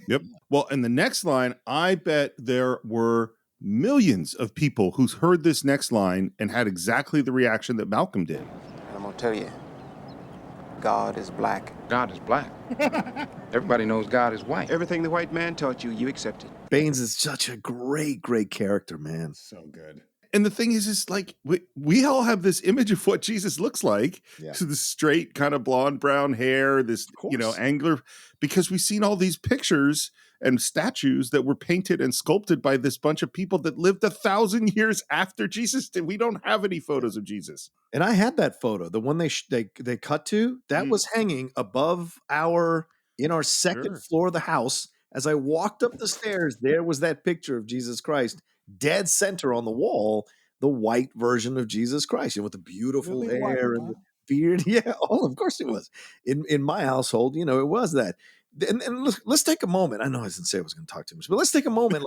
Yep. Well, in the next line, I bet there were millions of people who's heard this next line and had exactly the reaction that Malcolm did. And I'm going to tell you, God is black. God is black. Everybody knows God is white. Everything the white man taught you, you accepted. Baines is such a great, great character, man. So good. And the thing is like we all have this image of what Jesus looks like. Yeah. So this straight kind of blonde brown hair, this angular, because we've seen all these pictures and statues that were painted and sculpted by this bunch of people that lived 1,000 years after Jesus did. We don't have any photos of Jesus. And I had that photo, the one they cut to, that was hanging above in our second floor of the house. As I walked up the stairs, there was that picture of Jesus Christ, dead center on the wall, the white version of Jesus Christ, with the beautiful hair and the beard. Yeah, of course it was. In my household, it was that. And let's take a moment. I know I didn't say I was going to talk too much, but let's take a moment.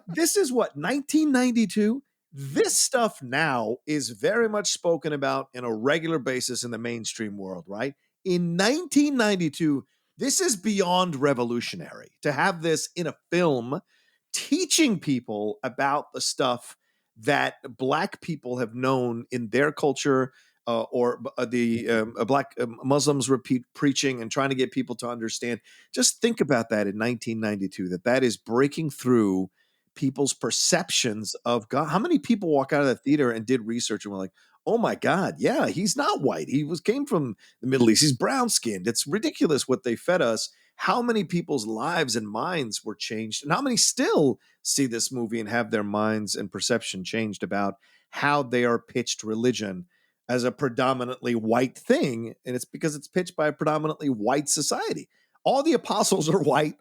This is what, 1992? This stuff now is very much spoken about in a regular basis in the mainstream world, right? In 1992, this is beyond revolutionary to have this in a film teaching people about the stuff that Black people have known in their culture, or the Black Muslims repeat preaching and trying to get people to understand. Just think about that in 1992, that is breaking through people's perceptions of God. How many people walk out of the theater and did research and were like, oh my God, yeah, he's not white. He came from the Middle East. He's brown skinned. It's ridiculous what they fed us. how many people's lives and minds were changed, and how many still see this movie and have their minds and perception changed about how they are pitched religion as a predominantly white thing. And it's because it's pitched by a predominantly white society. All the apostles are white,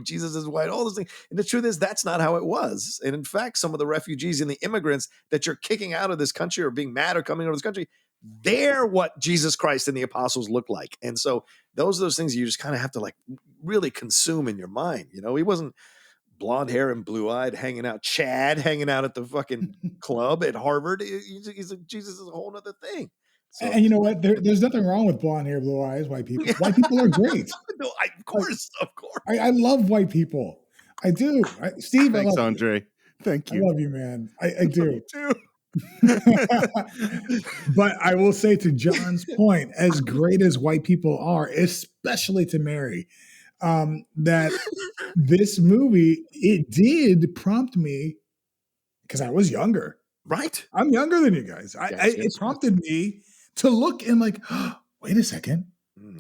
Jesus is white, all those things. And the truth is, that's not how it was. And in fact, some of the refugees and the immigrants that you're kicking out of this country or being mad or coming out of this country, they're what Jesus Christ and the apostles look like. And so those are those things you just kind of have to like really consume in your mind. He wasn't blonde hair and blue-eyed hanging out at the fucking club at Harvard. Jesus is a whole other thing. So, and you know what? There's nothing wrong with blonde hair, blue eyes, white people. White people are great. No, of course. I love white people. I do. Steve, Thanks, I love Andre. You. Thank you. I love you, man. I do. Me too. But I will say, to John's point, as great as white people are, especially to Mary, that this movie, it did prompt me, because I was younger. Right. I'm younger than you guys. It prompted me to look and like, wait a second.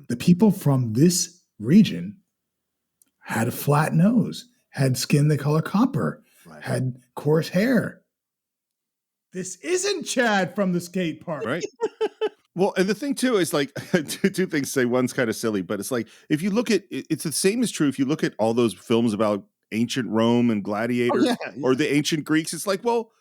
The people from this region had a flat nose, had skin the color copper, had coarse hair. This isn't Chad from the skate park. Right. Well, and the thing too is like two things to say. One's kind of silly, but it's like, if you look at it's the same is true. If you look at all those films about ancient Rome and gladiators or the ancient Greeks, it's like, well,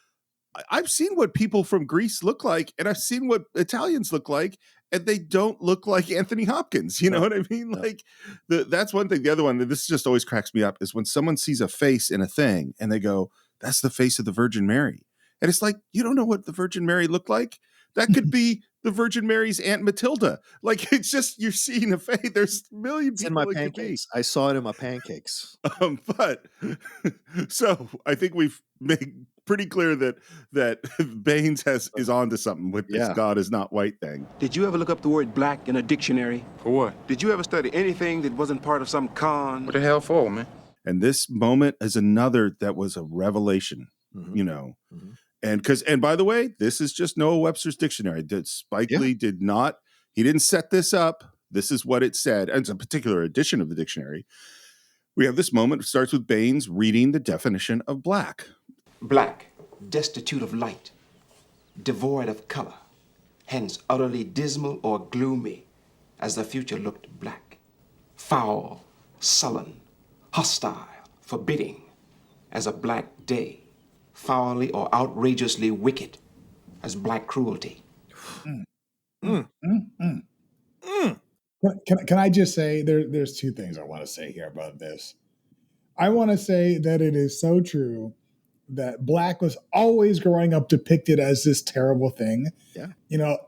I've seen what people from Greece look like, and I've seen what Italians look like, and they don't look like Anthony Hopkins. You know what I mean? Like that's one thing. The other one, this just always cracks me up, is when someone sees a face in a thing and they go, that's the face of the Virgin Mary. And it's like, you don't know what the Virgin Mary looked like? That could be the Virgin Mary's Aunt Matilda. Like, it's just, you're seeing a face. There's a million people. In my pancakes. I saw it in my pancakes. But so I think we've made pretty clear that Baines is on to something with this God is not white thing. Did you ever look up the word black in a dictionary? For what? Did you ever study anything that wasn't part of some con? What the hell for, man? And this moment is another that was a revelation, And by the way, this is just Noah Webster's dictionary. Spike Lee he didn't set this up. This is what it said. And it's a particular edition of the dictionary. We have this moment. It starts with Baines reading the definition of black. Black, destitute of light, devoid of color, hence utterly dismal or gloomy, as the future looked black. Foul, sullen, hostile, forbidding, as a black day. Foully or outrageously wicked, as black cruelty. Can I just say there's two things I want to say here about this. I want to say that it is so true that black was always growing up depicted as this terrible thing. Yeah.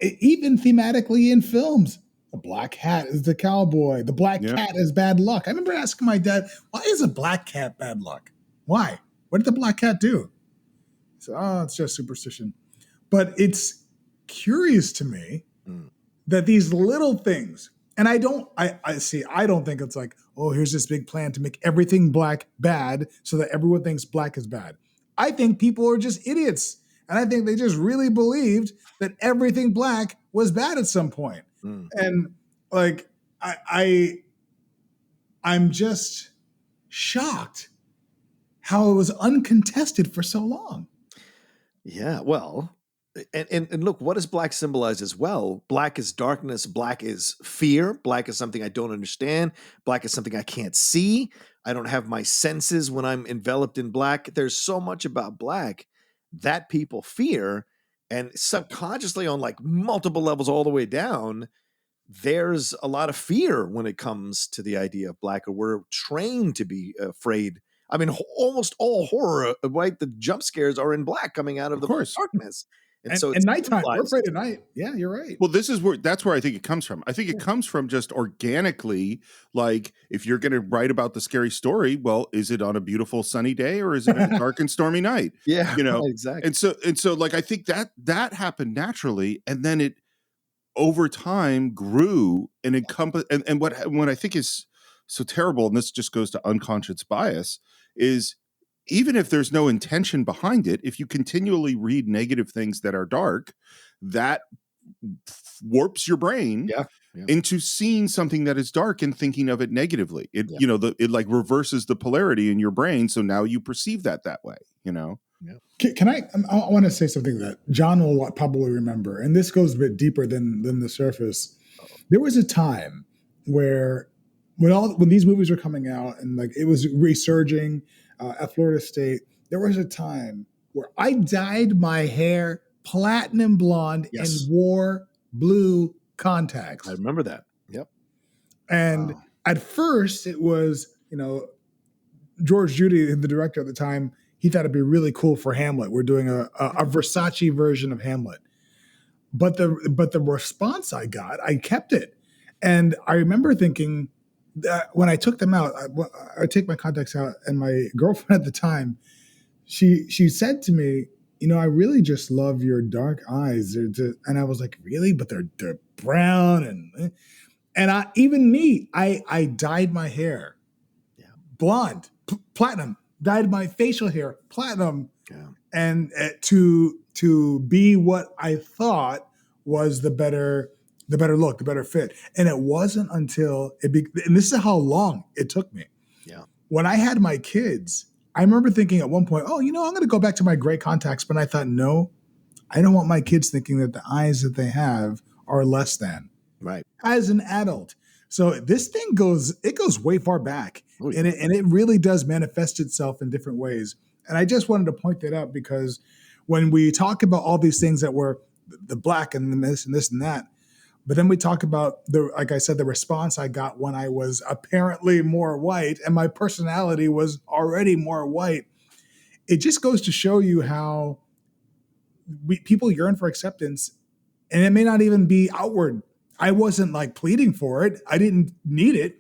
Even thematically in films, the black hat is the cowboy. The black cat is bad luck. I remember asking my dad, why is a black cat bad luck? Why? What did the black cat do? He said, it's just superstition. But it's curious to me that these little things, and I don't think it's like, here's this big plan to make everything black bad so that everyone thinks black is bad. I think people are just idiots. And I think they just really believed that everything black was bad at some point. And like, I'm just shocked how it was uncontested for so long. Yeah, well, and look, what does black symbolize as well? Black is darkness. Black is fear. Black is something I don't understand. Black is something I can't see. I don't have my senses when I'm enveloped in black. There's so much about black that people fear, and subconsciously on like multiple levels all the way down, there's a lot of fear when it comes to the idea of black, or we're trained to be afraid. I mean, almost all horror, right? The jump scares are in black coming out of the darkness. And so it's nighttime. We're afraid of night. Yeah, you're right. Well, that's where I think it comes from. I think it comes from just organically, like, if you're going to write about the scary story, well, is it on a beautiful sunny day or is it a dark and stormy night? Yeah, exactly. And so like, I think that happened naturally, and then it over time grew and encompassed. And what I think is so terrible, and this just goes to unconscious bias, is even if there's no intention behind it, if you continually read negative things that are dark, that warps your brain Yeah. into seeing something that is dark and thinking of it negatively. It it like reverses the polarity in your brain, so now you perceive that way. Can I want to say something that John will probably remember, and this goes a bit deeper than the surface. There was a time where when these movies were coming out and like it was resurging at Florida State, there was a time where I dyed my hair platinum blonde and wore blue contacts. I remember that. Yep. And at first it was, George Judy, the director at the time, he thought it'd be really cool for Hamlet. We're doing a Versace version of Hamlet. But the response I got, I kept it. And I remember thinking that when I took them out, I take my contacts out, and my girlfriend at the time, she said to me, I really just love your dark eyes. And I was like, really? But they're brown and I dyed my hair blonde, platinum, dyed my facial hair platinum, and to be what I thought was the better look, the better fit. And it wasn't until and this is how long it took me. Yeah. When I had my kids, I remember thinking at one point, I'm going to go back to my gray contacts. But I thought, no, I don't want my kids thinking that the eyes that they have are less than. Right. As an adult. So this thing goes way far back. Oh, yeah. and it really does manifest itself in different ways. And I just wanted to point that out because when we talk about all these things that were the black and this and that, but then we talk about like I said, the response I got when I was apparently more white and my personality was already more white. It just goes to show you how people yearn for acceptance, and it may not even be outward. I wasn't like pleading for it. I didn't need it.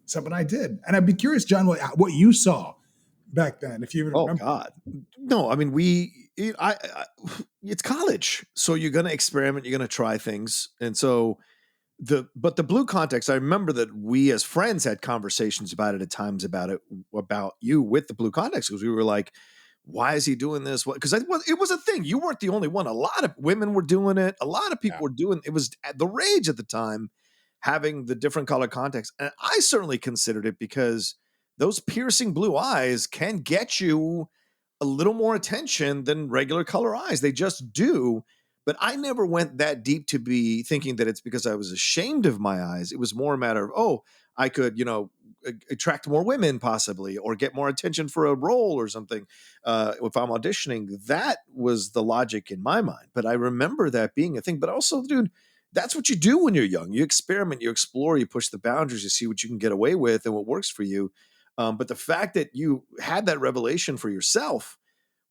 Something I did. And I'd be curious, John, what you saw back then, if you even remember. Oh God, no. I mean, it's college, so you're going to experiment. You're going to try things, and so but the blue contacts. I remember that we as friends had conversations about it at times about you with the blue contacts, because we were like, why is he doing this? Because it was a thing. You weren't the only one. A lot of women were doing it. A lot of people were doing it. It was the rage at the time, having the different color contacts. And I certainly considered it because those piercing blue eyes can get you a little more attention than regular color eyes. They just do. But I never went that deep to be thinking that it's because I was ashamed of my eyes. It was more a matter of, I could, attract more women possibly, or get more attention for a role or something. If I'm auditioning, that was the logic in my mind. But I remember that being a thing. But also, dude, that's what you do when you're young. You experiment, you explore, you push the boundaries, you see what you can get away with and what works for you. But the fact that you had that revelation for yourself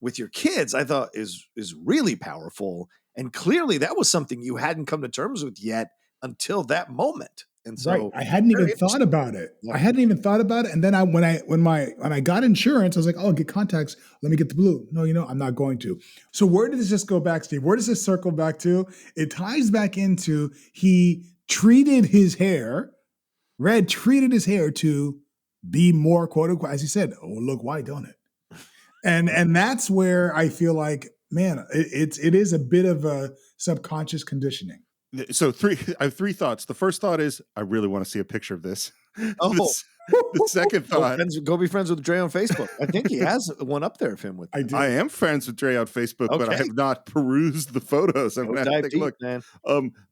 with your kids, I thought is really powerful. And clearly that was something you hadn't come to terms with yet until that moment. And so right. I hadn't even thought about it. Yeah. I hadn't even thought about it. And then when I got insurance, I was like, I'll get contacts. Let me get the blue. No, I'm not going to. So where does this go back, Steve? Where does this circle back to? It ties back into he treated his hair, Red treated his hair to be more, quote unquote, as he said, look white, don't it? And that's where I feel like, man, it is a bit of a subconscious conditioning. So I have three thoughts. The first thought is, I really want to see a picture of this. Oh, the second thought, go be friends with Dre on Facebook. I think he has one up there of him with. I am friends with Dre on Facebook, but I have not perused the photos. I'm going to take a look. Man.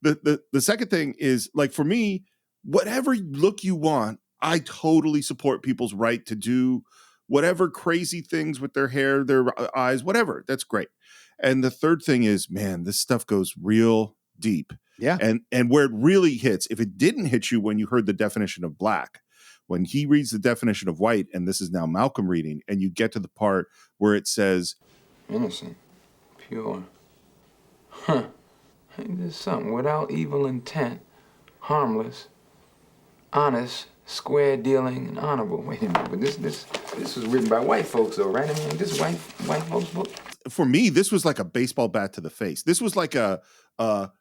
The second thing is, like, for me, whatever look you want, I totally support people's right to do whatever crazy things with their hair, their eyes, whatever. That's great. And the third thing is, man, this stuff goes real deep. Yeah. And where it really hits, if it didn't hit you when you heard the definition of black, when he reads the definition of white, and this is now Malcolm reading, and you get to the part where it says, innocent, pure. There's something without evil intent, harmless, honest, square dealing, and honorable. Wait a minute, but this was written by white folks, though, right? I mean, this is white folks' book. For me, this was like a baseball bat to the face. This was like a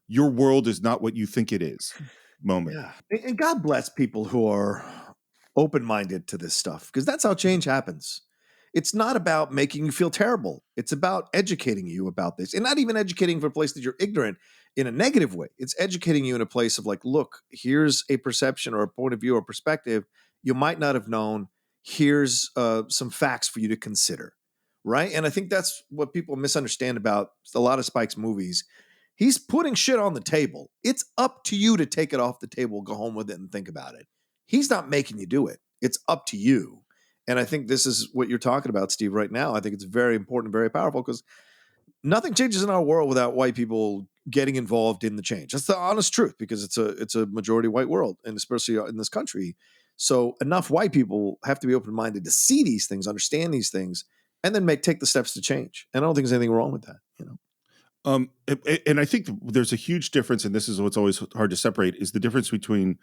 your world is not what you think it is moment. Yeah. And God bless people who are open-minded to this stuff, because that's how change happens. It's not about making you feel terrible. It's about educating you about this, and not even educating from a place that you're ignorant in a negative way. It's educating you in a place of like, look, here's a perception or a point of view or perspective you might not have known. Here's some facts for you to consider, right? And I think that's what people misunderstand about a lot of Spike's movies. He's putting shit on the table. It's up to you to take it off the table, go home with it, and think about it. He's not making you do it. It's up to you. And I think this is what you're talking about, Steve, right now. I think it's very important, very powerful, because nothing changes in our world without white people getting involved in the change. That's the honest truth, because it's a majority white world, and especially in this country. So enough white people have to be open-minded to see these things, understand these things, and then take the steps to change. And I don't think there's anything wrong with that, you know. And I think there's a huge difference, and this is what's always hard to separate, is the difference between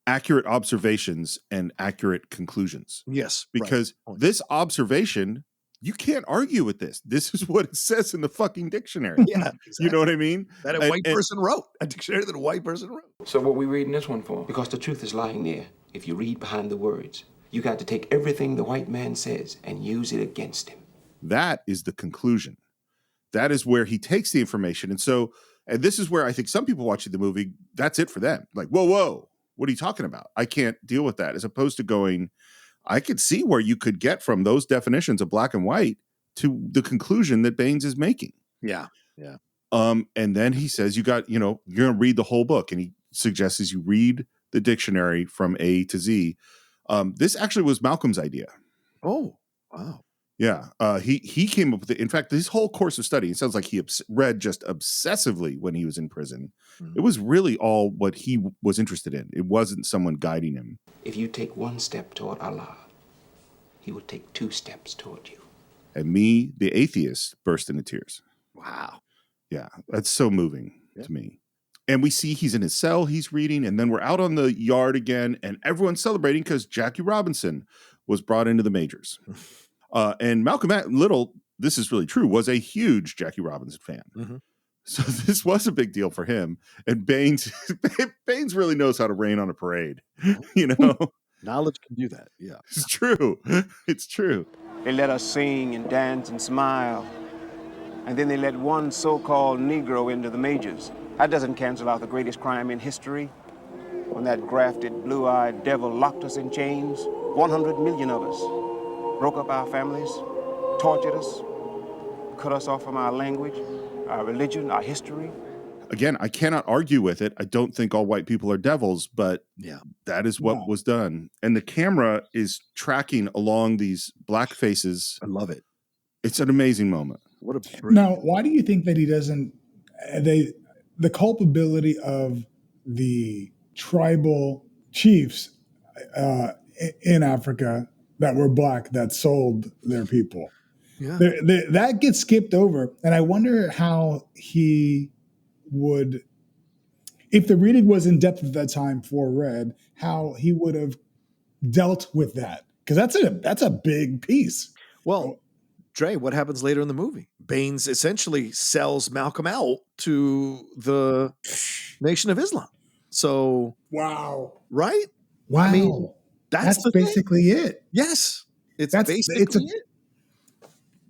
accurate observations and accurate conclusions. Yes. Because this observation, you can't argue with this. This is what it says in the fucking dictionary. Yeah, exactly. You know what I mean? That a white person wrote. A dictionary that a white person wrote. So what we reading this one for? Because the truth is lying there. If you read behind the words, you got to take everything the white man says and use it against him. That is the conclusion. That is where he takes the information. And this is where I think some people watching the movie, that's it for them. Like, whoa, what are you talking about? I can't deal with that. As opposed to going, I could see where you could get from those definitions of black and white to the conclusion that Baines is making. Yeah. And then he says, you're going to read the whole book. And he suggests you read the dictionary from A to Z. This actually was Malcolm's idea. Oh, wow. Yeah. He came up with it. In fact, this whole course of study, it sounds like he read just obsessively when he was in prison. Mm-hmm. It was really all what he was interested in. It wasn't someone guiding him. If you take one step toward Allah, he will take 2 steps toward you. And me, the atheist, burst into tears. Wow. Yeah, that's so moving to me. And we see he's in his cell, he's reading, and then we're out on the yard again, and everyone's celebrating because Jackie Robinson was brought into the majors. And Malcolm Little, this is really true, was a huge Jackie Robinson fan. Mm-hmm. So this was a big deal for him. And Baines really knows how to rain on a parade, you know? Knowledge can do that, yeah. It's true. It's true. They let us sing and dance and smile. And then they let one so-called Negro into the majors. That doesn't cancel out the greatest crime in history. When that grafted, blue-eyed devil locked us in chains, 100 million of us broke up our families, tortured us, cut us off from our language, our religion, our history. Again, I cannot argue with it. I don't think all white people are devils, but that is what was done. And the camera is tracking along these black faces. I love it. It's an amazing moment. What a now, why do you think that he doesn't? The culpability of the tribal chiefs in Africa that were black that sold their people. Yeah. That gets skipped over. And I wonder how he would, if the reading was in depth at that time for Red, how he would have dealt with that. Because that's a big piece. Well, Dre, what happens later in the movie? Baines essentially sells Malcolm out to the Nation of Islam. So wow. Right? Wow. I mean, that's basically it. Yes. It's basically it.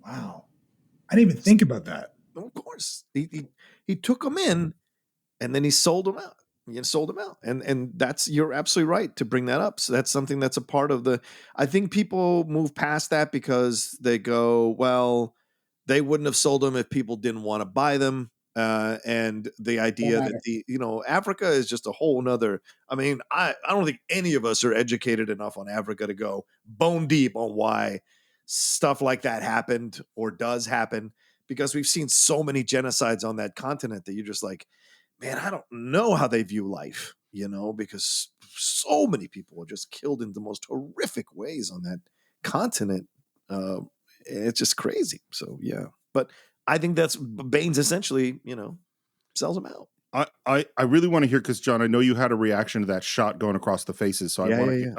Wow. I didn't even think about that. Of course. He took them in and then he sold them out. And that's, you're absolutely right to bring that up. So that's something that's a part of I think people move past that because they go, well, they wouldn't have sold them if people didn't want to buy them. And the idea that Africa is just a whole nother, I mean, I don't think any of us are educated enough on Africa to go bone deep on why stuff like that happened or does happen, because we've seen so many genocides on that continent that you're just like, man, I don't know how they view life, because so many people are just killed in the most horrific ways on that continent. It's just crazy. So, yeah. But I think that's Baines essentially, sells them out. I really want to hear, because John, I know you had a reaction to that shot going across the faces. So I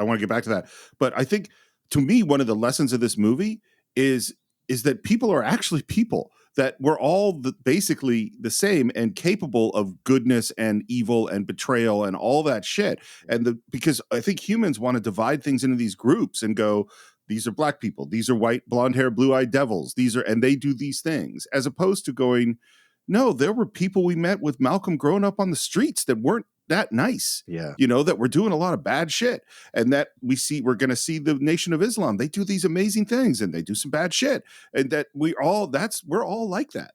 want to get back to that. But I think, to me, one of the lessons of this movie is that people are actually people, that we're all basically the same and capable of goodness and evil and betrayal and all that shit. And because I think humans want to divide things into these groups and go, these are black people, these are white, blonde hair, blue-eyed devils, and they do these things, as opposed to going, no, there were people we met with Malcolm growing up on the streets that weren't that nice. Yeah. That were doing a lot of bad shit. And that we're going to see the Nation of Islam. They do these amazing things and they do some bad shit. And that we're all like that,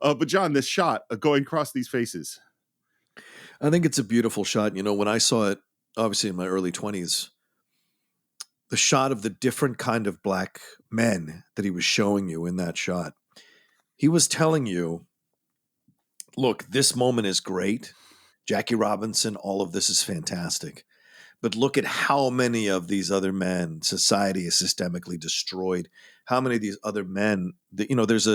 But John, this shot of going across these faces. I think it's a beautiful shot. When I saw it, obviously in my early 20s, the shot of the different kind of black men that he was showing you in that shot, he was telling you, look, this moment is great. Jackie Robinson, all of this is fantastic. But look at how many of these other men society is systemically destroyed. How many of these other men, there's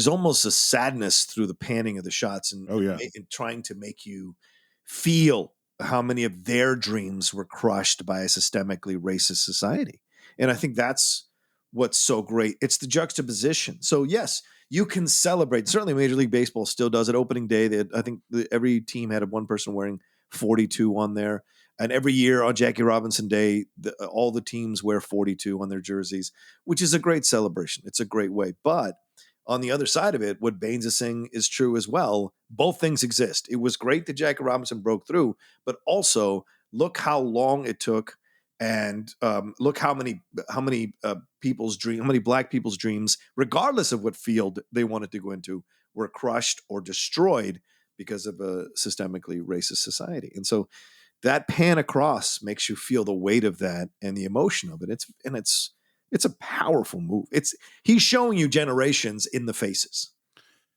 almost a sadness through the panning of the shots and trying to make you feel how many of their dreams were crushed by a systemically racist society. And I think that's what's so great. It's the juxtaposition. So yes, you can celebrate. Certainly Major League Baseball still does it. Opening day, I think every team had one person wearing 42 on there. And every year on Jackie Robinson Day, all the teams wear 42 on their jerseys, which is a great celebration. It's a great way. But on the other side of it, what Baines is saying is true as well. Both things exist. It was great that Jackie Robinson broke through, but also look how long it took, and look how many people's dream, how many black people's dreams, regardless of what field they wanted to go into, were crushed or destroyed because of a systemically racist society. And so that pan across makes you feel the weight of that and the emotion of it. It's a powerful move. He's showing you generations in the faces,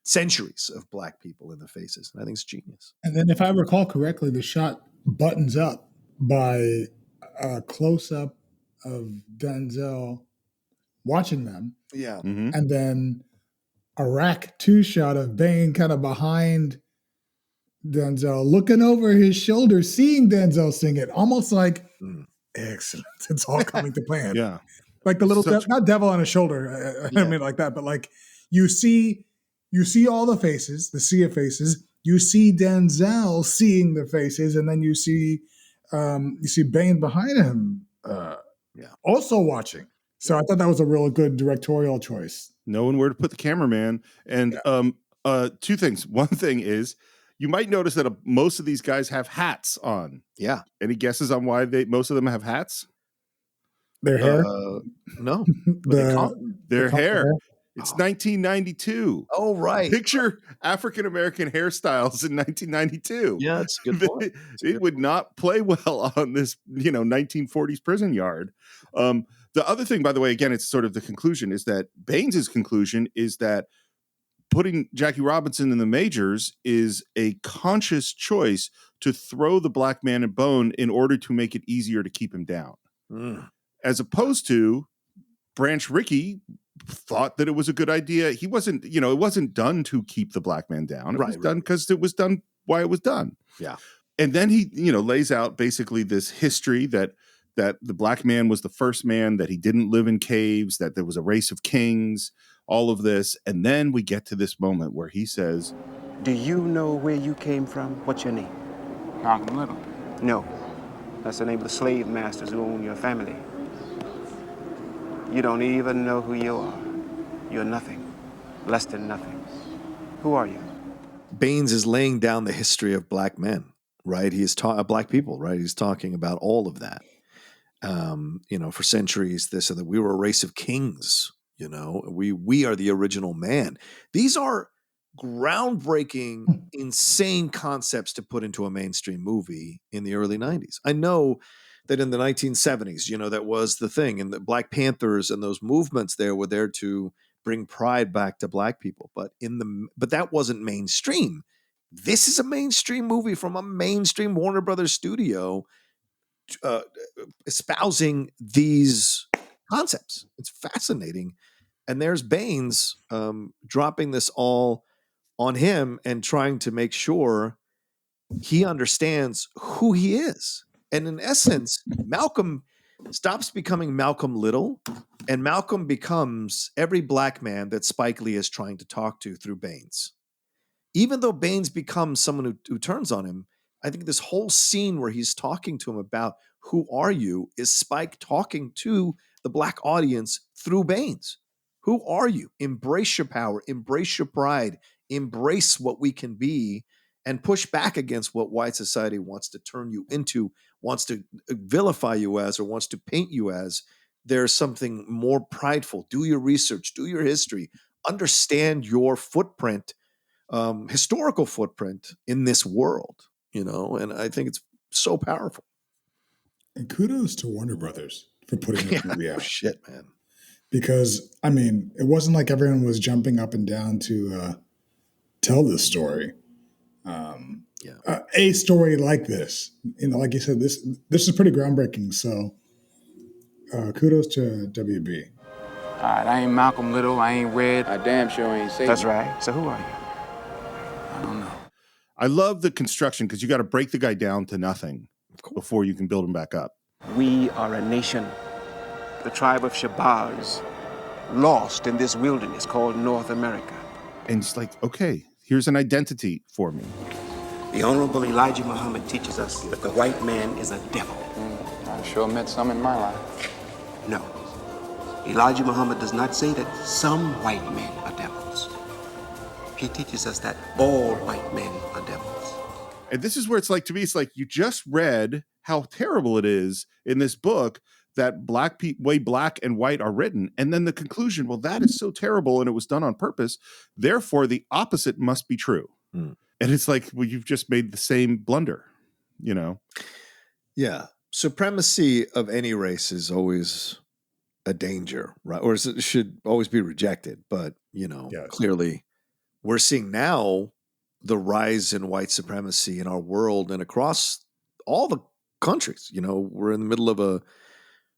centuries of black people in the faces. And I think it's genius. And then if I recall correctly, the shot buttons up by a close-up of Denzel watching them. Yeah. Mm-hmm. And then a rack 2 shot of Bane kind of behind Denzel, looking over his shoulder, seeing Denzel sing it, almost like, excellent. It's all coming to plan. Yeah. Like the little, not devil on his shoulder. I mean like that, but like you see all the faces, the sea of faces. You see Denzel seeing the faces, and then you see Bane behind him, also watching. So I thought that was a real good directorial choice. Knowing where to put the cameraman. And 2 things. One thing is, you might notice that most of these guys have hats on. Yeah. Any guesses on why most of them have hats? Their hair? No. Their hair. It's 1992. Oh, right. Picture African-American hairstyles in 1992. Yeah, that's a good point. It would not play well on this, 1940s prison yard. The other thing, by the way, again, it's sort of the conclusion, is that Baines's conclusion is that putting Jackie Robinson in the majors is a conscious choice to throw the black man a bone in order to make it easier to keep him down. As opposed to Branch Rickey thought that it was a good idea. He wasn't, it wasn't done to keep the black man down. It was done because it was done why it was done. Yeah. And then he, lays out basically this history that the black man was the first man, that he didn't live in caves, that there was a race of kings, all of this. And then we get to this moment where he says, Do you know where you came from? What's your name? Malcolm Little. No. That's the name of the slave masters who own your family. You don't even know who you are. You're nothing. Less than nothing. Who are you? Baines is laying down the history of black men, right? He is black people, right? He's talking about all of that. For centuries, this and that. We were a race of kings. We are the original man. These are groundbreaking, insane concepts to put into a mainstream movie in the early 90s. I know that in the 1970s, that was the thing. And the Black Panthers and those movements there were there to bring pride back to black people. But that wasn't mainstream. This is a mainstream movie from a mainstream Warner Brothers studio espousing these concepts. It's fascinating. And there's Baines dropping this all on him and trying to make sure he understands who he is. And in essence, Malcolm stops becoming Malcolm Little, and Malcolm becomes every black man that Spike Lee is trying to talk to through Baines. Even though Baines becomes someone who turns on him, I think this whole scene where he's talking to him about who are you is Spike talking to the black audience through Baines. Who are you? Embrace your power, embrace your pride, embrace what we can be, and push back against what white society wants to turn you into, wants to vilify you as, or wants to paint you as. There's something more prideful. Do your research, do your history, understand your footprint, historical footprint in this world, and I think it's so powerful. And kudos to Warner Brothers for putting this movie out. Shit, man. Because, I mean, it wasn't like everyone was jumping up and down to tell this story. A story like this, like you said, this is pretty groundbreaking. So kudos to WB. All right, I ain't Malcolm Little. I ain't Red. I damn sure ain't Satan. That's right. So who are you? I don't know. I love the construction because you got to break the guy down to nothing before you can build him back up. We are a nation, the tribe of Shabazz, lost in this wilderness called North America. And it's like, okay, here's an identity for me. The Honorable Elijah Muhammad teaches us that the white man is a devil. I sure met some in my life. No. Elijah Muhammad does not say that some white men are devils. He teaches us that all white men are devils. And this is where it's like, to me, it's like you just read how terrible it is in this book that way black and white are written. And then the conclusion, well, that is so terrible and it was done on purpose. Therefore, the opposite must be true. And it's like, well, you've just made the same blunder, Yeah. Supremacy of any race is always a danger, right? Or it should always be rejected. But, clearly we're seeing now the rise in white supremacy in our world and across all the countries. We're in the middle of a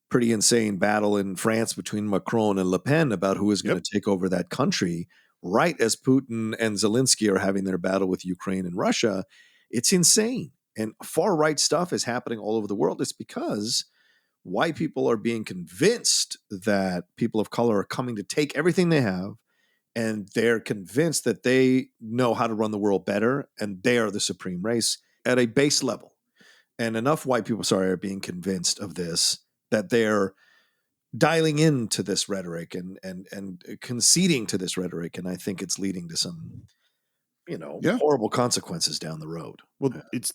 pretty insane battle in France between Macron and Le Pen about who is going to take over that country, right as Putin and Zelensky are having their battle with Ukraine and Russia. It's insane. And far-right stuff is happening all over the world. It's because white people are being convinced that people of color are coming to take everything they have, and they're convinced that they know how to run the world better, and they are the supreme race at a base level. And enough white people, are being convinced of this that they're dialing into this rhetoric and conceding to this rhetoric. And I think it's leading to some, horrible consequences down the road. Well, that's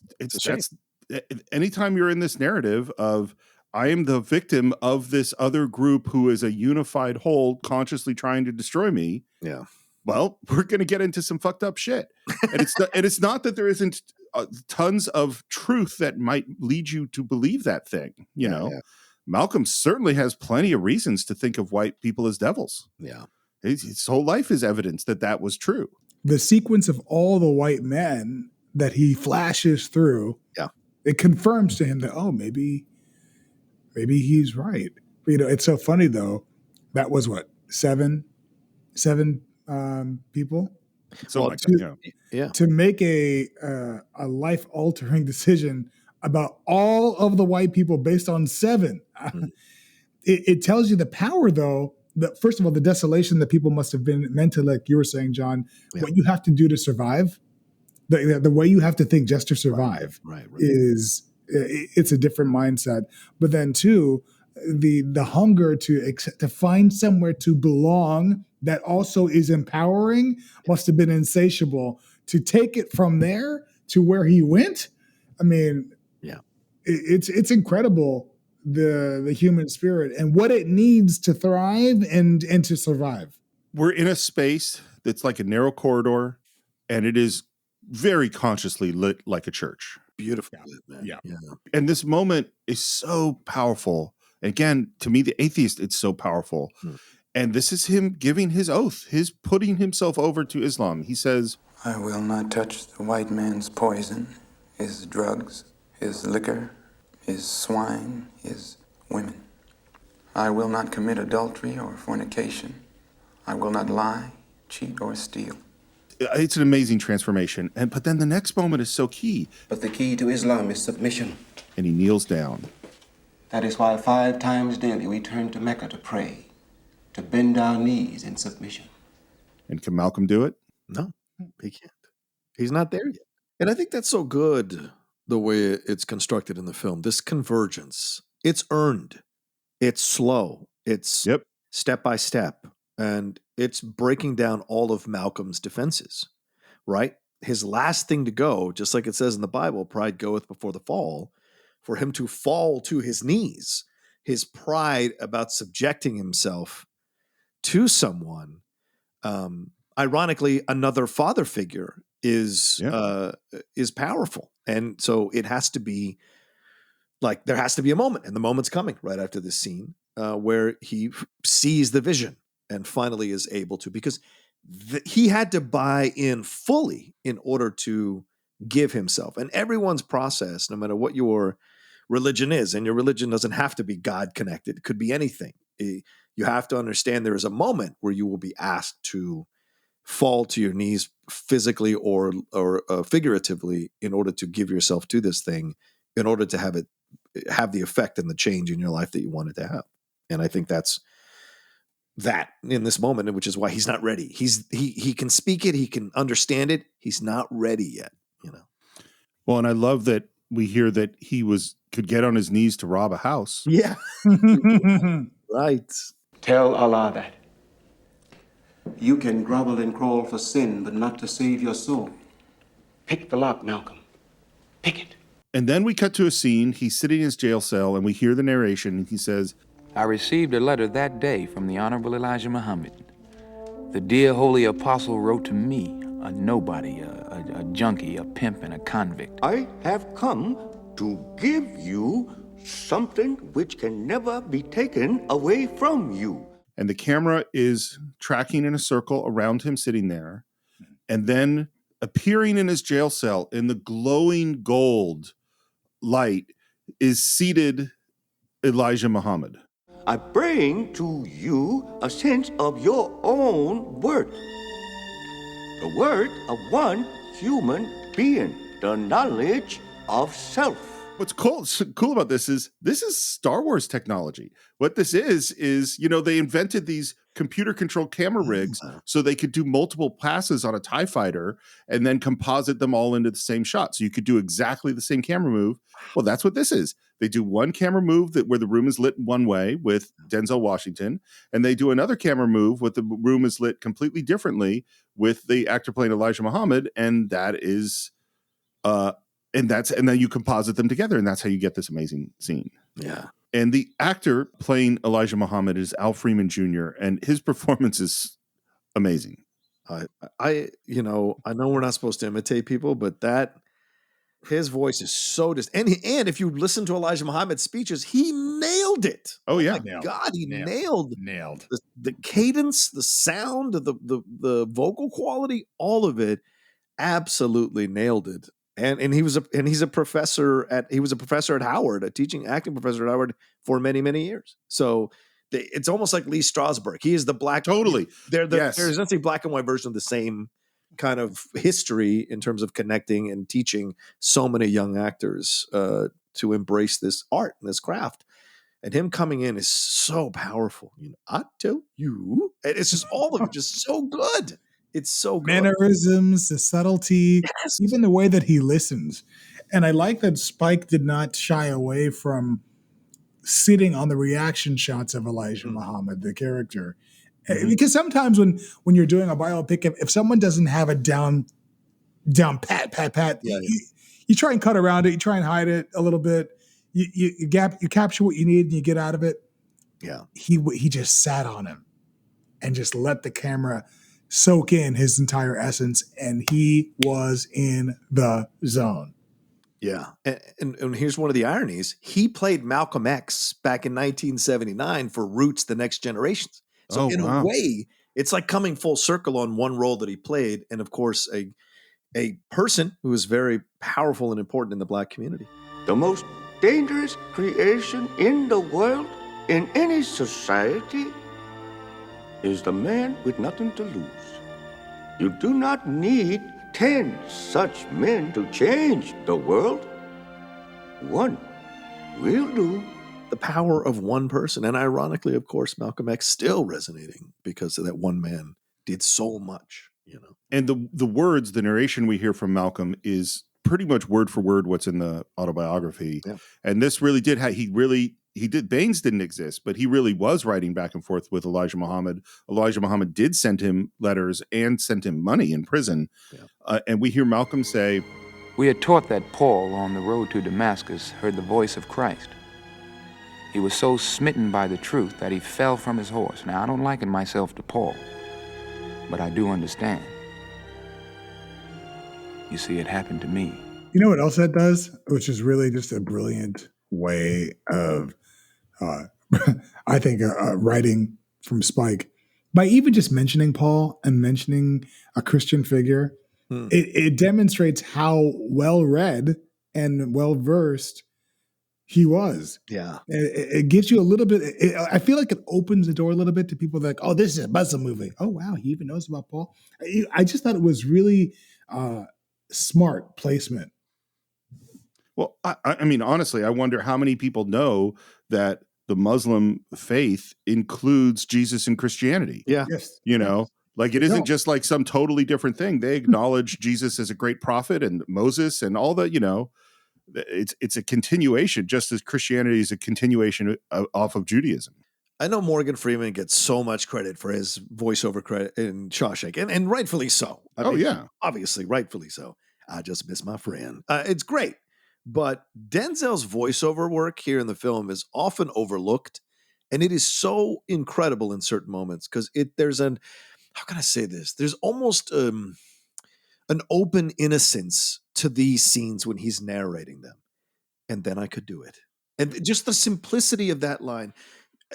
anytime you're in this narrative of I am the victim of this other group who is a unified whole consciously trying to destroy me. Yeah. Well, we're going to get into some fucked up shit. And it's not that there isn't tons of truth that might lead you to believe that thing. Yeah. Malcolm certainly has plenty of reasons to think of white people as devils. Yeah. His whole life is evidence that was true. The sequence of all the white men that he flashes through, it confirms to him that, maybe he's right. It's so funny though. That was what, seven people. So to make a life-altering decision about all of the white people based on 7. It tells you the power, though, that first of all, the desolation that people must have been mentally, like you were saying, John, what you have to do to survive, the way you have to think just to survive is it's a different mindset. But then too, the hunger to find somewhere to belong that also is empowering must have been insatiable. To take it from there to where he went, I mean, it's incredible, the human spirit and what it needs to thrive and to survive. We're in a space that's like a narrow corridor, and it is very consciously lit like a church. Beautiful. Man. Yeah. And this moment is so powerful. Again, to me, the atheist, it's so powerful. And this is him giving his oath, his putting himself over to Islam. He says, I will not touch the white man's poison, his drugs, his liquor, his swine, his women. I will not commit adultery or fornication. I will not lie, cheat, or steal. It's an amazing transformation. But then the next moment is so key. But the key to Islam is submission. And he kneels down. That is why 5 times daily we turn to Mecca to pray, to bend our knees in submission. And can Malcolm do it? No, he can't. He's not there yet. And I think that's so good, the way it's constructed in the film. This convergence, it's earned. It's slow. It's step by step, and it's breaking down all of Malcolm's defenses, right? His last thing to go, just like it says in the Bible, pride goeth before the fall, for him to fall to his knees, his pride about subjecting himself to someone. Ironically, another father figure is powerful. And so it has to be like, there has to be a moment, and the moment's coming right after this scene where he sees the vision and finally is able to, because he had to buy in fully in order to give himself. And everyone's process, no matter what your religion is, and your religion doesn't have to be God connected, it could be anything. You have to understand there is a moment where you will be asked to fall to your knees physically or figuratively in order to give yourself to this thing, in order to have the effect and the change in your life that you wanted to have. And I think that's that in this moment, which is why he's not ready. He can speak it, he can understand it. He's not ready yet, you know. Well, and I love that we hear that he could get on his knees to rob a house. Yeah. Right. Tell Allah that. You can grovel and crawl for sin, but not to save your soul. Pick the lock, Malcolm. Pick it. And then we cut to a scene. He's sitting in his jail cell, and we hear the narration. And he says, I received a letter that day from the Honorable Elijah Muhammad. The dear holy apostle wrote to me, a nobody, a junkie, a pimp, and a convict. I have come to give you something which can never be taken away from you. And the camera is tracking in a circle around him sitting there. And then appearing in his jail cell in the glowing gold light is seated Elijah Muhammad. I bring to you a sense of your own worth. The worth of one human being. The knowledge of self. What's cool about this is Star Wars technology. What this is, they invented these computer-controlled camera rigs so they could do multiple passes on a TIE fighter and then composite them all into the same shot. So you could do exactly the same camera move. Well, that's what this is. They do one camera move where the room is lit one way with Denzel Washington, and they do another camera move where the room is lit completely differently with the actor playing Elijah Muhammad, and that is and then you composite them together, and that's how you get this amazing scene. Yeah. And the actor playing Elijah Muhammad is Al Freeman Jr., and his performance is amazing. I know we're not supposed to imitate people, but his voice is so and if you listen to Elijah Muhammad's speeches, he nailed it. Oh yeah, my God, he nailed the cadence, the sound, the vocal quality, all of it. Absolutely nailed it. And he's a professor at Howard, a acting professor at Howard for many, many years. So it's almost like Lee Strasberg. He is the black. Totally. There's not a black and white version of the same kind of history in terms of connecting and teaching so many young actors to embrace this art and this craft. And him coming in is so powerful. I tell you, it's just all of it, just so good. It's so good. Mannerisms, the subtlety, even the way that he listens. And I like that Spike did not shy away from sitting on the reaction shots of Elijah Muhammad, the character. Because sometimes when you're doing a biopic, if someone doesn't have a down pat, you try and cut around it, you try and hide it a little bit. You capture what you need and you get out of it. Yeah. He just sat on him and just let the camera soak in his entire essence, and he was in the zone. Yeah. And here's one of the ironies. He played Malcolm X back in 1979 for Roots, The Next Generations. So a way, it's like coming full circle on one role that he played. And of course, a person who is very powerful and important in the Black community. The most dangerous creation in the world, in any society, is the man with nothing to lose. You do not need 10 such men to change the world. One will do. The power of one person. And ironically, of course, Malcolm X still resonating because of that one man did so much, And the words, the narration we hear from Malcolm is pretty much word for word what's in the autobiography. Yeah. And this really did he Baines didn't exist, but he really was writing back and forth with Elijah Muhammad. Elijah Muhammad did send him letters and sent him money in prison. And we hear Malcolm say, We are taught that Paul, on the road to Damascus, heard the voice of Christ. He was so smitten by the truth that he fell from his horse. Now, I don't liken myself to Paul, but I do understand. You see, it happened to me. You know what else that does? Which is really just a brilliant way of, I think, writing from Spike. By even just mentioning Paul and mentioning a Christian figure, it demonstrates how well-read and well-versed he was. Yeah. It gives you a little bit, I feel like it opens the door a little bit to people that, like, oh, this is a Muslim movie. Oh, wow, he even knows about Paul. I just thought it was really smart placement. well, I mean, honestly, I wonder how many people know that the Muslim faith includes Jesus and Christianity. Yeah. Yes. You know, like it isn't just like some totally different thing. They acknowledge Jesus as a great prophet and Moses and all that, you know, it's a continuation, just as Christianity is a continuation off of Judaism. I know Morgan Freeman gets so much credit for his voiceover credit in Shawshank, and rightfully so. I mean, yeah. Obviously, rightfully so. I just miss my friend. It's great. But Denzel's voiceover work here in the film is often overlooked, and it is so incredible in certain moments because there's how can I say this? There's almost an open innocence to these scenes when he's narrating them. And then I could do it. And just the simplicity of that line.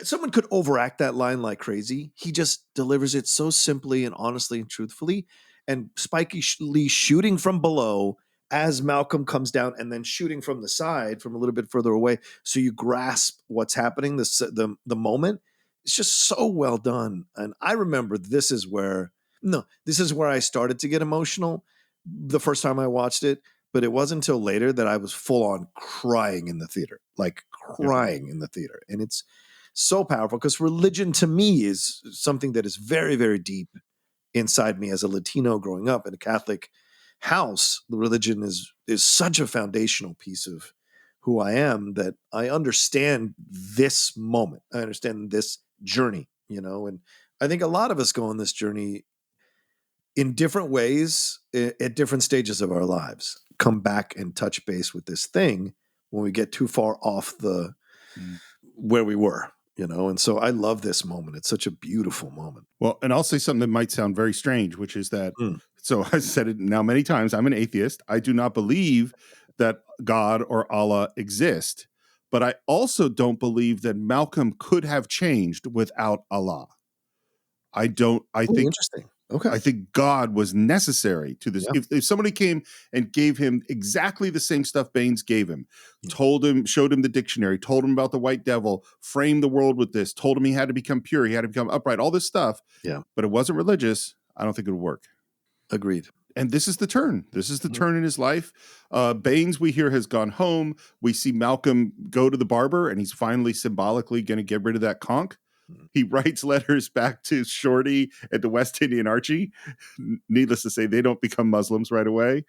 Someone could overact that line like crazy. He just delivers it so simply and honestly and truthfully. And Spike Lee shooting from below as Malcolm comes down and then shooting from the side from a little bit further away. So you grasp what's happening, the moment. It's just so well done. And I remember this is where I started to get emotional the first time I watched it. But it wasn't until later that I was full on crying in the theater, in the theater. And it's so powerful because religion to me is something that is very, very deep inside me as a Latino growing up in a Catholic house. The religion is such a foundational piece of who I am that I understand this moment. I understand this journey, you know, and I think a lot of us go on this journey in different ways at different stages of our lives. Come back and touch base with this thing when we get too far off the where we were, you know? And so I love this moment. It's such a beautiful moment. Well, and I'll say something that might sound very strange, which is that, so I've said it now many times, I'm an atheist. I do not believe that God or Allah exist, but I also don't believe that Malcolm could have changed without Allah. I think interesting. Okay. I think God was necessary to this. Yeah. If somebody came and gave him exactly the same stuff Baines gave him, showed him the dictionary, told him about the white devil, framed the world with this, told him he had to become pure, he had to become upright, all this stuff. Yeah. But it wasn't religious. I don't think it would work. Agreed. And this is the turn. This is the turn in his life. Baines, we hear, has gone home. We see Malcolm go to the barber, and he's finally symbolically going to get rid of that conch. He writes letters back to Shorty and to West Indian Archie. Needless to say, they don't become Muslims right away.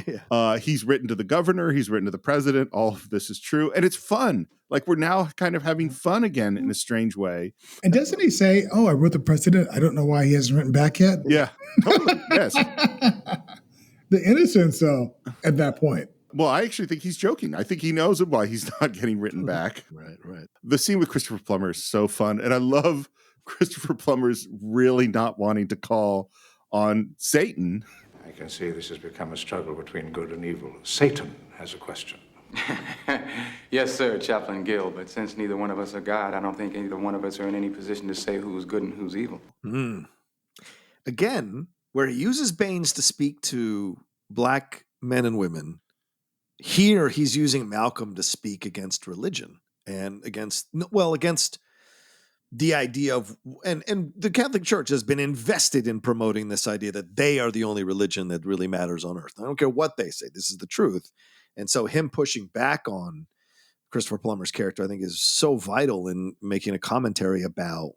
Yeah. He's written to the governor. He's written to the president. All of this is true. And it's fun. Like, we're now kind of having fun again in a strange way. And doesn't he say, oh, I wrote the president. I don't know why he hasn't written back yet. Yeah. Totally. Yes. The innocence, though, at that point. Well, I actually think he's joking. I think he knows why he's not getting written back. Right. The scene with Christopher Plummer is so fun. And I love Christopher Plummer's really not wanting to call on Satan. I can see this has become a struggle between good and evil. Satan has a question. Yes, sir, Chaplain Gill. But since neither one of us are God, I don't think either one of us are in any position to say who's good and who's evil. Again, where he uses Baines to speak to black men and women, here he's using Malcolm to speak against religion and against the idea of, and the Catholic Church has been invested in promoting this idea that they are the only religion that really matters on earth. I don't care what they say. This is the truth. And so him pushing back on Christopher Plummer's character, I think, is so vital in making a commentary about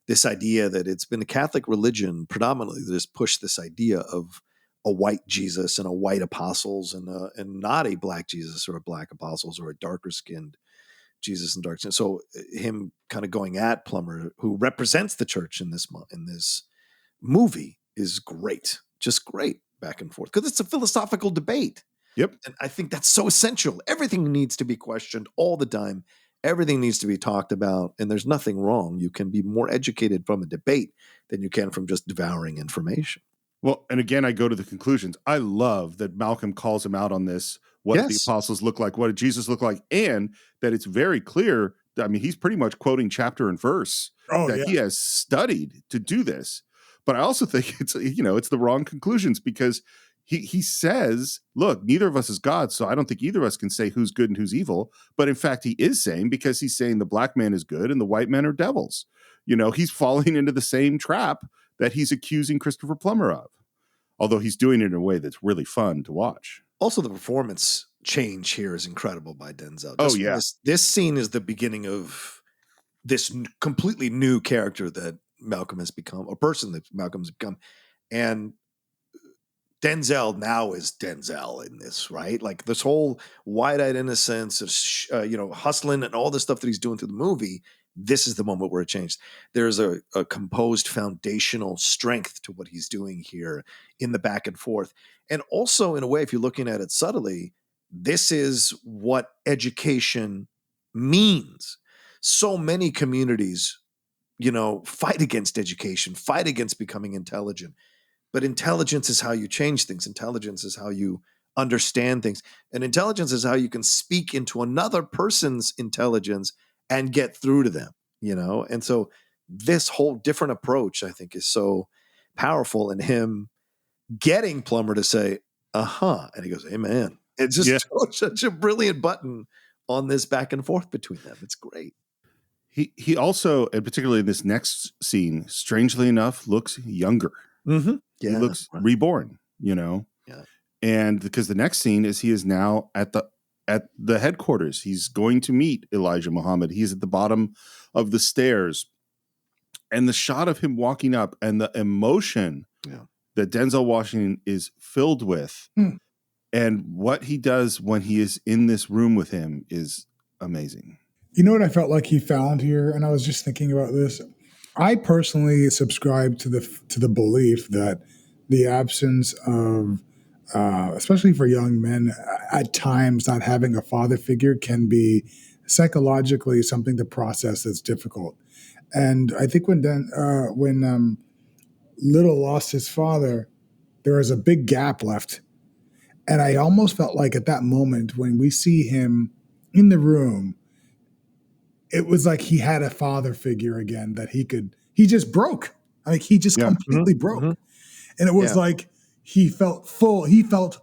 this idea that it's been the Catholic religion predominantly that has pushed this idea of a white Jesus and a white apostles and not a black Jesus or a black apostles or a darker skinned Jesus and Dark. So him kind of going at Plummer, who represents the church in this movie, is great, just great back and forth, because it's a philosophical debate. Yep. And I think that's so essential. Everything needs to be questioned all the time. Everything needs to be talked about, and there's nothing wrong. You can be more educated from a debate than you can from just devouring information. Well, and again, I go to the conclusions. I love that Malcolm calls him out on this, what the apostles look like, what did Jesus look like, and that it's very clear. I mean, he's pretty much quoting chapter and verse that he has studied to do this. But I also think it's the wrong conclusions, because he says, look, neither of us is God, so I don't think either of us can say who's good and who's evil. But in fact, he is saying, because he's saying the black man is good and the white men are devils. He's falling into the same trap that he's accusing Christopher Plummer of, although he's doing it in a way that's really fun to watch. Also, the performance change here is incredible by Denzel. This scene is the beginning of this completely new character that Malcolm has become, a person that Malcolm has become. And Denzel now is Denzel in this, right? Like this whole wide-eyed innocence of, hustling and all the stuff that he's doing through the movie. This is the moment where it changed. There's a composed foundational strength to what he's doing here in the back and forth. And also, in a way, if you're looking at it subtly, this is what education means. So many communities, fight against education, fight against becoming intelligent. But intelligence is how you change things. Intelligence is how you understand things. And intelligence is how you can speak into another person's intelligence and get through to them, And so this whole different approach, I think, is so powerful in him getting Plummer to say, and he goes, amen. It's just such a brilliant button on this back and forth between them. It's great. He also, and particularly in this next scene, strangely enough, looks younger. Mm-hmm. He looks reborn, Yeah. And because the next scene is he is now at the headquarters. He's going to meet Elijah Muhammad. He's at the bottom of the stairs. And the shot of him walking up and the emotion that Denzel Washington is filled with and what he does when he is in this room with him is amazing. You know what I felt like he found here? And I was just thinking about this. I personally subscribe to the belief that the absence of, especially for young men, at times not having a father figure can be psychologically something to process that's difficult. And I think when Little lost his father, there was a big gap left. And I almost felt like at that moment when we see him in the room, it was like he had a father figure again that he just broke. Like he just completely broke. Mm-hmm. And it was like he felt full. He felt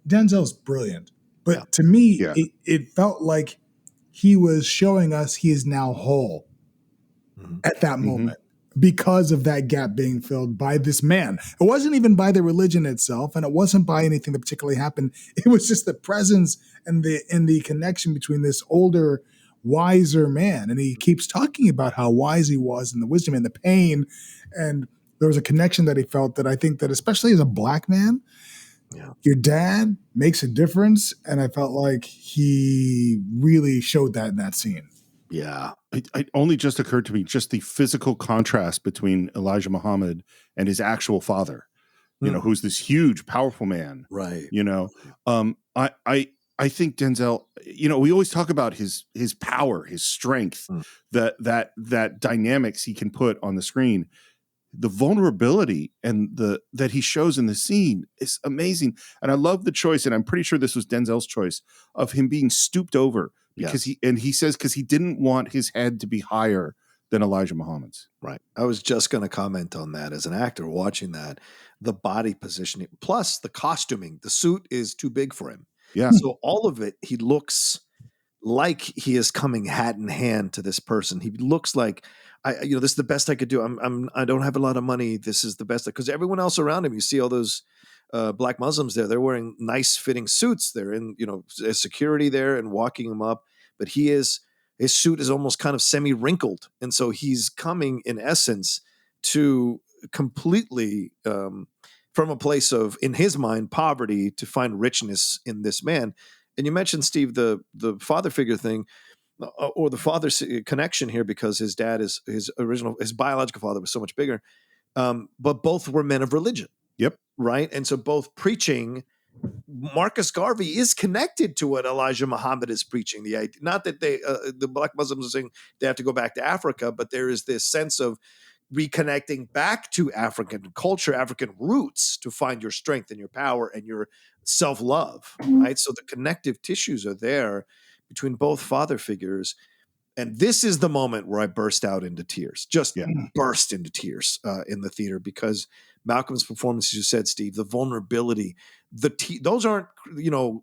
Denzel's brilliant. But to me, it felt like he was showing us he is now whole at that moment because of that gap being filled by this man. It wasn't even by the religion itself, and it wasn't by anything that particularly happened. It was just the presence and the connection between this older, wiser man. And he keeps talking about how wise he was and the wisdom and the pain. And there was a connection that he felt that I think that especially as a black man, your dad makes a difference. And I felt like he really showed that in that scene. Yeah. It only just occurred to me, just the physical contrast between Elijah Muhammad and his actual father, who's this huge, powerful man. Right. I think Denzel, we always talk about his power, his strength, that dynamics he can put on the screen. The vulnerability and that he shows in the scene is amazing. And I love the choice, and I'm pretty sure this was Denzel's choice, of him being stooped over because he says because he didn't want his head to be higher than Elijah Muhammad's. Right. I was just going to comment on that as an actor watching that, the body positioning, plus the costuming. The suit is too big for him. Yeah. So all of it, he looks like he is coming hat in hand to this person. He looks like, this is the best I could do. I don't have a lot of money. This is the best, because everyone else around him, you see all those black Muslims there. They're wearing nice fitting suits. They're in, security there and walking him up. But his suit is almost kind of semi wrinkled, and so he's coming in essence to completely from a place of, in his mind, poverty to find richness in this man. And you mentioned, Steve, the father figure thing. or the father's connection here, because his dad is his biological father was so much bigger. But both were men of religion. Yep. Right. And so both preaching, Marcus Garvey is connected to what Elijah Muhammad is preaching. The idea, not that the Black Muslims are saying they have to go back to Africa, but there is this sense of reconnecting back to African culture, African roots, to find your strength and your power and your self-love, right? So the connective tissues are there between both father figures. And this is the moment where I burst out into tears, burst into tears in the theater, because Malcolm's performance, as you said, Steve, the vulnerability, those aren't,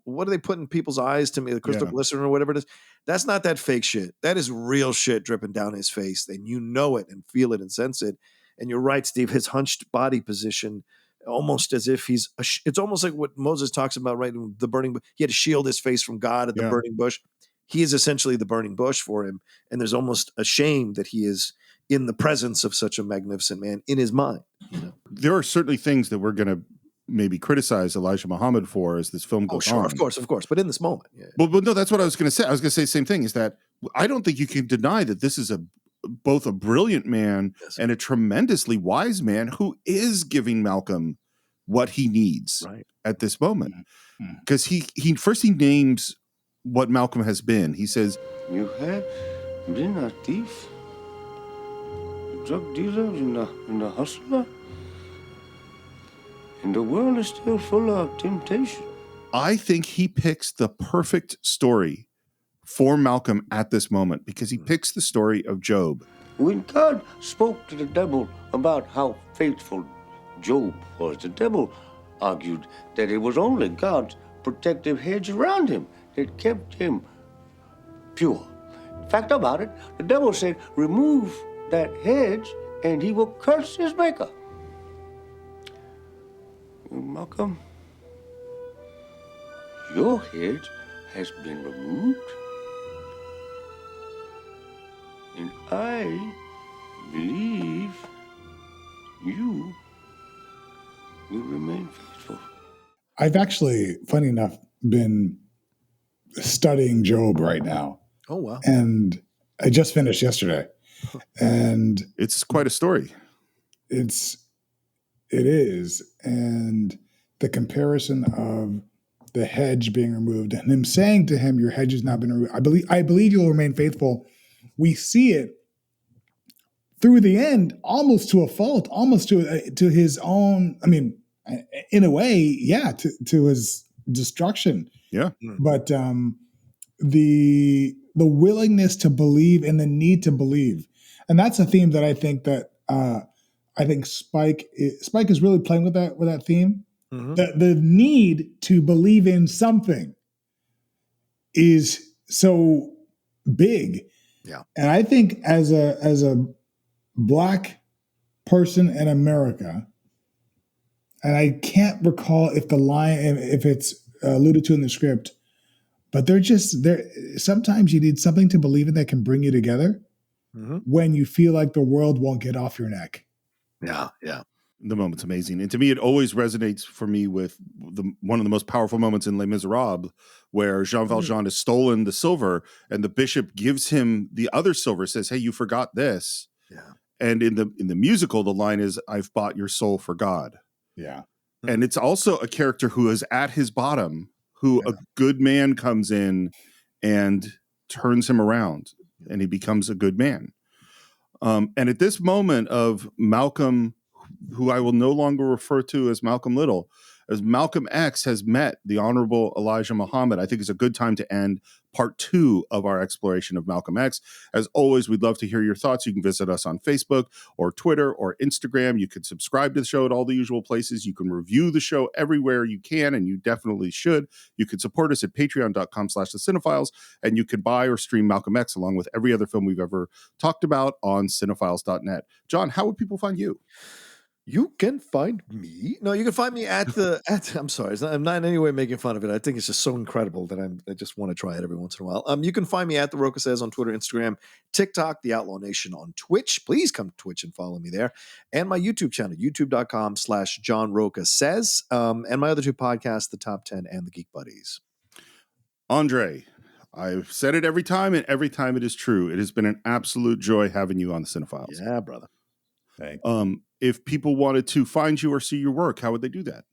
what are they putting in people's eyes to me, the crystal glycerin or whatever it is? That's not that fake shit. That is real shit dripping down his face. And you know it and feel it and sense it. And you're right, Steve, his hunched body position, almost as if it's almost like what Moses talks about, right? In the burning, he had to shield his face from God at the burning bush. He is essentially the burning bush for him. And there's almost a shame that he is in the presence of such a magnificent man in his mind. There are certainly things that we're going to maybe criticize Elijah Muhammad for as this film goes on. Of course. But in this moment. Yeah. Well, no, that's what I was going to say. I was going to say the same thing, is that I don't think you can deny that this is both a brilliant man and a tremendously wise man who is giving Malcolm what he needs at this moment. Because he names what Malcolm has been. He says, "You have been a thief, a drug dealer, and a hustler, and the world is still full of temptation." I think he picks the perfect story for Malcolm at this moment, because he picks the story of Job. When God spoke to the devil about how faithful Job was, the devil argued that it was only God's protective hedge around him that kept him pure. Fact about it, the devil said, remove that hedge and he will curse his maker. Malcolm, your hedge has been removed, and I believe you will remain faithful. I've actually, funny enough, been studying Job right now. Oh, wow. And I just finished yesterday. And it's quite a story. It is. And the comparison of the hedge being removed and him saying to him, your hedge has not been removed. I believe you'll remain faithful. We see it through the end, almost to a fault, almost to his own, in a way, to his destruction. Yeah. But the willingness to believe and the need to believe, and that's a theme that I think Spike is really playing with that theme. Mm-hmm. The need to believe in something is so big. Yeah. And I think as a Black person in America, and I can't recall if it's alluded to in the script, but they're just there. Sometimes you need something to believe in that can bring you together when you feel like the world won't get off your neck. Yeah, yeah. The moment's amazing. And to me, it always resonates for me with one of the most powerful moments in Les Miserables, where Jean Valjean has stolen the silver and the bishop gives him the other silver, says, hey, you forgot this. Yeah. And in the musical, the line is, I've bought your soul for God. Yeah. And it's also a character who is at his bottom, who a good man comes in and turns him around, and he becomes a good man. And at this moment of Malcolm, who I will no longer refer to as Malcolm Little, as Malcolm X has met the Honorable Elijah Muhammad, I think it's a good time to end part 2 of our exploration of Malcolm X. As always, we'd love to hear your thoughts. You can visit us on Facebook or Twitter or Instagram. You can subscribe to the show at all the usual places. You can review the show everywhere you can, and you definitely should. You can support us at patreon.com/the Cine-Files, and you can buy or stream Malcolm X along with every other film we've ever talked about on Cine-Files.net. John, how would people find you? You can find me. No, you can find me at I'm sorry. I'm not in any way making fun of it. I think it's just so incredible that I just want to try it every once in a while. You can find me at The Roca Says on Twitter, Instagram, TikTok, The Outlaw Nation on Twitch. Please come to Twitch and follow me there. And my YouTube channel, youtube.com/John Roca Says. And my other 2 podcasts, The Top 10 and The Geek Buddies. Andre, I've said it every time, and every time it is true. It has been an absolute joy having you on the Cine-Files. Yeah, brother. Thanks. If people wanted to find you or see your work, how would they do that?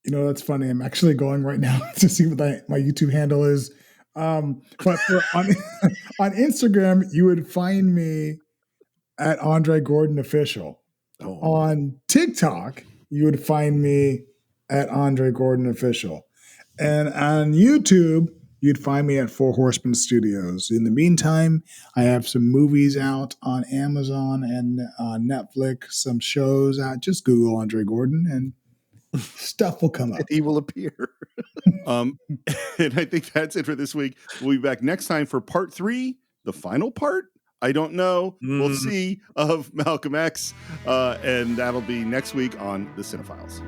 You know, that's funny. I'm actually going right now to see what my YouTube handle is. But on Instagram, you would find me at Andre Gordon Official. Oh. On TikTok, you would find me at Andre Gordon Official. And on YouTube, you'd find me at Four Horsemen Studios. In the meantime, I have some movies out on Amazon and Netflix, some shows out. Just Google Andre Gordon and stuff will come up. He will appear. And I think that's it for this week. We'll be back next time for part 3, the final part. I don't know. We'll see, of Malcolm X. And that'll be next week on the Cine-Files.